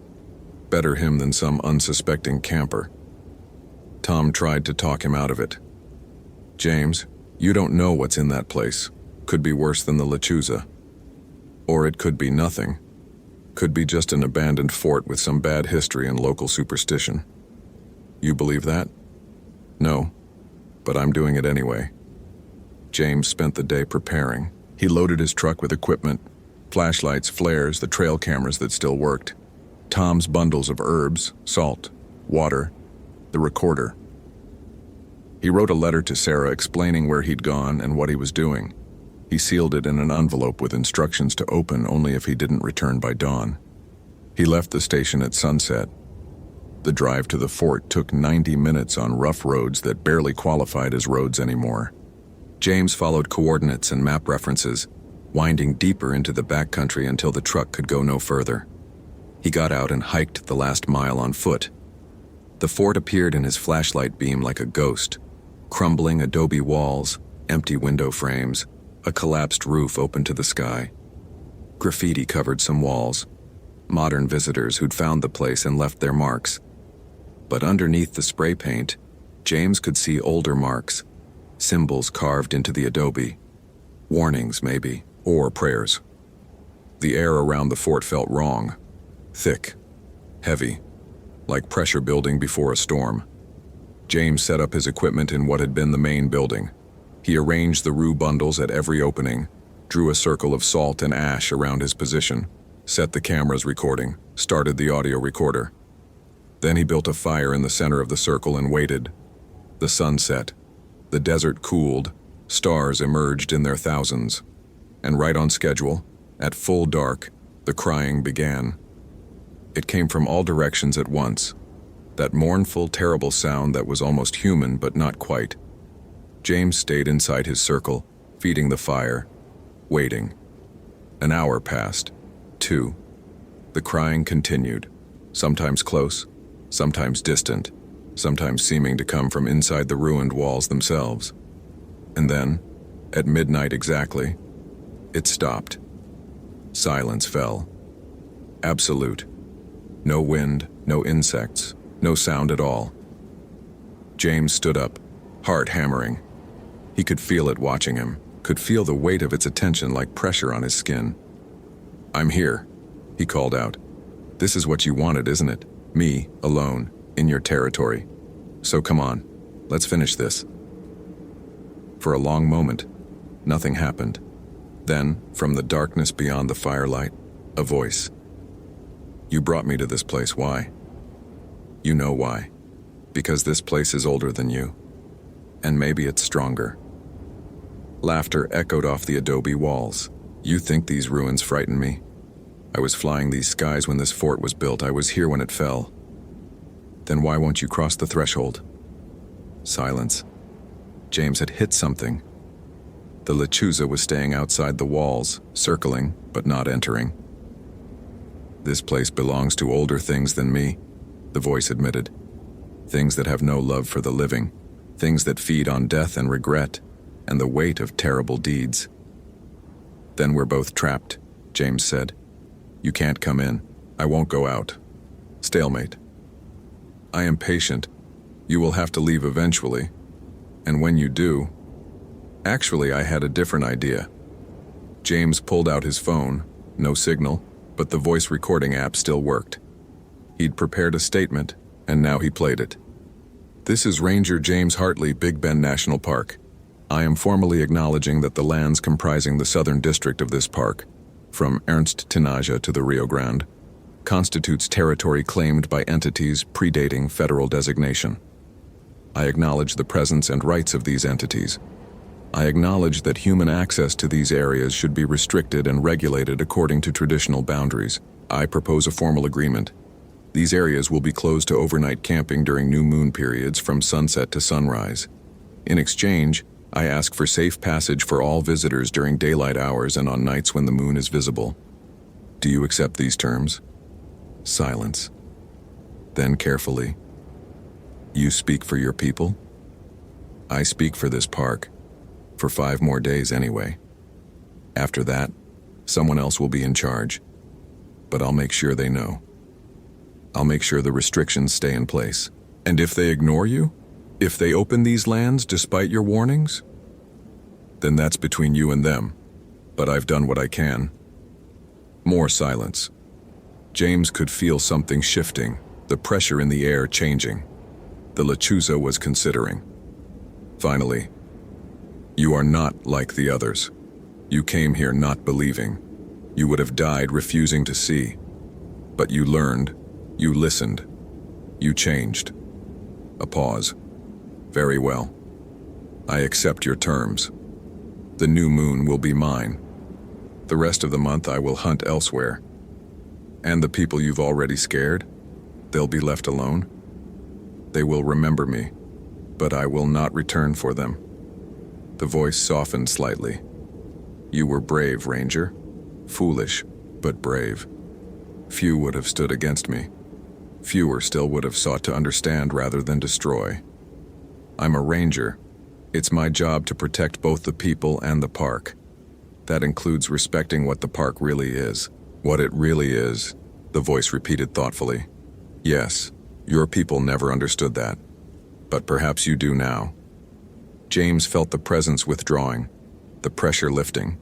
better him than some unsuspecting camper. Tom tried to talk him out of it. "James, you don't know what's in that place. Could be worse than the lechuza. Or it could be nothing. Could be just an abandoned fort with some bad history and local superstition. You believe that?" "No, but I'm doing it anyway." James spent the day preparing. He loaded his truck with equipment, flashlights, flares, the trail cameras that still worked, Tom's bundles of herbs, salt, water, the recorder. He wrote a letter to Sarah explaining where he'd gone and what he was doing. He sealed it in an envelope with instructions to open only if he didn't return by dawn. He left the station at sunset. The drive to the fort took 90 minutes on rough roads that barely qualified as roads anymore. James followed coordinates and map references, winding deeper into the backcountry until the truck could go no further. He got out and hiked the last mile on foot. The fort appeared in his flashlight beam like a ghost. Crumbling adobe walls, empty window frames, a collapsed roof open to the sky. Graffiti covered some walls. Modern visitors who'd found the place and left their marks. But underneath the spray paint, James could see older marks, symbols carved into the adobe. Warnings, maybe, or prayers. The air around the fort felt wrong. Thick, heavy, like pressure building before a storm. James set up his equipment in what had been the main building. He arranged the rue bundles at every opening, drew a circle of salt and ash around his position, set the cameras recording, started the audio recorder. Then he built a fire in the center of the circle and waited. The sun set. The desert cooled. Stars emerged in their thousands. And right on schedule, at full dark, the crying began. It came from all directions at once. That mournful, terrible sound that was almost human but not quite. James stayed inside his circle, feeding the fire, waiting. An hour passed. 2. The crying continued, sometimes close, sometimes distant, sometimes seeming to come from inside the ruined walls themselves. And then, at midnight exactly, it stopped. Silence fell. Absolute. No wind, no insects, no sound at all. James stood up, heart hammering. He could feel it watching him, could feel the weight of its attention like pressure on his skin. "I'm here," he called out. "This is what you wanted, isn't it? Me, alone, in your territory. So come on, let's finish this." For a long moment, nothing happened. Then, from the darkness beyond the firelight, a voice. "You brought me to this place, why?" "You know why. Because this place is older than you. And maybe it's stronger." Laughter echoed off the adobe walls. "You think these ruins frighten me? I was flying these skies when this fort was built. I was here when it fell. Then why won't you cross the threshold?" Silence. James had hit something. The lechuza was staying outside the walls, circling, but not entering. "This place belongs to older things than me," the voice admitted. "Things that have no love for the living, things that feed on death and regret, and the weight of terrible deeds." "Then we're both trapped," James said. "You can't come in. I won't go out. Stalemate. I am patient. You will have to leave eventually. And when you do..." Actually, I had a different idea. James pulled out his phone. No signal, but the voice recording app still worked. He'd prepared a statement, and now he played it. "This is Ranger James Hartley, Big Bend National Park. I am formally acknowledging that the lands comprising the southern district of this park, from Ernst Tinaja to the Rio Grande, constitutes territory claimed by entities predating federal designation. I acknowledge the presence and rights of these entities. I acknowledge that human access to these areas should be restricted and regulated according to traditional boundaries. I propose a formal agreement. These areas will be closed to overnight camping during new moon periods from sunset to sunrise. In exchange, I ask for safe passage for all visitors during daylight hours and on nights when the moon is visible. Do you accept these terms?" Silence. Then carefully, "You speak for your people?" "I speak for this park. For 5 more days anyway. After that, someone else will be in charge. But I'll make sure they know. I'll make sure the restrictions stay in place. And if they ignore you? If they open these lands despite your warnings? Then that's between you and them. But I've done what I can." More silence. James could feel something shifting, the pressure in the air changing. The lechuza was considering. Finally, "You are not like the others. You came here not believing. You would have died refusing to see. But you learned. You listened. You changed." A pause. "Very well. I accept your terms. The new moon will be mine. The rest of the month I will hunt elsewhere. And the people you've already scared? They'll be left alone? They will remember me, but I will not return for them." The voice softened slightly. "You were brave, Ranger. Foolish, but brave. Few would have stood against me. Fewer still would have sought to understand rather than destroy. I'm a ranger. It's my job to protect both the people and the park. That includes respecting what the park really is." "What it really is," the voice repeated thoughtfully. "Yes, your people never understood that. But perhaps you do now." James felt the presence withdrawing, the pressure lifting.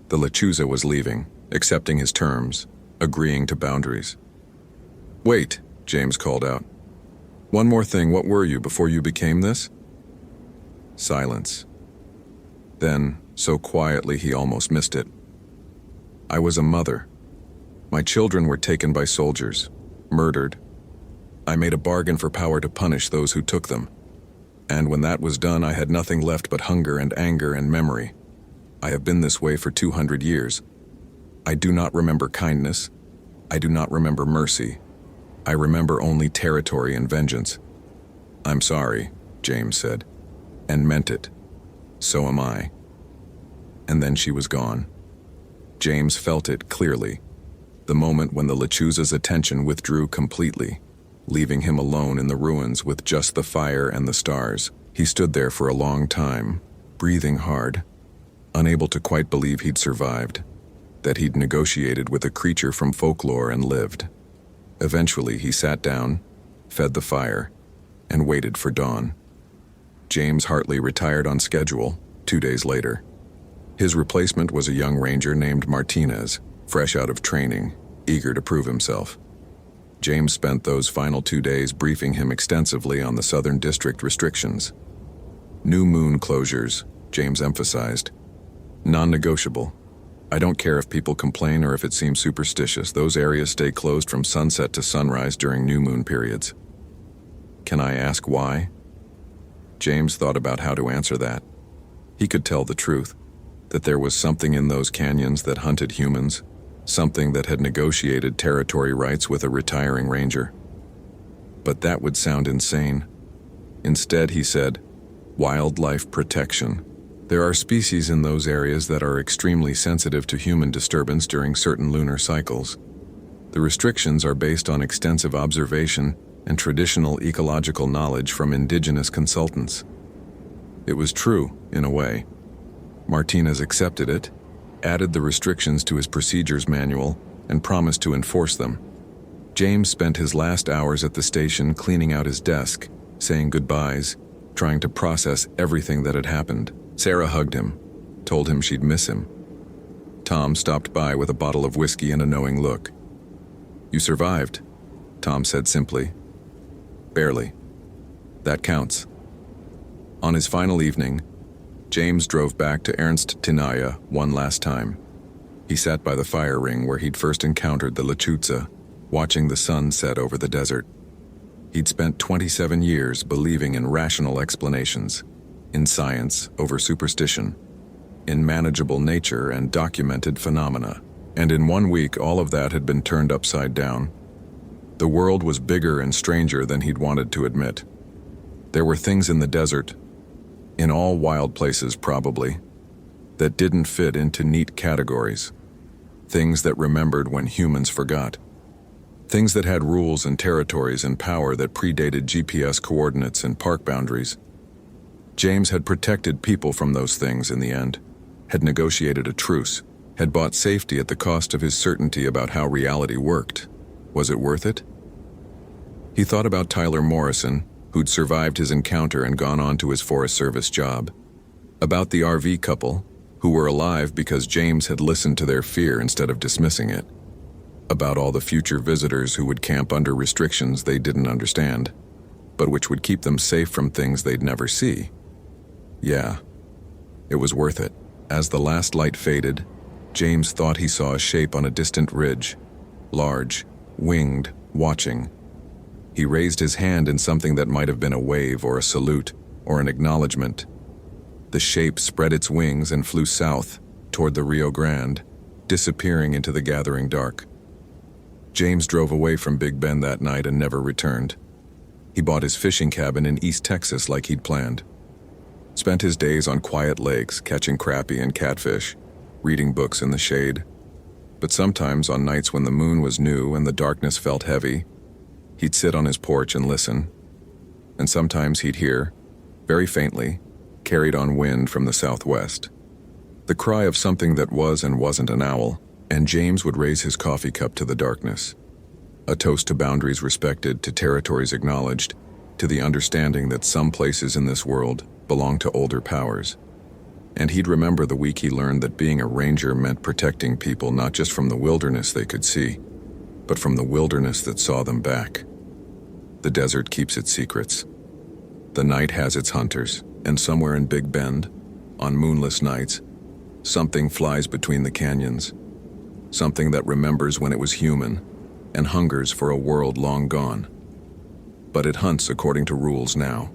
The lechuza was leaving, accepting his terms, agreeing to boundaries. "Wait," James called out. "One more thing, what were you before you became this?" Silence. Then, so quietly he almost missed it. "I was a mother. My children were taken by soldiers, murdered. I made a bargain for power to punish those who took them. And when that was done, I had nothing left but hunger and anger and memory. I have been this way for 200 years. I do not remember kindness. I do not remember mercy. I remember only territory and vengeance." "I'm sorry," James said, and meant it. "So am I." and then she was gone. James felt it clearly, the moment when the Lechuza's attention withdrew completely, leaving him alone in the ruins with just the fire and the stars. He stood there for a long time, breathing hard, unable to quite believe he'd survived, that he'd negotiated with a creature from folklore and lived. Eventually, he sat down, fed the fire, and waited for dawn. James Hartley retired on schedule 2 days later. His replacement was a young ranger named Martinez, fresh out of training, eager to prove himself. James spent those final 2 days briefing him extensively on the Southern District restrictions. New moon closures, James emphasized. Non-negotiable. I don't care if people complain or if it seems superstitious. Those areas stay closed from sunset to sunrise during new moon periods. Can I ask why? James thought about how to answer that. He could tell the truth, that there was something in those canyons that hunted humans, something that had negotiated territory rights with a retiring ranger. But that would sound insane. Instead, he said, wildlife protection. There are species in those areas that are extremely sensitive to human disturbance during certain lunar cycles. The restrictions are based on extensive observation and traditional ecological knowledge from indigenous consultants. It was true, in a way. Martinez accepted it, added the restrictions to his procedures manual, and promised to enforce them. James spent his last hours at the station cleaning out his desk, saying goodbyes, trying to process everything that had happened. Sarah hugged him, told him she'd miss him. Tom stopped by with a bottle of whiskey and a knowing look. "You survived," Tom said simply. "Barely. That counts." On his final evening, James drove back to Ernst Tinaya one last time. He sat by the fire ring where he'd first encountered the Lechuza, watching the sun set over the desert. He'd spent 27 years believing in rational explanations, in science over superstition, in manageable nature and documented phenomena. And in 1 week, all of that had been turned upside down. The world was bigger and stranger than he'd wanted to admit. There were things in the desert, in all wild places probably, that didn't fit into neat categories. Things that remembered when humans forgot. Things that had rules and territories and power that predated GPS coordinates and park boundaries. James had protected people from those things in the end, had negotiated a truce, had bought safety at the cost of his certainty about how reality worked. Was it worth it? He thought about Tyler Morrison, who'd survived his encounter and gone on to his Forest Service job. About the RV couple, who were alive because James had listened to their fear instead of dismissing it. About all the future visitors who would camp under restrictions they didn't understand, but which would keep them safe from things they'd never see. Yeah, it was worth it. As the last light faded, James thought he saw a shape on a distant ridge, large, winged, watching. He raised his hand in something that might have been a wave or a salute or an acknowledgement. The shape spread its wings and flew south toward the Rio Grande, disappearing into the gathering dark. James drove away from Big Bend that night and never returned. He bought his fishing cabin in East Texas like he'd planned. Spent his days on quiet lakes, catching crappie and catfish, reading books in the shade. But sometimes on nights when the moon was new and the darkness felt heavy, he'd sit on his porch and listen. And sometimes he'd hear, very faintly, carried on wind from the southwest, the cry of something that was and wasn't an owl, and James would raise his coffee cup to the darkness. A toast to boundaries respected, to territories acknowledged, to the understanding that some places in this world belong to older powers. And he'd remember the week he learned that being a ranger meant protecting people not just from the wilderness they could see, but from the wilderness that saw them back. The desert keeps its secrets. The night has its hunters, and somewhere in Big Bend, on moonless nights, something flies between the canyons. Something that remembers when it was human, and hungers for a world long gone. But it hunts according to rules now.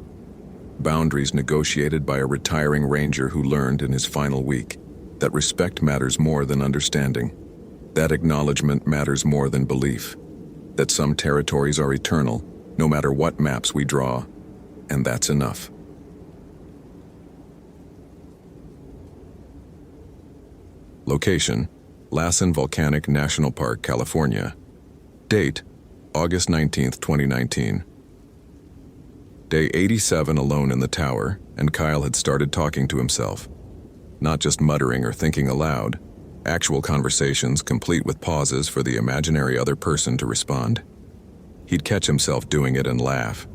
Boundaries negotiated by a retiring ranger who learned in his final week that respect matters more than understanding, that acknowledgement matters more than belief, that some territories are eternal, no matter what maps we draw, and that's enough. Location: Lassen Volcanic National Park, California. Date: August 19, 2019. Day 87 alone in the tower, and Kyle had started talking to himself. Not just muttering or thinking aloud, actual conversations complete with pauses for the imaginary other person to respond. He'd catch himself doing it and laugh,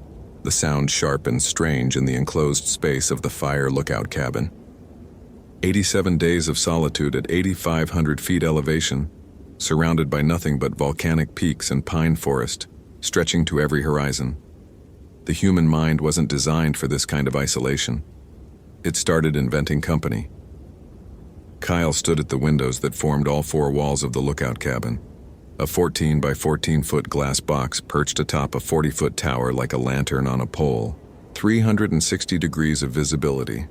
the sound sharp and strange in the enclosed space of the fire lookout cabin. 87 days of solitude at 8,500 feet elevation, surrounded by nothing but volcanic peaks and pine forest, stretching to every horizon. The human mind wasn't designed for this kind of isolation. It started inventing company. Kyle stood at the windows that formed all four walls of the lookout cabin. A 14 by 14-foot glass box perched atop a 40-foot tower like a lantern on a pole. 360 degrees of visibility,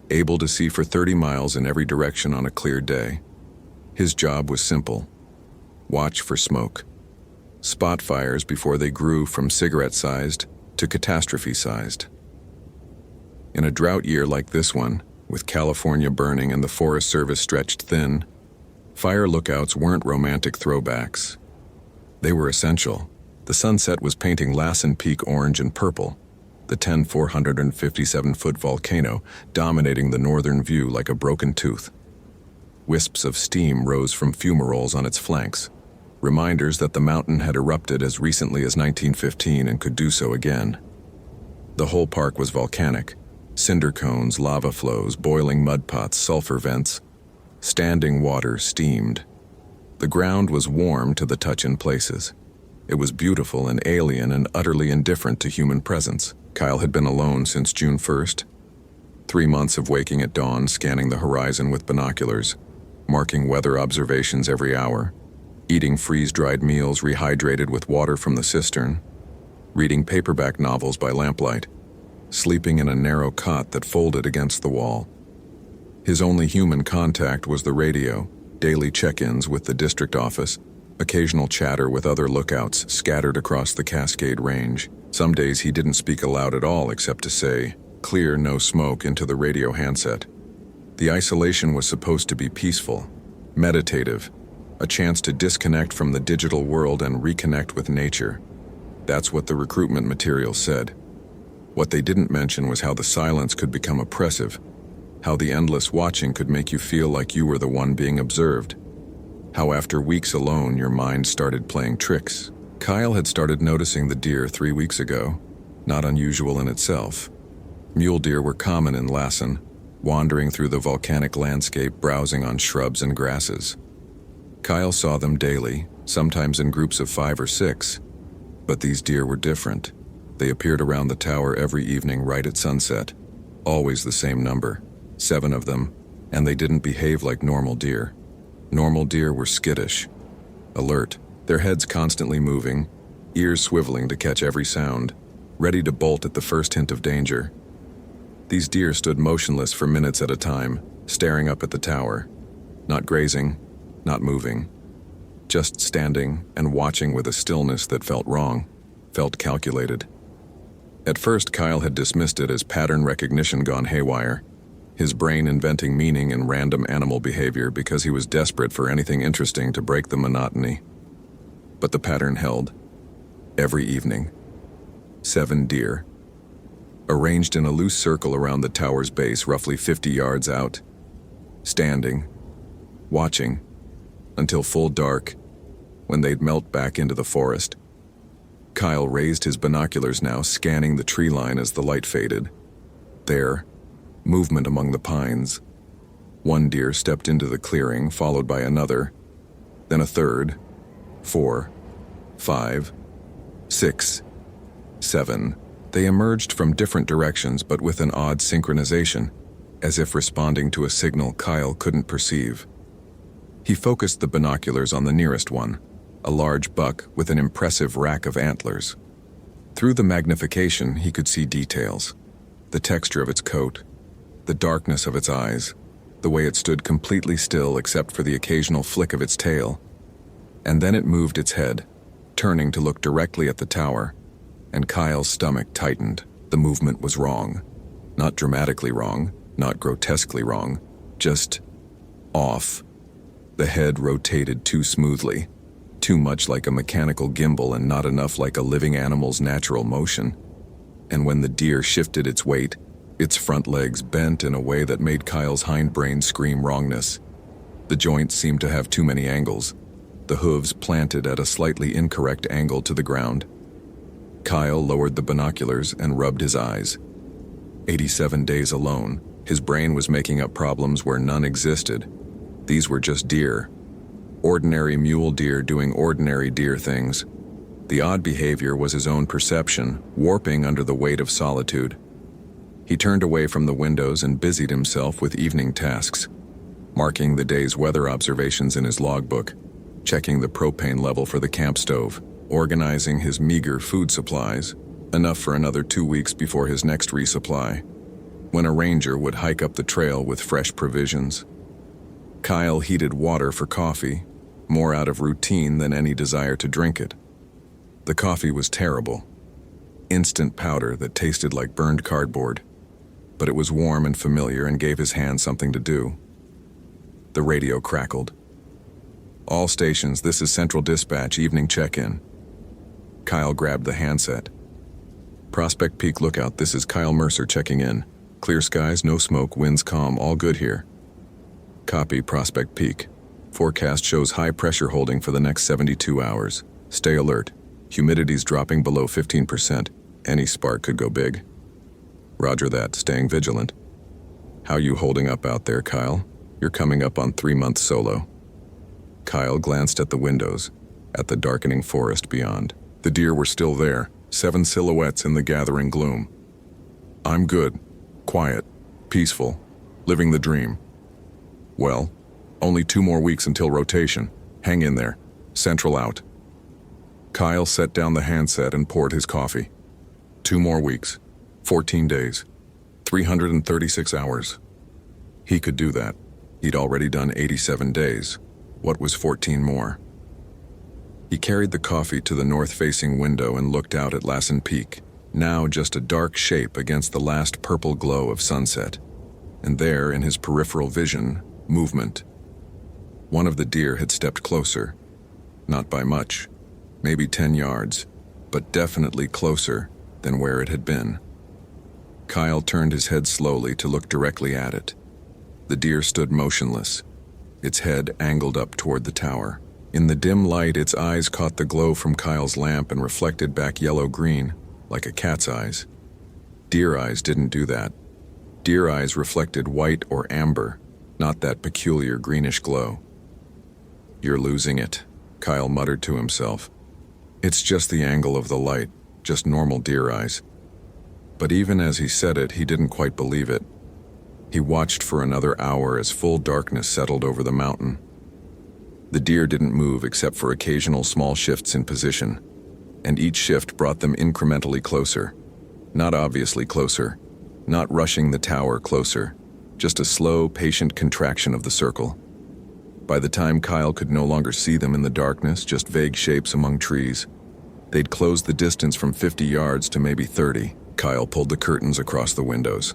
able to see for 30 miles in every direction on a clear day. His job was simple: watch for smoke. Spot fires before they grew from cigarette-sized to catastrophe-sized. In a drought year like this one, with California burning and the Forest Service stretched thin, fire lookouts weren't romantic throwbacks. They were essential. The sunset was painting Lassen Peak orange and purple, the 457-foot volcano dominating the northern view like a broken tooth. Wisps of steam rose from fumaroles on its flanks, reminders that the mountain had erupted as recently as 1915 and could do so again. The whole park was volcanic: cinder cones, lava flows, boiling mud pots, sulfur vents. Standing water steamed. The ground was warm to the touch in places. It was beautiful and alien and utterly indifferent to human presence. Kyle had been alone since June 1st. 3 months of waking at dawn, scanning the horizon with binoculars, marking weather observations every hour, eating freeze-dried meals rehydrated with water from the cistern, reading paperback novels by lamplight, sleeping in a narrow cot that folded against the wall. His only human contact was the radio, daily check-ins with the district office, occasional chatter with other lookouts scattered across the Cascade Range. Some days he didn't speak aloud at all except to say, "Clear, no smoke," into the radio handset. The isolation was supposed to be peaceful, meditative, a chance to disconnect from the digital world and reconnect with nature. That's what the recruitment material said. What they didn't mention was how the silence could become oppressive, how the endless watching could make you feel like you were the one being observed, how after weeks alone your mind started playing tricks. Kyle had started noticing the deer 3 weeks ago, not unusual in itself. Mule deer were common in Lassen, wandering through the volcanic landscape, browsing on shrubs and grasses. Kyle saw them daily, sometimes in groups of 5 or 6, but these deer were different. They appeared around the tower every evening right at sunset, always the same number, 7 of them, and they didn't behave like normal deer. Normal deer were skittish, alert, their heads constantly moving, ears swiveling to catch every sound, ready to bolt at the first hint of danger. These deer stood motionless for minutes at a time, staring up at the tower, not grazing, not moving, just standing and watching with a stillness that felt wrong, felt calculated. At first, Kyle had dismissed it as pattern recognition gone haywire, his brain inventing meaning in random animal behavior because he was desperate for anything interesting to break the monotony. But the pattern held. Every evening, 7 deer, arranged in a loose circle around the tower's base roughly 50 yards out, standing, watching, until full dark, when they'd melt back into the forest. Kyle raised his binoculars now, scanning the tree line as the light faded. There, movement among the pines. 1 deer stepped into the clearing, followed by another, then a third, 4, 5, 6, 7. They emerged from different directions but with an odd synchronization, as if responding to a signal Kyle couldn't perceive. He focused the binoculars on the nearest one, a large buck with an impressive rack of antlers. Through the magnification, he could see details: the texture of its coat, the darkness of its eyes, the way it stood completely still except for the occasional flick of its tail. And then it moved its head, turning to look directly at the tower, and Kyle's stomach tightened. The movement was wrong. Not dramatically wrong, not grotesquely wrong, just off. The head rotated too smoothly, too much like a mechanical gimbal and not enough like a living animal's natural motion. And when the deer shifted its weight, its front legs bent in a way that made Kyle's hindbrain scream wrongness. The joints seemed to have too many angles, the hooves planted at a slightly incorrect angle to the ground. Kyle lowered the binoculars and rubbed his eyes. 87 days alone, his brain was making up problems where none existed. These were just deer. Ordinary mule deer doing ordinary deer things. The odd behavior was his own perception, warping under the weight of solitude. He turned away from the windows and busied himself with evening tasks, marking the day's weather observations in his logbook, checking the propane level for the camp stove, organizing his meager food supplies, enough for another 2 weeks before his next resupply, when a ranger would hike up the trail with fresh provisions. Kyle heated water for coffee, more out of routine than any desire to drink it. The coffee was terrible. Instant powder that tasted like burned cardboard. But it was warm and familiar and gave his hand something to do. The radio crackled. "All stations, this is Central Dispatch, evening check-in." Kyle grabbed the handset. "Prospect Peak Lookout, this is Kyle Mercer checking in. Clear skies, no smoke, winds calm, all good here." "Copy, Prospect Peak. Forecast shows high pressure holding for the next 72 hours. Stay alert. Humidity's dropping below 15%. Any spark could go big." "Roger that, staying vigilant." "How you holding up out there, Kyle? You're coming up on 3 months solo." Kyle glanced at the windows, at the darkening forest beyond. The deer were still there, 7 silhouettes in the gathering gloom. "I'm good. Quiet. Peaceful. Living the dream." "Well, only 2 more weeks until rotation. Hang in there. Central out." Kyle set down the handset and poured his coffee. 2 more weeks. 14 days. 336 hours. He could do that. He'd already done 87 days. What was 14 more? He carried the coffee to the north-facing window and looked out at Lassen Peak, now just a dark shape against the last purple glow of sunset. And there, in his peripheral vision, movement. One of the deer had stepped closer. Not by much. Maybe 10 yards, but definitely closer than where it had been. Kyle turned his head slowly to look directly at it. The deer stood motionless, its head angled up toward the tower. In the dim light, its eyes caught the glow from Kyle's lamp and reflected back yellow-green, like a cat's eyes. Deer eyes didn't do that. Deer eyes reflected white or amber, not that peculiar greenish glow. "You're losing it," Kyle muttered to himself. "It's just the angle of the light, just normal deer eyes." But even as he said it, he didn't quite believe it. He watched for another hour as full darkness settled over the mountain. The deer didn't move except for occasional small shifts in position, and each shift brought them incrementally closer. Not obviously closer, not rushing the tower closer, just a slow, patient contraction of the circle. By the time Kyle could no longer see them in the darkness, just vague shapes among trees, they'd closed the distance from 50 yards to maybe 30. Kyle pulled the curtains across the windows.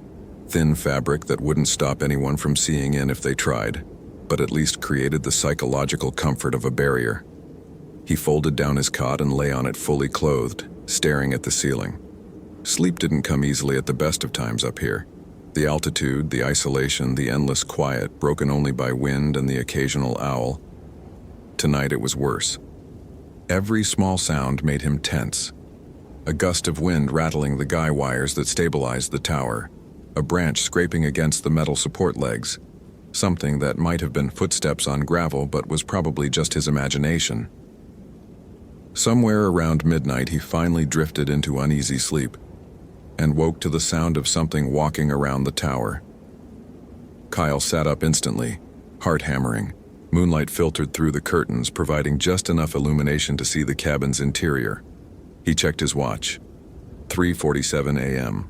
Thin fabric that wouldn't stop anyone from seeing in if they tried, but at least created the psychological comfort of a barrier. He folded down his cot and lay on it fully clothed, staring at the ceiling. Sleep didn't come easily at the best of times up here. The altitude, the isolation, the endless quiet, broken only by wind and the occasional owl. Tonight it was worse. Every small sound made him tense. A gust of wind rattling the guy wires that stabilized the tower. A branch scraping against the metal support legs. Something that might have been footsteps on gravel but was probably just his imagination. Somewhere around midnight he finally drifted into uneasy sleep and woke to the sound of something walking around the tower. Kyle sat up instantly, heart hammering. Moonlight filtered through the curtains, providing just enough illumination to see the cabin's interior. He checked his watch. 3:47 a.m.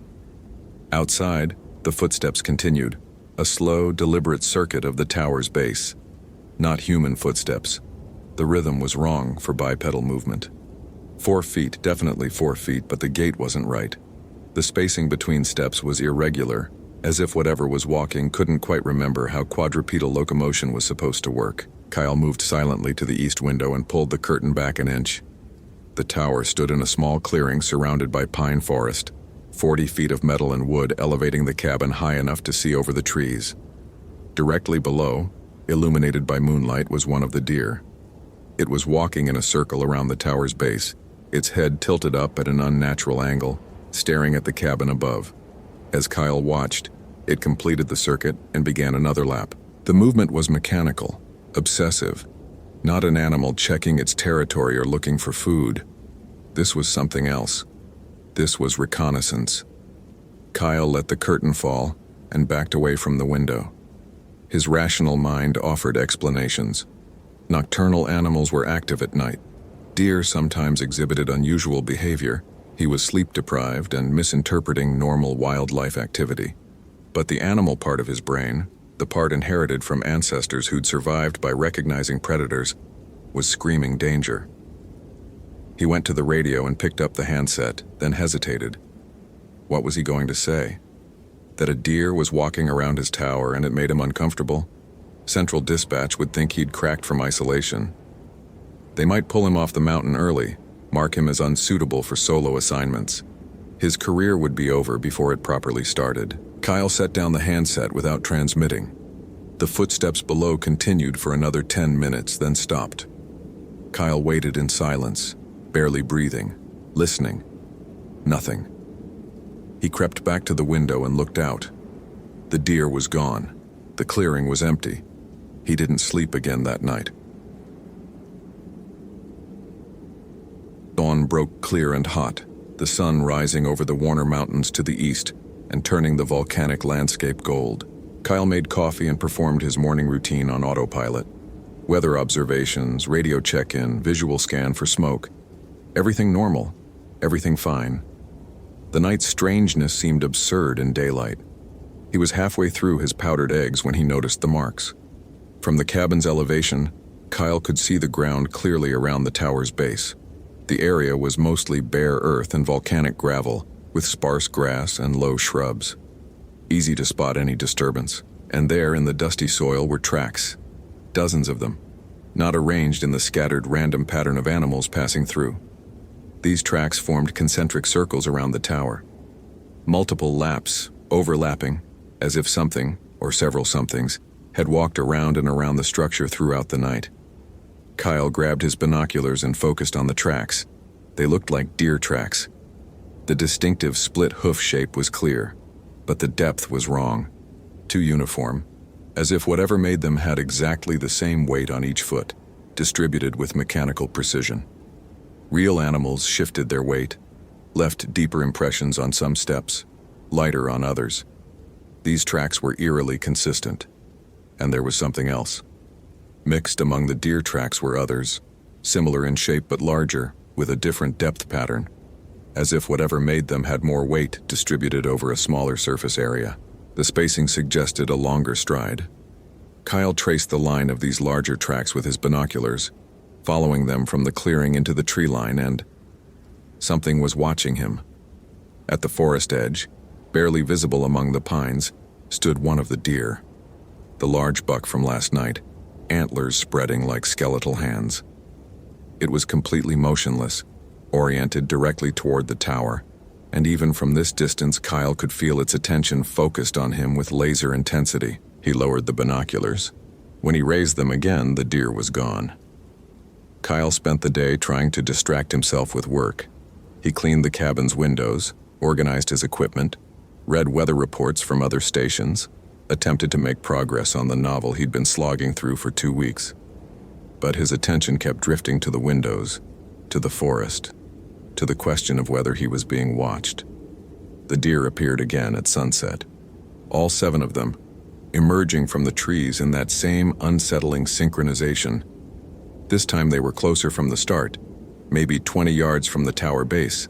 Outside, the footsteps continued, a slow, deliberate circuit of the tower's base. Not human footsteps. The rhythm was wrong for bipedal movement. 4 feet, definitely 4 feet, but the gait wasn't right. The spacing between steps was irregular, as if whatever was walking couldn't quite remember how quadrupedal locomotion was supposed to work. Kyle moved silently to the east window and pulled the curtain back an inch. The tower stood in a small clearing surrounded by pine forest, 40 feet of metal and wood elevating the cabin high enough to see over the trees. Directly below, illuminated by moonlight, was one of the deer. It was walking in a circle around the tower's base, its head tilted up at an unnatural angle, staring at the cabin above. As Kyle watched, it completed the circuit and began another lap. The movement was mechanical, obsessive, not an animal checking its territory or looking for food. This was something else. This was reconnaissance. Kyle let the curtain fall and backed away from the window. His rational mind offered explanations. Nocturnal animals were active at night. Deer sometimes exhibited unusual behavior. He was sleep-deprived and misinterpreting normal wildlife activity. But the animal part of his brain, the part inherited from ancestors who'd survived by recognizing predators, was screaming danger. He went to the radio and picked up the handset, then hesitated. What was he going to say? That a deer was walking around his tower and it made him uncomfortable? Central Dispatch would think he'd cracked from isolation. They might pull him off the mountain early, mark him as unsuitable for solo assignments. His career would be over before it properly started. Kyle set down the handset without transmitting. The footsteps below continued for another 10 minutes, then stopped. Kyle waited in silence, barely breathing, listening. Nothing. He crept back to the window and looked out. The deer was gone. The clearing was empty. He didn't sleep again that night. Dawn broke clear and hot, the sun rising over the Warner Mountains to the east and turning the volcanic landscape gold. Kyle made coffee and performed his morning routine on autopilot. Weather observations, radio check-in, visual scan for smoke. Everything normal, everything fine. The night's strangeness seemed absurd in daylight. He was halfway through his powdered eggs when he noticed the marks. From the cabin's elevation, Kyle could see the ground clearly around the tower's base. The area was mostly bare earth and volcanic gravel, with sparse grass and low shrubs. Easy to spot any disturbance. And there in the dusty soil were tracks. Dozens of them, not arranged in the scattered random pattern of animals passing through. These tracks formed concentric circles around the tower. Multiple laps, overlapping, as if something, or several somethings, had walked around and around the structure throughout the night. Kyle grabbed his binoculars and focused on the tracks. They looked like deer tracks. The distinctive split hoof shape was clear, but the depth was wrong. Too uniform, as if whatever made them had exactly the same weight on each foot, distributed with mechanical precision. Real animals shifted their weight, left deeper impressions on some steps, lighter on others. These tracks were eerily consistent, and there was something else. Mixed among the deer tracks were others, similar in shape but larger, with a different depth pattern, as if whatever made them had more weight distributed over a smaller surface area. The spacing suggested a longer stride. Kyle traced the line of these larger tracks with his binoculars, following them from the clearing into the tree line, and something was watching him. At the forest edge, barely visible among the pines, stood one of the deer. The large buck from last night, antlers spreading like skeletal hands. It was completely motionless, oriented directly toward the tower, and even from this distance Kyle could feel its attention focused on him with laser intensity. He lowered the binoculars. When he raised them again, the deer was gone. Kyle spent the day trying to distract himself with work. He cleaned the cabin's windows, organized his equipment, read weather reports from other stations, attempted to make progress on the novel he'd been slogging through for 2 weeks. But his attention kept drifting to the windows, to the forest, to the question of whether he was being watched. The deer appeared again at sunset. All 7 of them, emerging from the trees in that same unsettling synchronization. This time they were closer from the start, maybe 20 yards from the tower base.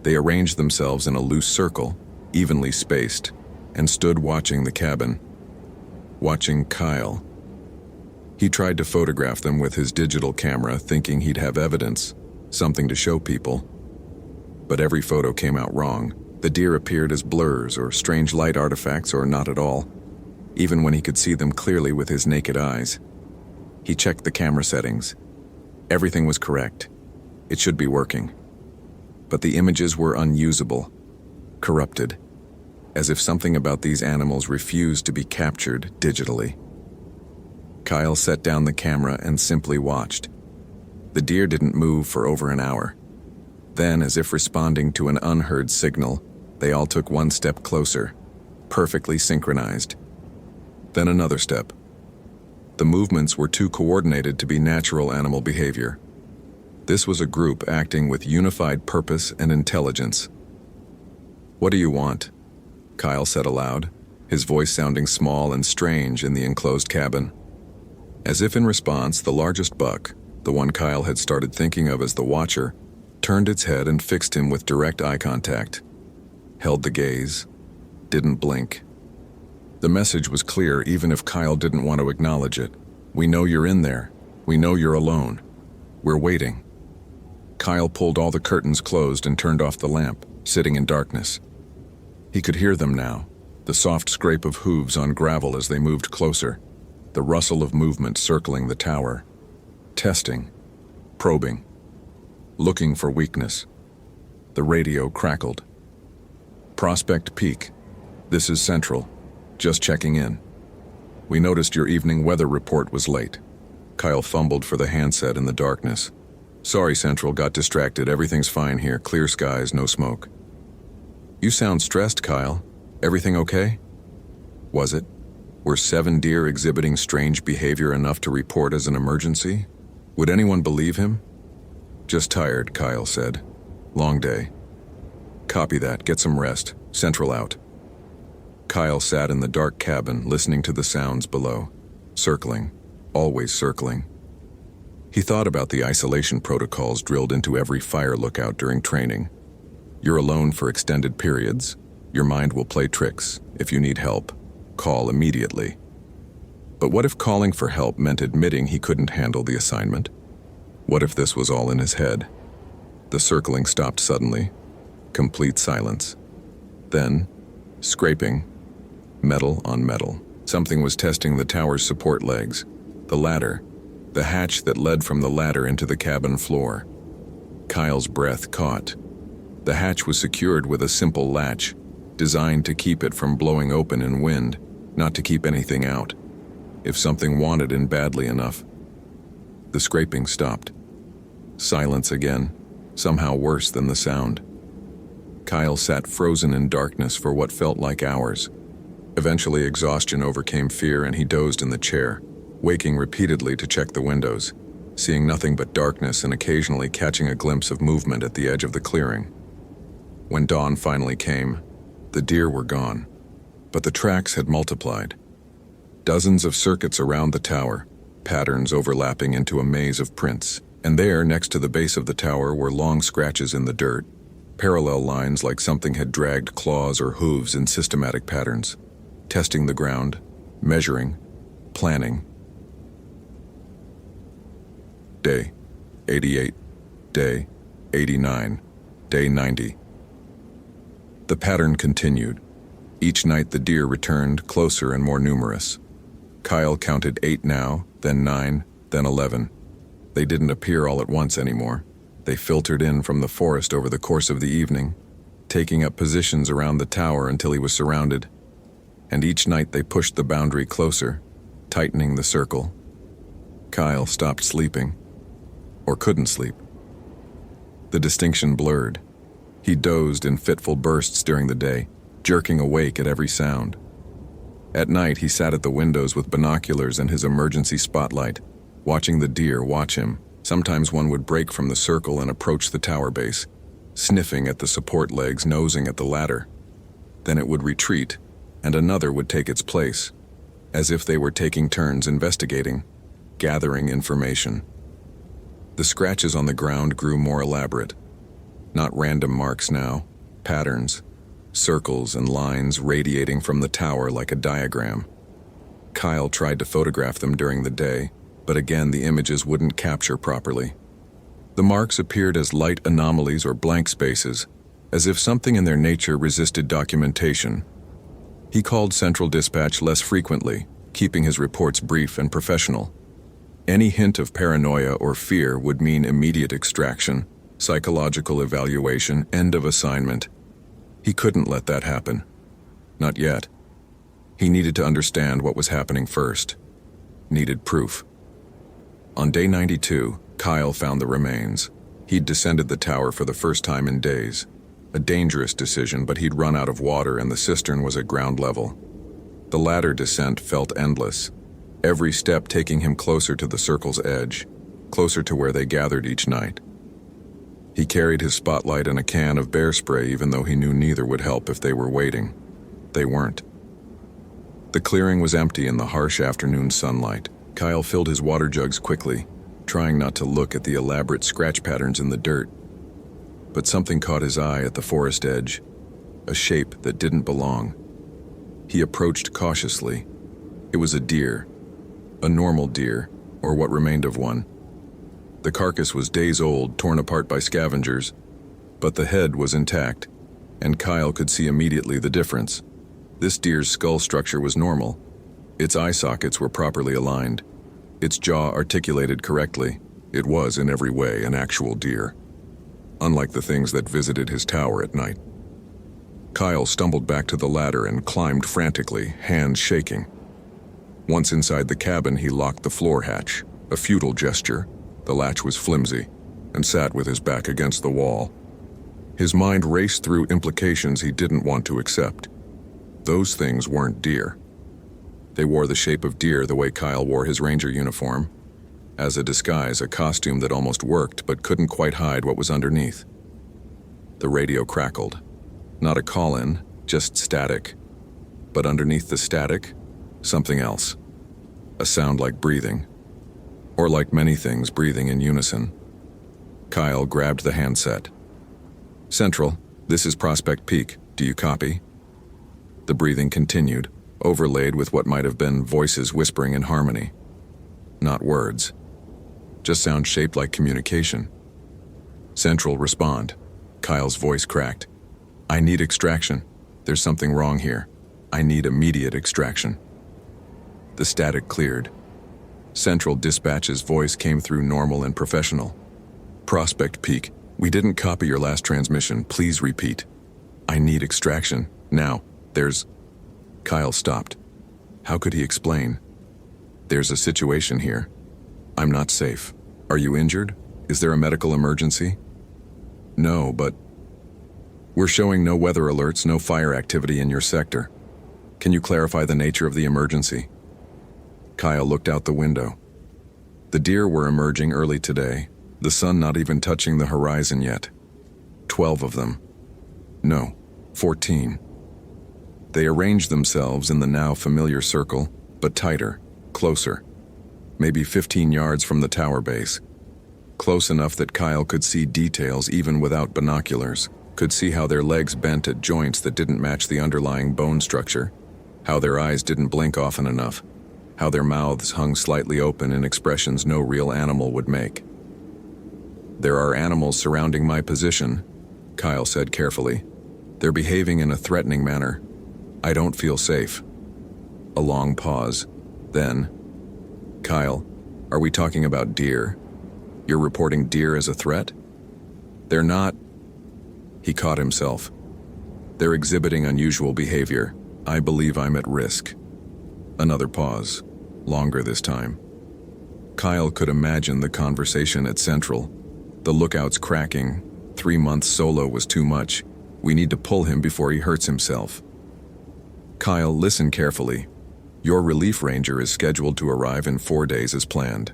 They arranged themselves in a loose circle, evenly spaced, and stood watching the cabin, watching Kyle. He tried to photograph them with his digital camera, thinking he'd have evidence, something to show people. But every photo came out wrong. The deer appeared as blurs or strange light artifacts or not at all, even when he could see them clearly with his naked eyes. He checked the camera settings. Everything was correct. It should be working. But the images were unusable, corrupted, as if something about these animals refused to be captured digitally. Kyle set down the camera and simply watched. The deer didn't move for over an hour. Then, as if responding to an unheard signal, they all took one step closer, perfectly synchronized. Then another step. The movements were too coordinated to be natural animal behavior. This was a group acting with unified purpose and intelligence. "What do you want?" Kyle said aloud, his voice sounding small and strange in the enclosed cabin. As if in response, the largest buck, the one Kyle had started thinking of as the watcher, turned its head and fixed him with direct eye contact. Held the gaze, didn't blink. The message was clear even if Kyle didn't want to acknowledge it. "We know you're in there. We know you're alone. We're waiting." Kyle pulled all the curtains closed and turned off the lamp, sitting in darkness. He could hear them now, the soft scrape of hooves on gravel as they moved closer, the rustle of movement circling the tower. Testing, probing, looking for weakness. The radio crackled. "Prospect Peak. This is Central. Just checking in. We noticed your evening weather report was late." Kyle fumbled for the handset in the darkness. "Sorry, Central, got distracted. Everything's fine here. Clear skies, no smoke." "You sound stressed, Kyle. Everything okay?" Was it? Were 7 deer exhibiting strange behavior enough to report as an emergency? Would anyone believe him? "Just tired," Kyle said. "Long day." "Copy that. Get some rest. Central out." Kyle sat in the dark cabin, listening to the sounds below. Circling. Always circling. He thought about the isolation protocols drilled into every fire lookout during training. You're alone for extended periods. Your mind will play tricks. If you need help, call immediately. But what if calling for help meant admitting he couldn't handle the assignment? What if this was all in his head? The circling stopped suddenly. Complete silence. Then, scraping. Metal on metal. Something was testing the tower's support legs. The ladder. The hatch that led from the ladder into the cabin floor. Kyle's breath caught. The hatch was secured with a simple latch, designed to keep it from blowing open in wind, not to keep anything out, if something wanted in badly enough. The scraping stopped. Silence again, somehow worse than the sound. Kyle sat frozen in darkness for what felt like hours. Eventually, exhaustion overcame fear and he dozed in the chair, waking repeatedly to check the windows, seeing nothing but darkness and occasionally catching a glimpse of movement at the edge of the clearing. When dawn finally came, the deer were gone, but the tracks had multiplied. Dozens of circuits around the tower, patterns overlapping into a maze of prints, and there, next to the base of the tower, were long scratches in the dirt, parallel lines like something had dragged claws or hooves in systematic patterns, testing the ground, measuring, planning. Day 88, day 89, day 90. The pattern continued. Each night the deer returned, closer and more numerous. Kyle counted 8 now, then 9, then 11. They didn't appear all at once anymore. They filtered in from the forest over the course of the evening, taking up positions around the tower until he was surrounded. And each night they pushed the boundary closer, tightening the circle. Kyle stopped sleeping, or couldn't sleep. The distinction blurred. He dozed in fitful bursts during the day, jerking awake at every sound. At night, he sat at the windows with binoculars and his emergency spotlight, watching the deer watch him. Sometimes one would break from the circle and approach the tower base, sniffing at the support legs, nosing at the ladder. Then it would retreat, and another would take its place, as if they were taking turns investigating, gathering information. The scratches on the ground grew more elaborate. Not random marks now, patterns, circles and lines radiating from the tower like a diagram. Kyle tried to photograph them during the day, but again the images wouldn't capture properly. The marks appeared as light anomalies or blank spaces, as if something in their nature resisted documentation. He called Central Dispatch less frequently, keeping his reports brief and professional. Any hint of paranoia or fear would mean immediate extraction, psychological evaluation, end of assignment. He couldn't let that happen. Not yet. He needed to understand what was happening first. Needed proof. On day 92, Kyle found the remains. He'd descended the tower for the first time in days. A dangerous decision, but he'd run out of water and the cistern was at ground level. The ladder descent felt endless, every step taking him closer to the circle's edge, closer to where they gathered each night. He carried his spotlight and a can of bear spray even though he knew neither would help if they were waiting. They weren't. The clearing was empty in the harsh afternoon sunlight. Kyle filled his water jugs quickly, trying not to look at the elaborate scratch patterns in the dirt. But something caught his eye at the forest edge, a shape that didn't belong. He approached cautiously. It was a deer, a normal deer, or what remained of one. The carcass was days old, torn apart by scavengers, but the head was intact, and Kyle could see immediately the difference. This deer's skull structure was normal. Its eye sockets were properly aligned. Its jaw articulated correctly. It was, in every way, an actual deer. Unlike the things that visited his tower at night. Kyle stumbled back to the ladder and climbed frantically, hands shaking. Once inside the cabin, he locked the floor hatch, a futile gesture. The latch was flimsy, and sat with his back against the wall. His mind raced through implications he didn't want to accept. Those things weren't deer. They wore the shape of deer the way Kyle wore his ranger uniform. As a disguise, a costume that almost worked but couldn't quite hide what was underneath. The radio crackled. Not a call-in, just static. But underneath the static, something else. A sound like breathing. Or like many things, breathing in unison. Kyle grabbed the handset. "Central, this is Prospect Peak. Do you copy?" The breathing continued, overlaid with what might have been voices whispering in harmony. Not words. Just sound shaped like communication. "Central, respond." Kyle's voice cracked. "I need extraction. There's something wrong here. I need immediate extraction." The static cleared. Central Dispatch's voice came through normal and professional. "Prospect Peak, we didn't copy your last transmission. Please repeat. I need extraction. Now, there's..." Kyle stopped. How could he explain? "There's a situation here. I'm not safe. Are you injured? Is there a medical emergency?" "No, but..." "We're showing no weather alerts, no fire activity in your sector. Can you clarify the nature of the emergency?" Kyle looked out the window. The deer were emerging early today, the sun not even touching the horizon yet. 12 of them. No, 14. They arranged themselves in the now familiar circle, but tighter, closer. Maybe 15 yards from the tower base. Close enough that Kyle could see details even without binoculars, could see how their legs bent at joints that didn't match the underlying bone structure, how their eyes didn't blink often enough, how their mouths hung slightly open in expressions no real animal would make. "There are animals surrounding my position," Kyle said carefully. "They're behaving in a threatening manner. I don't feel safe." A long pause. Then, "Kyle, are we talking about deer? You're reporting deer as a threat?" "They're not..." He caught himself. "They're exhibiting unusual behavior. I believe I'm at risk." Another pause, longer this time. Kyle could imagine the conversation at Central. The lookouts cracking. 3 months solo was too much. We need to pull him before he hurts himself. "Kyle, listen carefully. Your relief ranger is scheduled to arrive in 4 days as planned.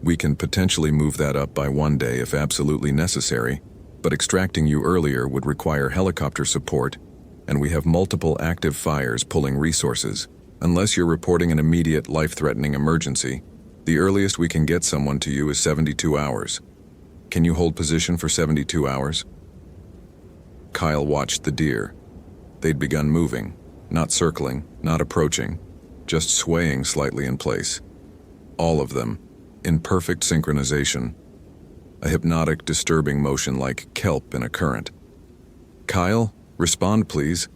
We can potentially move that up by 1 day if absolutely necessary, but extracting you earlier would require helicopter support, and we have multiple active fires pulling resources. Unless you're reporting an immediate life-threatening emergency, the earliest we can get someone to you is 72 hours. Can you hold position for 72 hours? Kyle watched the deer. They'd begun moving, not circling, not approaching, just swaying slightly in place. All of them, in perfect synchronization. A hypnotic, disturbing motion like kelp in a current. "Kyle, respond please.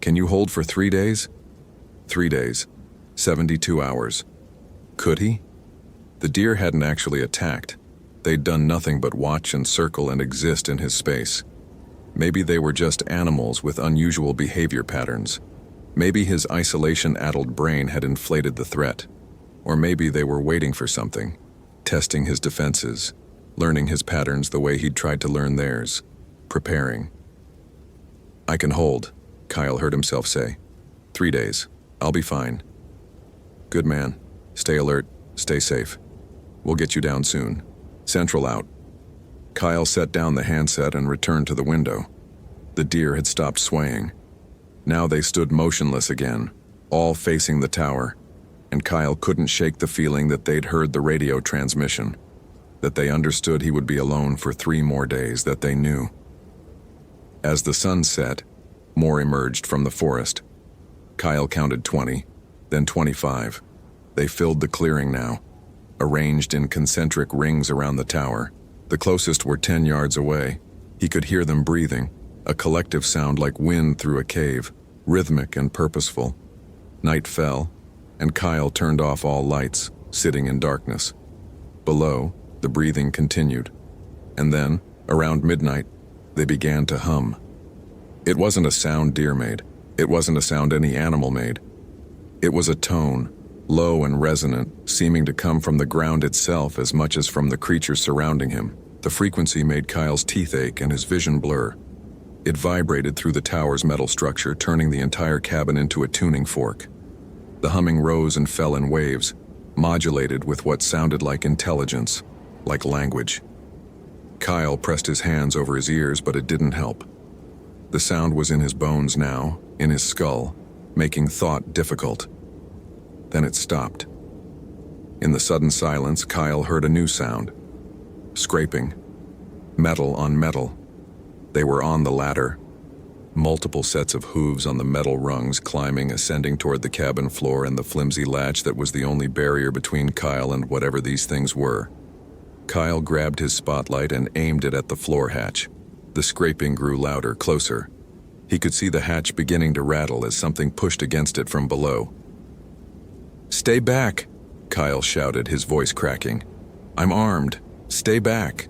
Can you hold for 3 days? 3 days. 72 hours. Could he? The deer hadn't actually attacked. They'd done nothing but watch and circle and exist in his space. Maybe they were just animals with unusual behavior patterns. Maybe his isolation-addled brain had inflated the threat. Or maybe they were waiting for something, testing his defenses, learning his patterns the way he'd tried to learn theirs, preparing. "I can hold," Kyle heard himself say. 3 days. I'll be fine." "Good man. Stay alert. Stay safe. We'll get you down soon. Central out." Kyle set down the handset and returned to the window. The deer had stopped swaying. Now they stood motionless again, all facing the tower, and Kyle couldn't shake the feeling that they'd heard the radio transmission, that they understood he would be alone for 3 more days, that they knew. As the sun set, more emerged from the forest. Kyle counted 20, then 25. They filled the clearing now, arranged in concentric rings around the tower. The closest were 10 yards away. He could hear them breathing, a collective sound like wind through a cave, rhythmic and purposeful. Night fell, and Kyle turned off all lights, sitting in darkness. Below, the breathing continued. And then, around midnight, they began to hum. It wasn't a sound deer made. It wasn't a sound any animal made. It was a tone, low and resonant, seeming to come from the ground itself as much as from the creatures surrounding him. The frequency made Kyle's teeth ache and his vision blur. It vibrated through the tower's metal structure, turning the entire cabin into a tuning fork. The humming rose and fell in waves, modulated with what sounded like intelligence, like language. Kyle pressed his hands over his ears, but it didn't help. The sound was in his bones now, in his skull, making thought difficult. Then it stopped. In the sudden silence, Kyle heard a new sound. Scraping. Metal on metal. They were on the ladder. Multiple sets of hooves on the metal rungs climbing, ascending toward the cabin floor and the flimsy latch that was the only barrier between Kyle and whatever these things were. Kyle grabbed his spotlight and aimed it at the floor hatch. The scraping grew louder, closer. He could see the hatch beginning to rattle as something pushed against it from below. "Stay back," Kyle shouted, his voice cracking. "I'm armed. Stay back."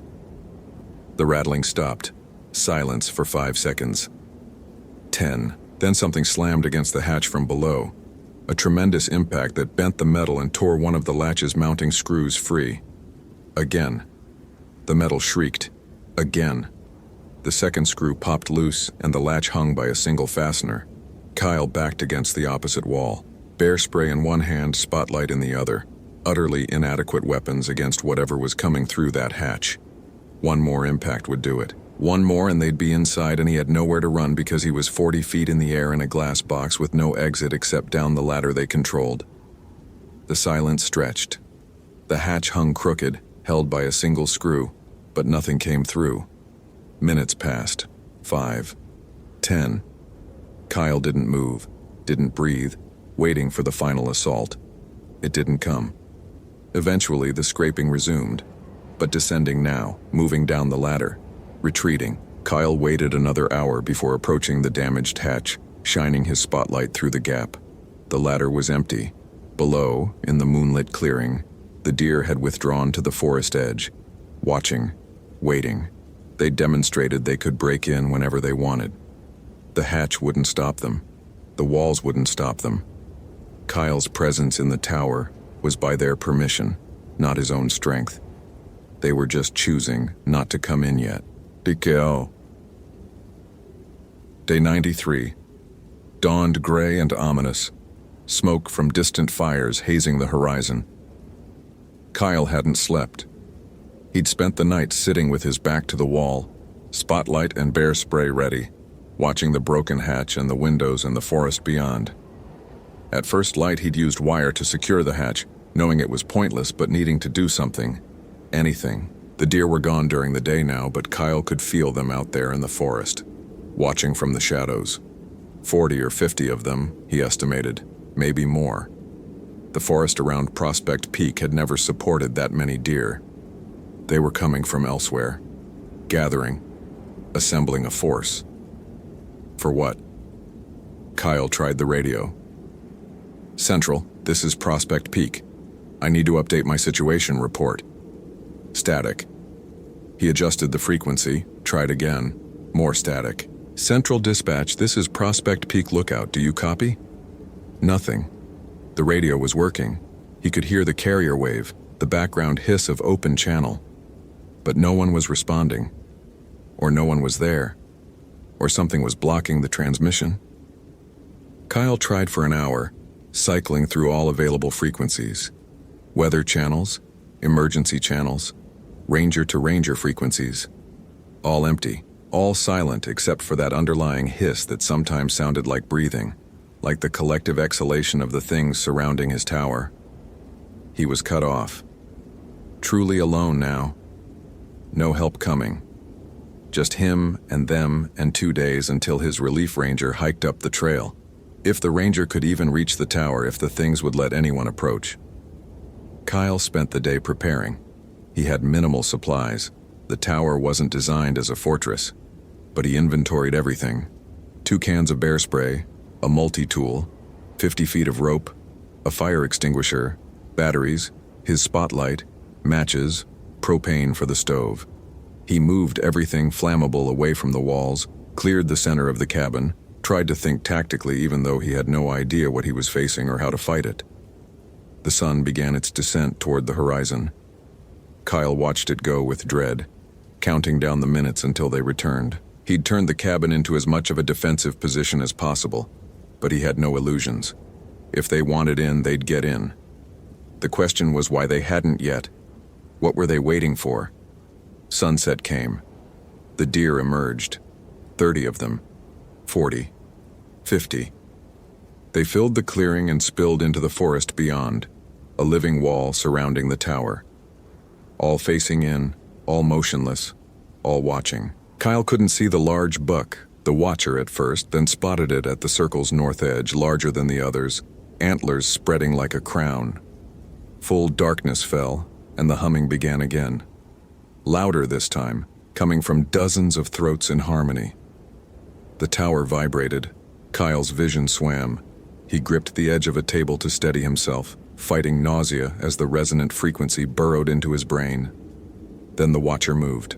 The rattling stopped. Silence for 5 seconds. 10. Then something slammed against the hatch from below. A tremendous impact that bent the metal and tore one of the latch's mounting screws free. Again. The metal shrieked. Again. The second screw popped loose and the latch hung by a single fastener. Kyle backed against the opposite wall. Bear spray in one hand, spotlight in the other. Utterly inadequate weapons against whatever was coming through that hatch. One more impact would do it. One more and they'd be inside, and he had nowhere to run because he was 40 feet in the air in a glass box with no exit except down the ladder they controlled. The silence stretched. The hatch hung crooked, held by a single screw, but nothing came through. Minutes passed. 5. 10. Kyle didn't move, didn't breathe, waiting for the final assault. It didn't come. Eventually, the scraping resumed, but descending now, moving down the ladder. Retreating, Kyle waited another hour before approaching the damaged hatch, shining his spotlight through the gap. The ladder was empty. Below, in the moonlit clearing, the deer had withdrawn to the forest edge, watching, waiting. They demonstrated they could break in whenever they wanted. The hatch wouldn't stop them. The walls wouldn't stop them. Kyle's presence in the tower was by their permission, not his own strength. They were just choosing not to come in yet. Dikeo. Day 93. Dawned gray and ominous. Smoke from distant fires hazing the horizon. Kyle hadn't slept. He'd spent the night sitting with his back to the wall, spotlight and bear spray ready, watching the broken hatch and the windows in the forest beyond. At first light, he'd used wire to secure the hatch, knowing it was pointless but needing to do something. Anything. The deer were gone during the day now, but Kyle could feel them out there in the forest, watching from the shadows. 40 or 50 of them, he estimated, maybe more. The forest around Prospect Peak had never supported that many deer. They were coming from elsewhere, gathering, assembling a force. For what? Kyle tried the radio. "Central, this is Prospect Peak. I need to update my situation report. Static. He adjusted the frequency, tried again. More static. Central Dispatch, this is Prospect Peak Lookout. Do you copy? Nothing. The radio was working. He could hear the carrier wave, the background hiss of open channel. But no one was responding. Or no one was there. Or something was blocking the transmission. Kyle tried for an hour, cycling through all available frequencies. Weather channels, emergency channels, ranger-to-ranger frequencies. All empty, all silent except for that underlying hiss that sometimes sounded like breathing, like the collective exhalation of the things surrounding his tower. He was cut off. Truly alone now. No help coming. Just him and them and 2 days until his relief ranger hiked up the trail. If the ranger could even reach the tower, if the things would let anyone approach. Kyle spent the day preparing. He had minimal supplies. The tower wasn't designed as a fortress, but he inventoried everything. 2 cans of bear spray, a multi-tool, 50 feet of rope, a fire extinguisher, batteries, his spotlight, matches, propane for the stove. He moved everything flammable away from the walls, cleared the center of the cabin, tried to think tactically even though he had no idea what he was facing or how to fight it. The sun began its descent toward the horizon. Kyle watched it go with dread, counting down the minutes until they returned. He'd turned the cabin into as much of a defensive position as possible, but he had no illusions. If they wanted in, they'd get in. The question was why they hadn't yet. What were they waiting for? Sunset came. The deer emerged. 30 of them. 40. 50. They filled the clearing and spilled into the forest beyond, a living wall surrounding the tower. All facing in, all motionless, all watching. Kyle couldn't see the large buck, the watcher at first, then spotted it at the circle's north edge, larger than the others, antlers spreading like a crown. Full darkness fell, and the humming began again. Louder this time, coming from dozens of throats in harmony. The tower vibrated. Kyle's vision swam. He gripped the edge of a table to steady himself, fighting nausea as the resonant frequency burrowed into his brain. Then the watcher moved.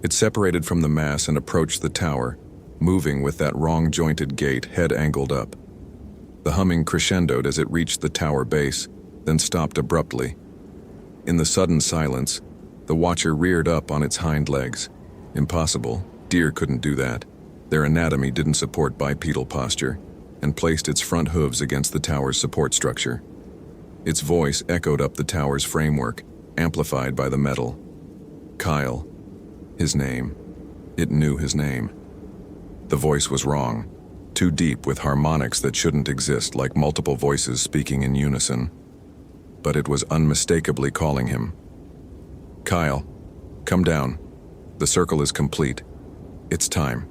It separated from the mass and approached the tower, moving with that wrong-jointed gait, head angled up. The humming crescendoed as it reached the tower base, then stopped abruptly. In the sudden silence, the watcher reared up on its hind legs. Impossible. Deer couldn't do that. Their anatomy didn't support bipedal posture, and placed its front hooves against the tower's support structure. Its voice echoed up the tower's framework, amplified by the metal. Kyle. His name. It knew his name. The voice was wrong, too deep with harmonics that shouldn't exist, like multiple voices speaking in unison. But it was unmistakably calling him. Kyle, come down. The circle is complete. It's time.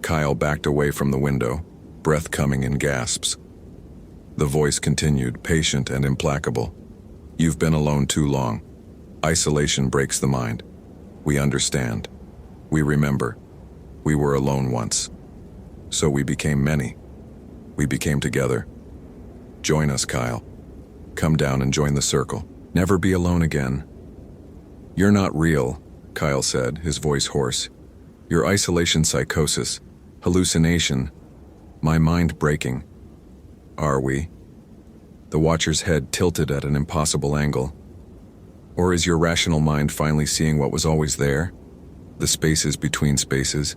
Kyle backed away from the window, breath coming in gasps. The voice continued, patient and implacable. You've been alone too long. Isolation breaks the mind. We understand. We remember. We were alone once. So we became many. We became together. Join us, Kyle. Come down and join the circle. Never be alone again. You're not real, Kyle said, his voice hoarse. Your isolation psychosis, hallucination, my mind breaking. Are we? The watcher's head tilted at an impossible angle. Or is your rational mind finally seeing what was always there? The spaces between spaces,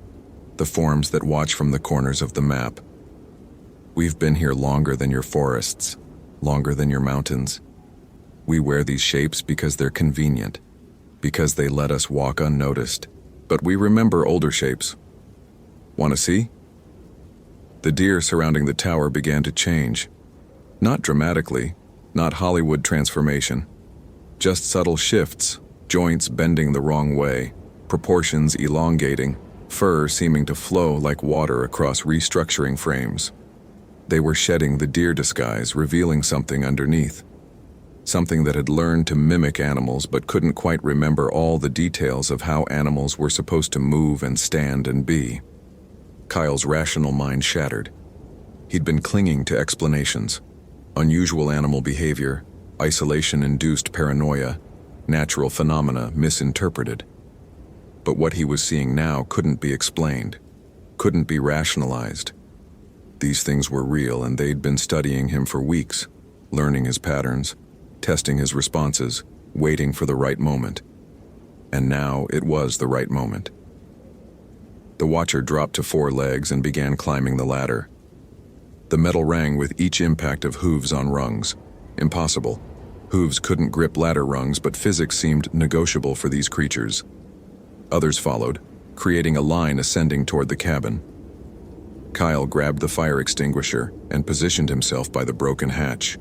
the forms that watch from the corners of the map. We've been here longer than your forests, longer than your mountains. We wear these shapes because they're convenient, because they let us walk unnoticed. But we remember older shapes. Want to see? The deer surrounding the tower began to change. Not dramatically, not Hollywood transformation. Just subtle shifts, joints bending the wrong way, proportions elongating, fur seeming to flow like water across restructuring frames. They were shedding the deer disguise, revealing something underneath. Something that had learned to mimic animals but couldn't quite remember all the details of how animals were supposed to move and stand and be. Kyle's rational mind shattered. He'd been clinging to explanations. Unusual animal behavior, Isolation-induced paranoia, natural phenomena misinterpreted. But what he was seeing now couldn't be explained, couldn't be rationalized. These things were real, and they'd been studying him for weeks, learning his patterns, testing his responses, waiting for the right moment. And now it was the right moment. The Watcher dropped to 4 legs and began climbing the ladder. The metal rang with each impact of hooves on rungs. Impossible. Hooves couldn't grip ladder rungs, but physics seemed negotiable for these creatures. Others followed, creating a line ascending toward the cabin. Kyle grabbed the fire extinguisher and positioned himself by the broken hatch.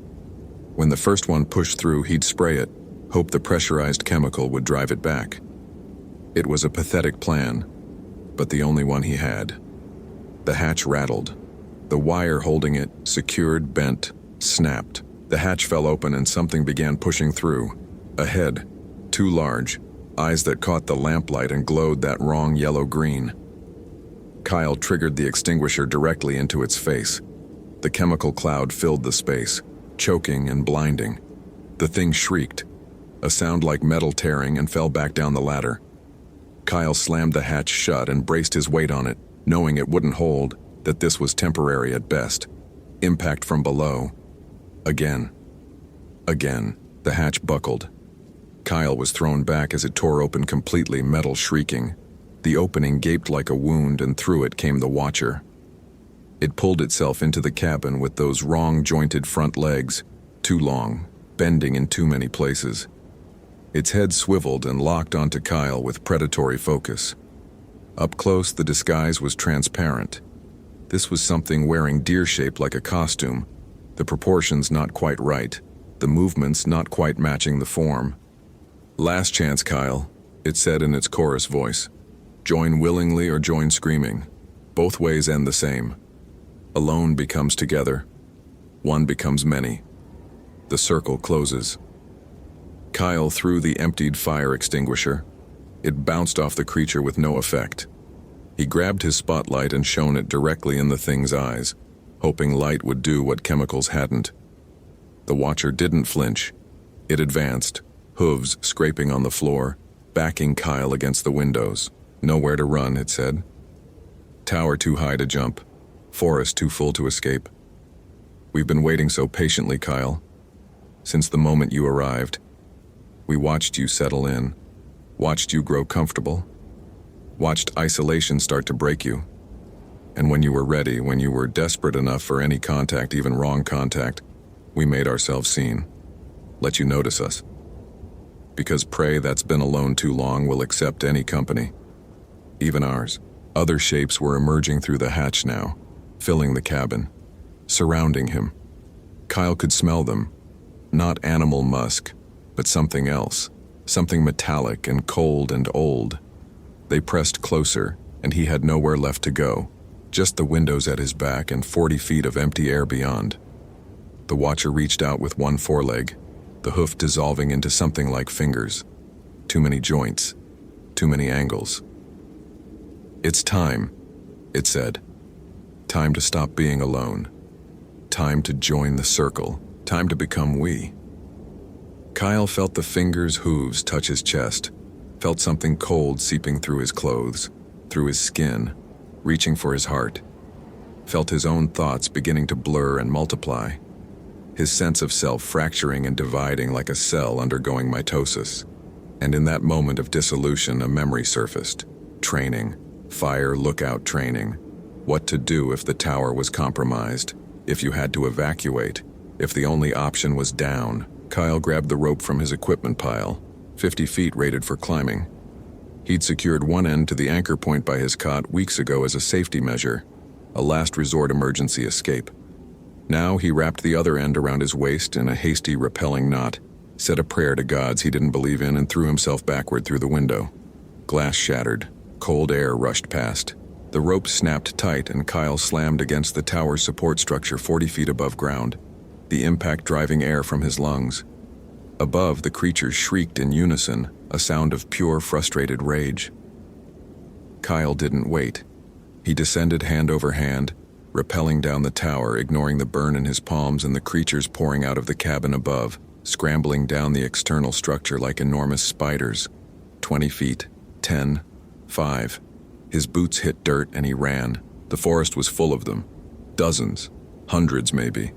When the first one pushed through, he'd spray it, hope the pressurized chemical would drive it back. It was a pathetic plan, but the only one he had. The hatch rattled. The wire holding it, secured, bent, snapped. The hatch fell open and something began pushing through. A head, too large, eyes that caught the lamplight and glowed that wrong yellow-green. Kyle triggered the extinguisher directly into its face. The chemical cloud filled the space, choking and blinding. The thing shrieked, a sound like metal tearing, and fell back down the ladder. Kyle slammed the hatch shut and braced his weight on it, knowing it wouldn't hold, that this was temporary at best. Impact from below. Again. Again. The hatch buckled. Kyle was thrown back as it tore open completely, metal shrieking. The opening gaped like a wound, and through it came the Watcher. It pulled itself into the cabin with those wrong-jointed front legs, too long, bending in too many places. Its head swiveled and locked onto Kyle with predatory focus. Up close, the disguise was transparent. This was something wearing deer-shaped like a costume, the proportions not quite right, the movements not quite matching the form. "Last chance, Kyle," it said in its chorus voice. "Join willingly or join screaming. Both ways end the same. Alone becomes together. One becomes many. The circle closes." Kyle threw the emptied fire extinguisher. It bounced off the creature with no effect. He grabbed his spotlight and shone it directly in the thing's eyes, hoping light would do what chemicals hadn't. The Watcher didn't flinch. It advanced, hooves scraping on the floor, backing Kyle against the windows. "Nowhere to run," it said. "Tower too high to jump. Forest too full to escape. We've been waiting so patiently, Kyle. Since the moment you arrived. We watched you settle in, watched you grow comfortable, watched isolation start to break you. And when you were ready, when you were desperate enough for any contact, even wrong contact, we made ourselves seen. Let you notice us. Because prey that's been alone too long will accept any company. Even ours." Other shapes were emerging through the hatch now, filling the cabin, surrounding him. Kyle could smell them. Not animal musk, but something else, something metallic and cold and old. They pressed closer, and he had nowhere left to go, just the windows at his back and 40 feet of empty air beyond. The Watcher reached out with one foreleg, the hoof dissolving into something like fingers. Too many joints, too many angles. "It's time," it said. "Time to stop being alone. Time to join the circle. Time to become we." Kyle felt the fingers' hooves touch his chest, felt something cold seeping through his clothes, through his skin, reaching for his heart. Felt his own thoughts beginning to blur and multiply. His sense of self fracturing and dividing like a cell undergoing mitosis. And in that moment of dissolution, a memory surfaced. Training. Fire lookout training. What to do if the tower was compromised, if you had to evacuate, if the only option was down. Kyle grabbed the rope from his equipment pile, 50 feet rated for climbing. He'd secured one end to the anchor point by his cot weeks ago as a safety measure, a last resort emergency escape. Now he wrapped the other end around his waist in a hasty, repelling knot, said a prayer to gods he didn't believe in, and threw himself backward through the window. Glass shattered. Cold air rushed past. The rope snapped tight and Kyle slammed against the tower's support structure 40 feet above ground, the impact driving air from his lungs. Above, the creatures shrieked in unison, a sound of pure, frustrated rage. Kyle didn't wait. He descended hand over hand, rappelling down the tower, ignoring the burn in his palms and the creatures pouring out of the cabin above, scrambling down the external structure like enormous spiders. 20 feet, 10, 5. His boots hit dirt and he ran. The forest was full of them. Dozens, hundreds maybe.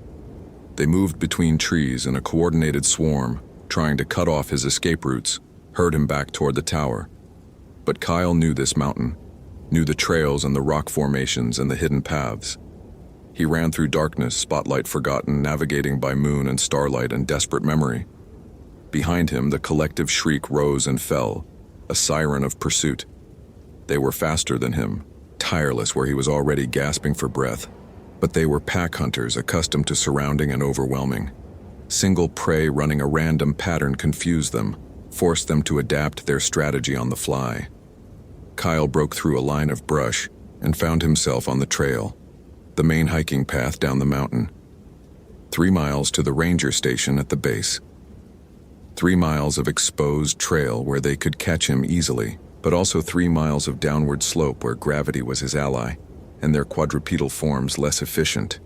They moved between trees in a coordinated swarm, trying to cut off his escape routes, herd him back toward the tower. But Kyle knew this mountain, knew the trails and the rock formations and the hidden paths. He ran through darkness, spotlight forgotten, navigating by moon and starlight and desperate memory. Behind him, the collective shriek rose and fell, a siren of pursuit. They were faster than him, tireless where he was already gasping for breath. But they were pack hunters accustomed to surrounding and overwhelming. Single prey running a random pattern confused them, forced them to adapt their strategy on the fly. Kyle broke through a line of brush and found himself on the trail, the main hiking path down the mountain. 3 miles to the ranger station at the base. 3 miles of exposed trail where they could catch him easily, but also 3 miles of downward slope where gravity was his ally, and their quadrupedal forms less efficient.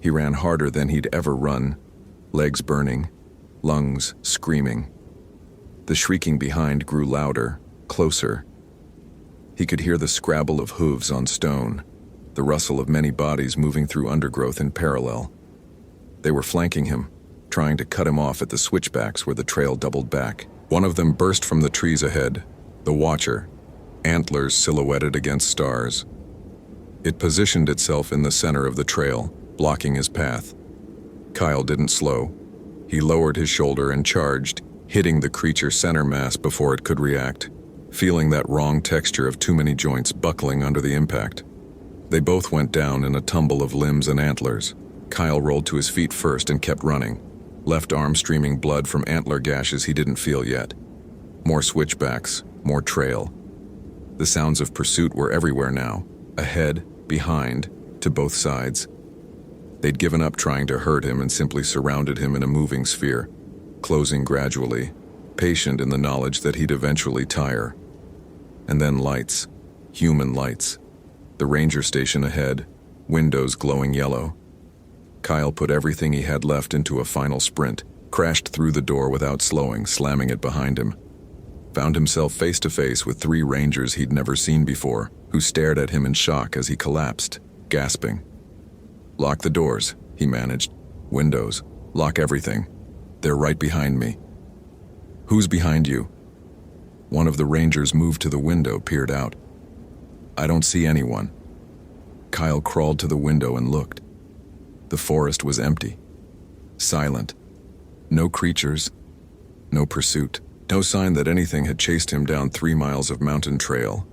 He ran harder than he'd ever run, legs burning, lungs screaming. The shrieking behind grew louder, closer. He could hear the scrabble of hooves on stone, the rustle of many bodies moving through undergrowth in parallel. They were flanking him, trying to cut him off at the switchbacks where the trail doubled back. One of them burst from the trees ahead, the Watcher, antlers silhouetted against stars. It positioned itself in the center of the trail, blocking his path. Kyle didn't slow. He lowered his shoulder and charged, hitting the creature's center mass before it could react, feeling that wrong texture of too many joints buckling under the impact. They both went down in a tumble of limbs and antlers. Kyle rolled to his feet first and kept running, left arm streaming blood from antler gashes he didn't feel yet. More switchbacks, more trail. The sounds of pursuit were everywhere now, ahead, behind, to both sides. They'd given up trying to hurt him and simply surrounded him in a moving sphere, closing gradually, patient in the knowledge that he'd eventually tire. And then lights, human lights. The ranger station ahead, windows glowing yellow. Kyle put everything he had left into a final sprint, crashed through the door without slowing, slamming it behind him. Found himself face to face with 3 rangers he'd never seen before, who stared at him in shock as he collapsed, gasping. "Lock the doors," he managed. "Windows. Lock everything. They're right behind me." "Who's behind you?" One of the rangers moved to the window, peered out. "I don't see anyone." Kyle crawled to the window and looked. The forest was empty. Silent. No creatures. No pursuit. No sign that anything had chased him down 3 miles of mountain trail.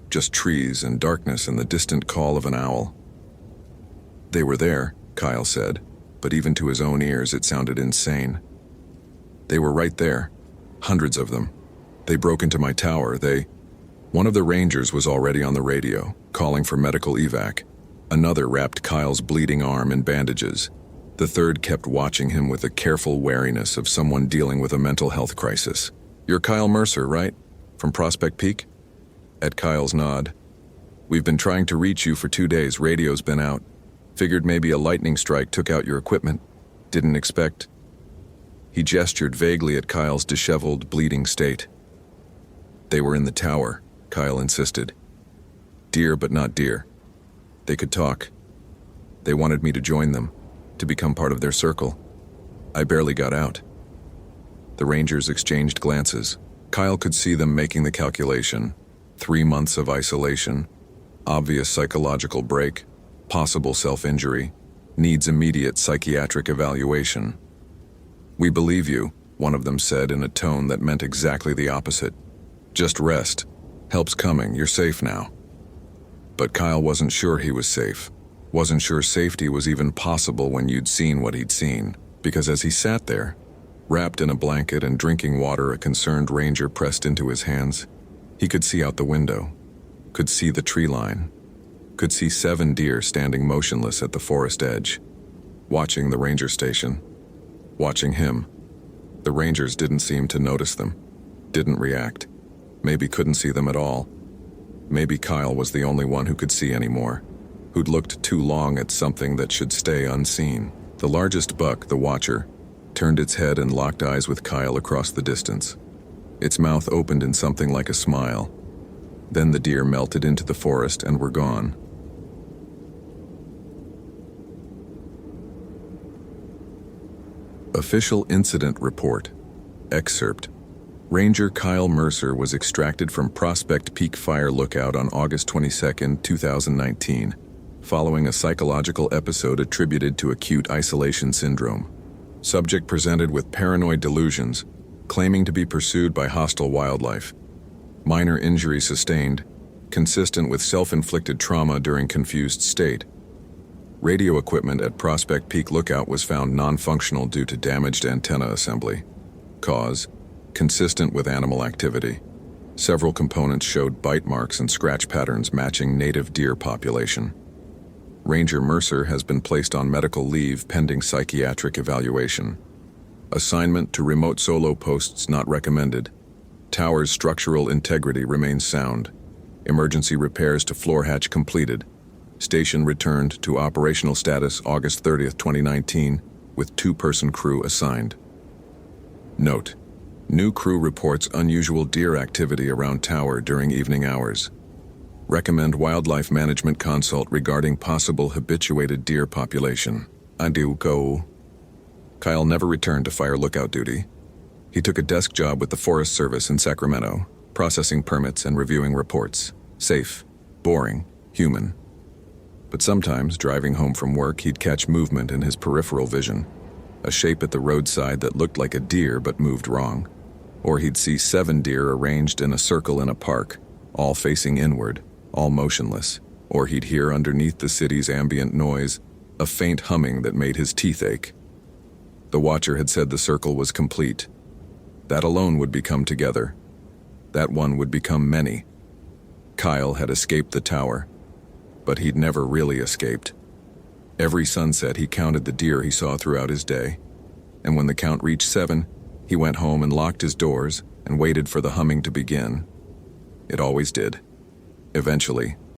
Just trees and darkness and the distant call of an owl. They were there, Kyle said, but even to his own ears it sounded insane. They were right there. Hundreds of them. They broke into my tower. One of the rangers was already on the radio, calling for medical evac. Another wrapped Kyle's bleeding arm in bandages. The third kept watching him with the careful wariness of someone dealing with a mental health crisis. "You're Kyle Mercer, right? From Prospect Peak?" At Kyle's nod. "We've been trying to reach you for 2 days. Radio's been out. Figured maybe a lightning strike took out your equipment. Didn't expect." He gestured vaguely at Kyle's disheveled, bleeding state. "They were in the tower," Kyle insisted. "Dear but not dear. They could talk. They wanted me to join them, to become part of their circle. I barely got out." The rangers exchanged glances. Kyle could see them making the calculation. 3 months of isolation, obvious psychological break, possible self-injury, needs immediate psychiatric evaluation. "We believe you," one of them said in a tone that meant exactly the opposite. "Just rest. Help's coming. You're safe now." But Kyle wasn't sure he was safe. Wasn't sure safety was even possible when you'd seen what he'd seen. Because as he sat there, wrapped in a blanket and drinking water a concerned ranger pressed into his hands, he could see out the window, could see the tree line, could see 7 deer standing motionless at the forest edge, watching the ranger station, watching him. The rangers didn't seem to notice them, didn't react, maybe couldn't see them at all. Maybe Kyle was the only one who could see anymore, who'd looked too long at something that should stay unseen. The largest buck, the Watcher, turned its head and locked eyes with Kyle across the distance. Its mouth opened in something like a smile. Then the deer melted into the forest and were gone. Official Incident Report. Excerpt. Ranger Kyle Mercer was extracted from Prospect Peak Fire Lookout on August 22, 2019, following a psychological episode attributed to acute isolation syndrome. Subject presented with paranoid delusions, claiming to be pursued by hostile wildlife. Minor injury sustained, consistent with self-inflicted trauma during confused state. Radio equipment at Prospect Peak Lookout was found non-functional due to damaged antenna assembly. Cause: consistent with animal activity. Several components showed bite marks and scratch patterns matching native deer population. Ranger Mercer has been placed on medical leave pending psychiatric evaluation. Assignment to remote solo posts not recommended. Tower's structural integrity remains sound. Emergency repairs to floor hatch completed. Station returned to operational status August 30, 2019, with 2-person crew assigned. Note: new crew reports unusual deer activity around tower during evening hours. Recommend wildlife management consult regarding possible habituated deer population. Adieu go. Kyle never returned to fire lookout duty. He took a desk job with the Forest Service in Sacramento, processing permits and reviewing reports. Safe, boring, human. But sometimes, driving home from work, he'd catch movement in his peripheral vision. A shape at the roadside that looked like a deer but moved wrong. Or he'd see 7 deer arranged in a circle in a park, all facing inward, all motionless. Or he'd hear underneath the city's ambient noise a faint humming that made his teeth ache. The watcher had said the circle was complete. That alone would become together. That one would become many. Kyle had escaped the tower, but he'd never really escaped. Every sunset he counted the deer he saw throughout his day, and when the count reached 7, he went home and locked his doors and waited for the humming to begin. It always did. Eventually,